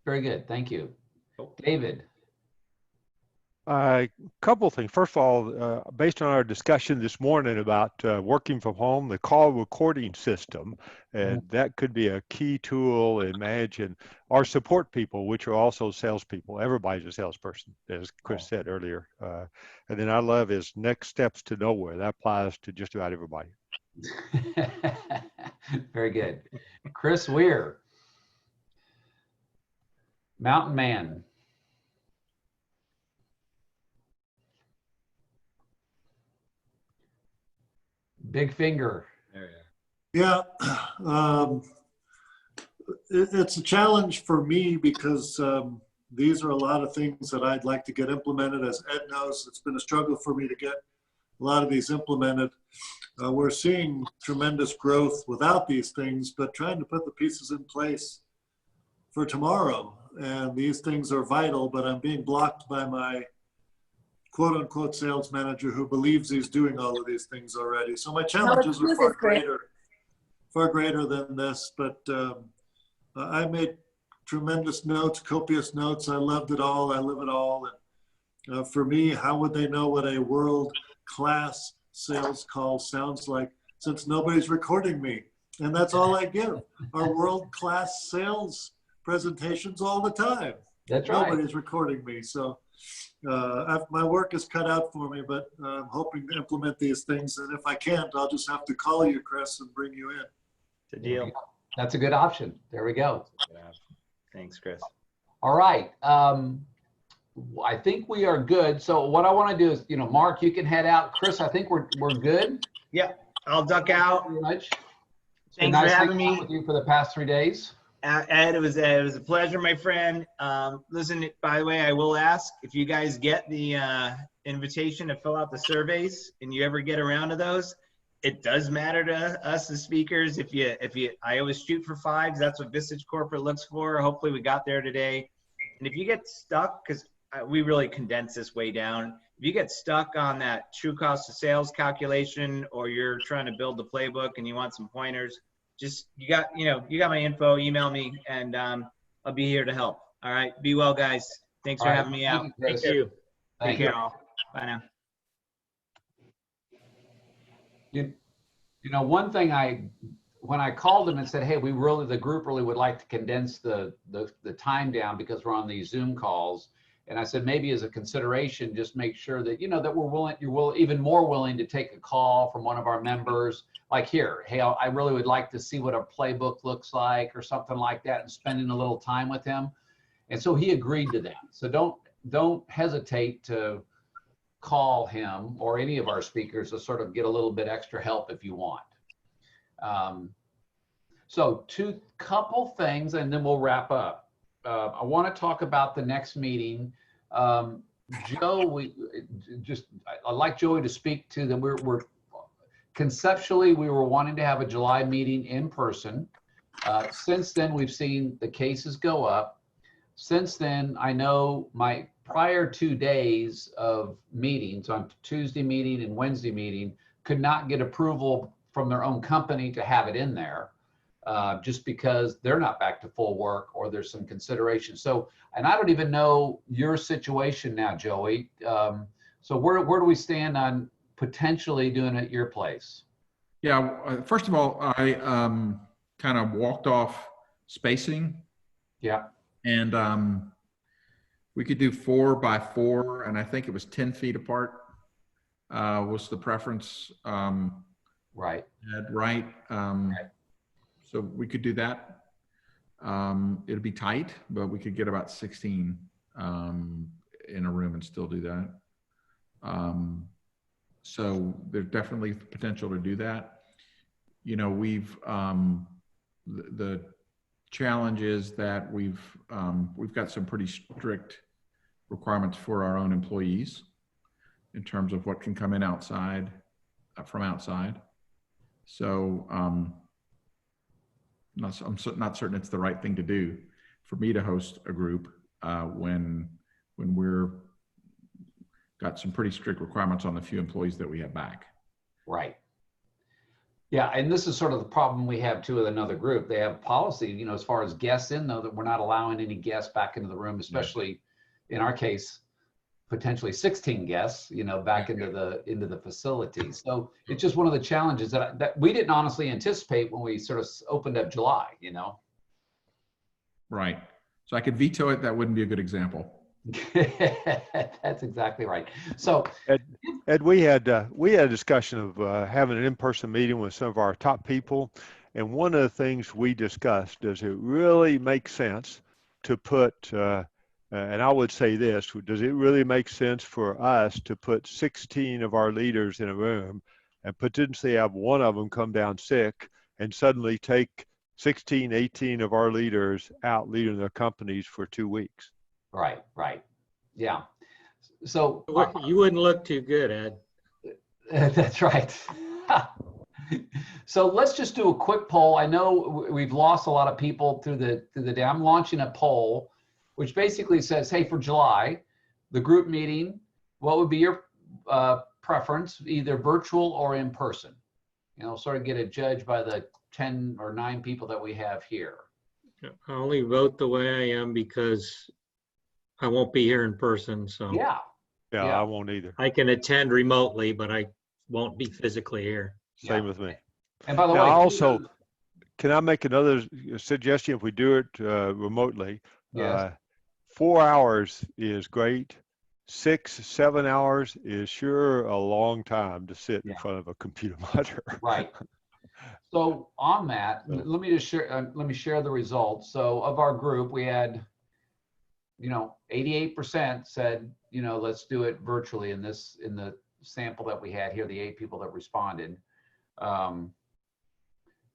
Very good. Thank you. David. A couple of things. First of all, based on our discussion this morning about working from home, the call recording system, and that could be a key tool in managing our support people, which are also salespeople. Everybody's a salesperson, as Chris said earlier. And then I love his next steps to nowhere. That applies to just about everybody. Very good. Chris Weir. Mountain Man. Big finger. Yeah, it's a challenge for me because these are a lot of things that I'd like to get implemented. As Ed knows, it's been a struggle for me to get a lot of these implemented. We're seeing tremendous growth without these things, but trying to put the pieces in place for tomorrow. And these things are vital, but I'm being blocked by my quote unquote sales manager who believes he's doing all of these things already. So my challenges are far greater than this, but I made tremendous notes, copious notes. I loved it all. I live it all. And for me, how would they know what a world-class sales call sounds like since nobody's recording me? And that's all I give, are world-class sales presentations all the time. That's right. Nobody's recording me. So my work is cut out for me, but I'm hoping to implement these things. And if I can't, I'll just have to call you, Chris, and bring you in. Good deal. That's a good option. There we go. Thanks, Chris. All right. I think we are good. So what I want to do is, Mark, you can head out. Chris, I think we're good. Yeah, I'll duck out. Very much. Thanks for having me with you for the past 3 days. Ed, it was a pleasure, my friend. Listen, by the way, I will ask if you guys get the invitation to fill out the surveys and you ever get around to those. It does matter to us as speakers. I always shoot for 5. That's what Vistage Corporate looks for. Hopefully we got there today. And if you get stuck, because we really condense this way down, if you get stuck on that true cost of sales calculation, or you're trying to build the playbook and you want some pointers, just you got my info. Email me, and I'll be here to help. All right, be well, guys. Thanks for having me out. Thank you. Take care, all. Bye now. One thing when I called them and said, hey, the group really would like to condense the time down because we're on these Zoom calls. And I said, maybe as a consideration, just make sure that, you know, that you're even more willing to take a call from one of our members, like here, hey, I really would like to see what a playbook looks like or something like that, and spending a little time with him. And so he agreed to that. So don't hesitate to call him or any of our speakers to sort of get a little bit extra help if you want. So couple things, and then we'll wrap up. I want to talk about the next meeting. Joe, I'd like Joey to speak to that. We're conceptually, we were wanting to have a July meeting in person. Since then, we've seen the cases go up. Since then, I know my prior 2 days of meetings, on Tuesday meeting and Wednesday meeting, could not get approval from their own company to have it in there. Just because they're not back to full work, or there's some consideration. So, and I don't even know your situation now, Joey. So where do we stand on potentially doing it at your place? Yeah, first of all, I kind of walked off spacing. Yeah. And we could do 4 by 4, and I think it was 10 feet apart was the preference. Right. Right. So we could do that. It'll be tight, but we could get about 16 in a room and still do that. So there's definitely potential to do that. You know, the challenge is that we've got some pretty strict requirements for our own employees in terms of what can come in outside, from outside. So I'm not certain it's the right thing to do for me to host a group when we're got some pretty strict requirements on the few employees that we have back. Right. Yeah, and this is sort of the problem we have too with another group. They have policy, you know, as far as guests in, though, that we're not allowing any guests back into the room, especially in our case, potentially 16 guests, you know, back into the facility. So it's just one of the challenges that we didn't honestly anticipate when we sort of opened up July, you know. Right. So I could veto it. That wouldn't be a good example. That's exactly right. So Ed, we had a discussion of having an in-person meeting with some of our top people, and one of the things we discussed, does it really make sense to put and I would say this, does it really make sense for us to put 16 of our leaders in a room and potentially have one of them come down sick and suddenly take 16, 18 of our leaders out leading their companies for 2 weeks? Right. Yeah. So you wouldn't look too good, Ed. That's right. So let's just do a quick poll. I know we've lost a lot of people through the day. I'm launching a poll, which basically says, hey, for July, the group meeting, what would be your preference, either virtual or in person? You know, sort of get it judged by the 10 or 9 people that we have here. I only vote the way I am because I won't be here in person. So yeah, I won't either. I can attend remotely, but I won't be physically here. Same with me. And by the way, also, can I make another suggestion? If we do it remotely, yes. 4 hours is great. 6, 7 hours is sure a long time to sit in front of a computer monitor. Right. So on that, let me share the results. So of our group, we had, 88% said, let's do it virtually in the sample that we had here, the 8 people that responded.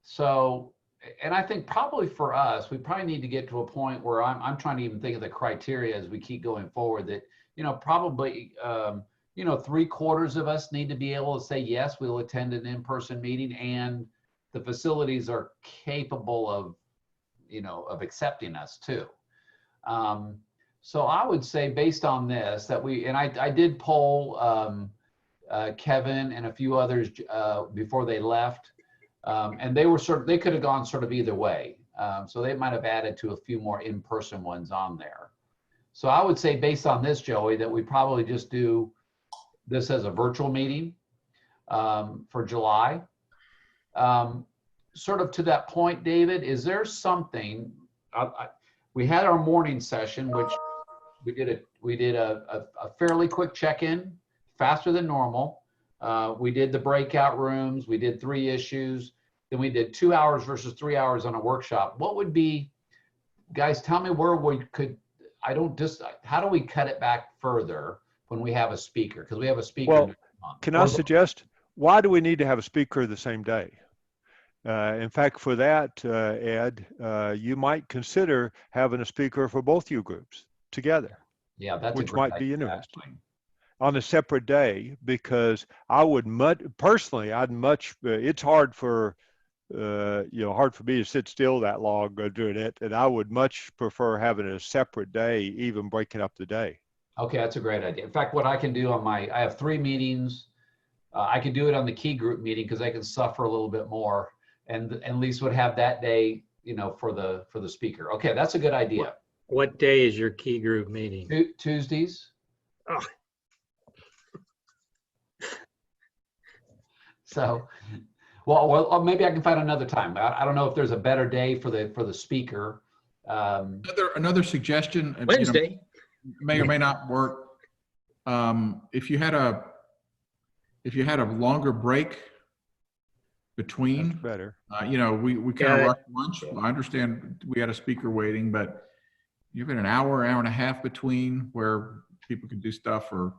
So, and I think probably for us, we probably need to get to a point where I'm trying to even think of the criteria as we keep going forward that, probably, 3/4 of us need to be able to say, yes, we'll attend an in-person meeting, and the facilities are capable of, of accepting us too. So I would say based on this that I did poll Kevin and a few others before they left, and they could have gone sort of either way. So they might have added to a few more in-person ones on there. So I would say based on this, Joey, that we probably just do this as a virtual meeting for July. Sort of to that point, David, is there something, we had our morning session, which We did a fairly quick check-in, faster than normal. We did the breakout rooms. We did 3 issues. Then we did 2 hours versus 3 hours on a workshop. What would be, guys, tell me where we could, how do we cut it back further when we have a speaker? Because we have a speaker. Well, can I suggest, why do we need to have a speaker the same day? In fact, for that, Ed, you might consider having a speaker for both you groups together. Yeah, that's which might be interesting on a separate day, because I would personally, it's hard for hard for me to sit still that long doing it, and I would much prefer having a separate day, even breaking up the day. Okay, that's a great idea. In fact, what I can do on I have 3 meetings. I could do it on the key group meeting because I can suffer a little bit more, and at least would have that day, for the speaker. Okay, that's a good idea. What day is your key group meeting? Tuesdays. Oh. So, well, maybe I can find another time. I don't know if there's a better day for the speaker. Another suggestion. Wednesday may or may not work. If you had a longer break between, that's better. We kind of rushed lunch. I understand we had a speaker waiting, but you've got an hour and a half between where people can do stuff or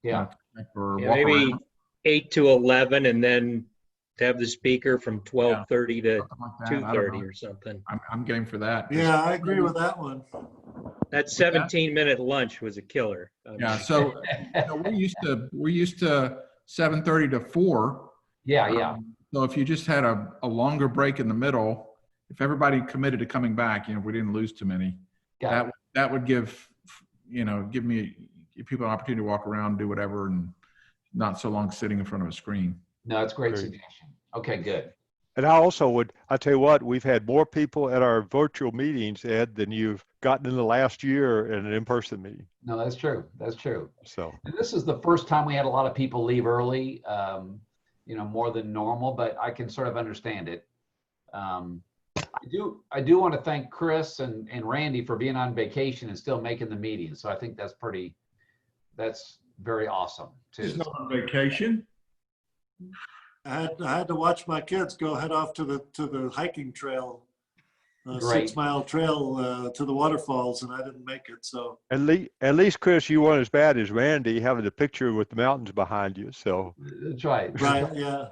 walk maybe around. 8 to 11, and then to have the speaker from 12:30 to 2:30 or something. I'm game for that. Yeah, I agree with that one. That 17-minute lunch was a killer. Yeah, so we're used to 7:30 to 4. Yeah. So if you just had a longer break in the middle, if everybody committed to coming back, we didn't lose too many. That would give people an opportunity to walk around, do whatever, and not so long sitting in front of a screen. No, that's a great suggestion. Okay, good. And I tell you what, we've had more people at our virtual meetings, Ed, than you've gotten in the last year in an in-person meeting. No, that's true. That's true. So, and this is the first time we had a lot of people leave early, more than normal, but I can sort of understand it. I do want to thank Chris and Randy for being on vacation and still making the meeting. So I think that's very awesome too. He's not on vacation. I had to watch my kids head off to the hiking trail, 6-mile trail to the waterfalls, and I didn't make it. So at least, Chris, you weren't as bad as Randy having the picture with the mountains behind you. So that's right. Right. Yeah.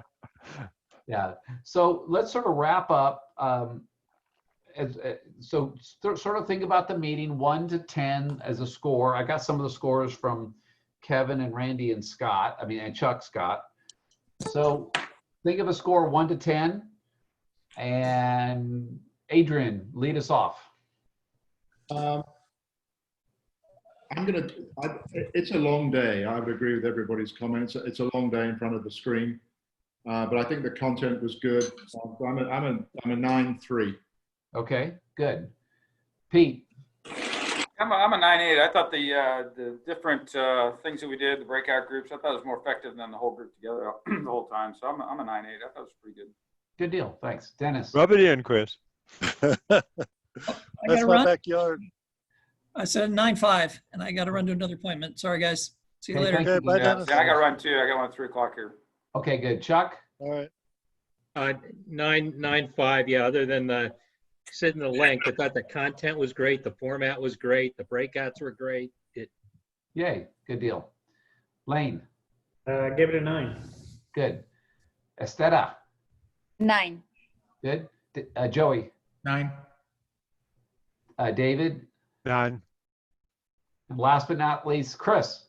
Yeah. So let's sort of wrap up. So sort of think about the meeting 1 to 10 as a score. I got some of the scores from Kevin and Randy and Scott. And Chuck Scott. So think of a score 1 to 10, and Adrian, lead us off. It's a long day. I would agree with everybody's comments. It's a long day in front of the screen, but I think the content was good. So I'm a 9.3. Okay, good. Pete. I'm a 9.8. I thought the different things that we did, the breakout groups, I thought it was more effective than the whole group together the whole time. So I'm a 9.8. I thought it was pretty good. Good deal. Thanks. Dennis. Rub it in, Chris. That's my backyard. I said 9.5, and I got to run to another appointment. Sorry, guys. See you later. Okay, bye, Dennis. Yeah, I got to run too. I got one at 3 o'clock here. Okay, good. Chuck? All right. 9.5. Yeah, other than the sitting the length, I thought the content was great. The format was great. The breakouts were great. Yay. Good deal. Lane? Give it a 9. Good. Estera? 9. Good. Joey? 9. David? 9. And last but not least, Chris?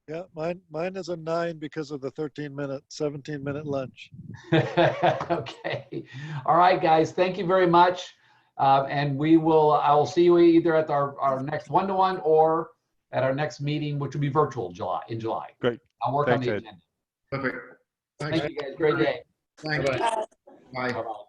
Yeah, mine is a 9 because of the 17-minute lunch. Okay. All right, guys. Thank you very much. And I will see you either at our next one-to-one or at our next meeting, which will be virtual in July. Great. I'll work on the agenda. Perfect. Thank you guys. Great day. Thanks. Bye. Bye. Bye-bye.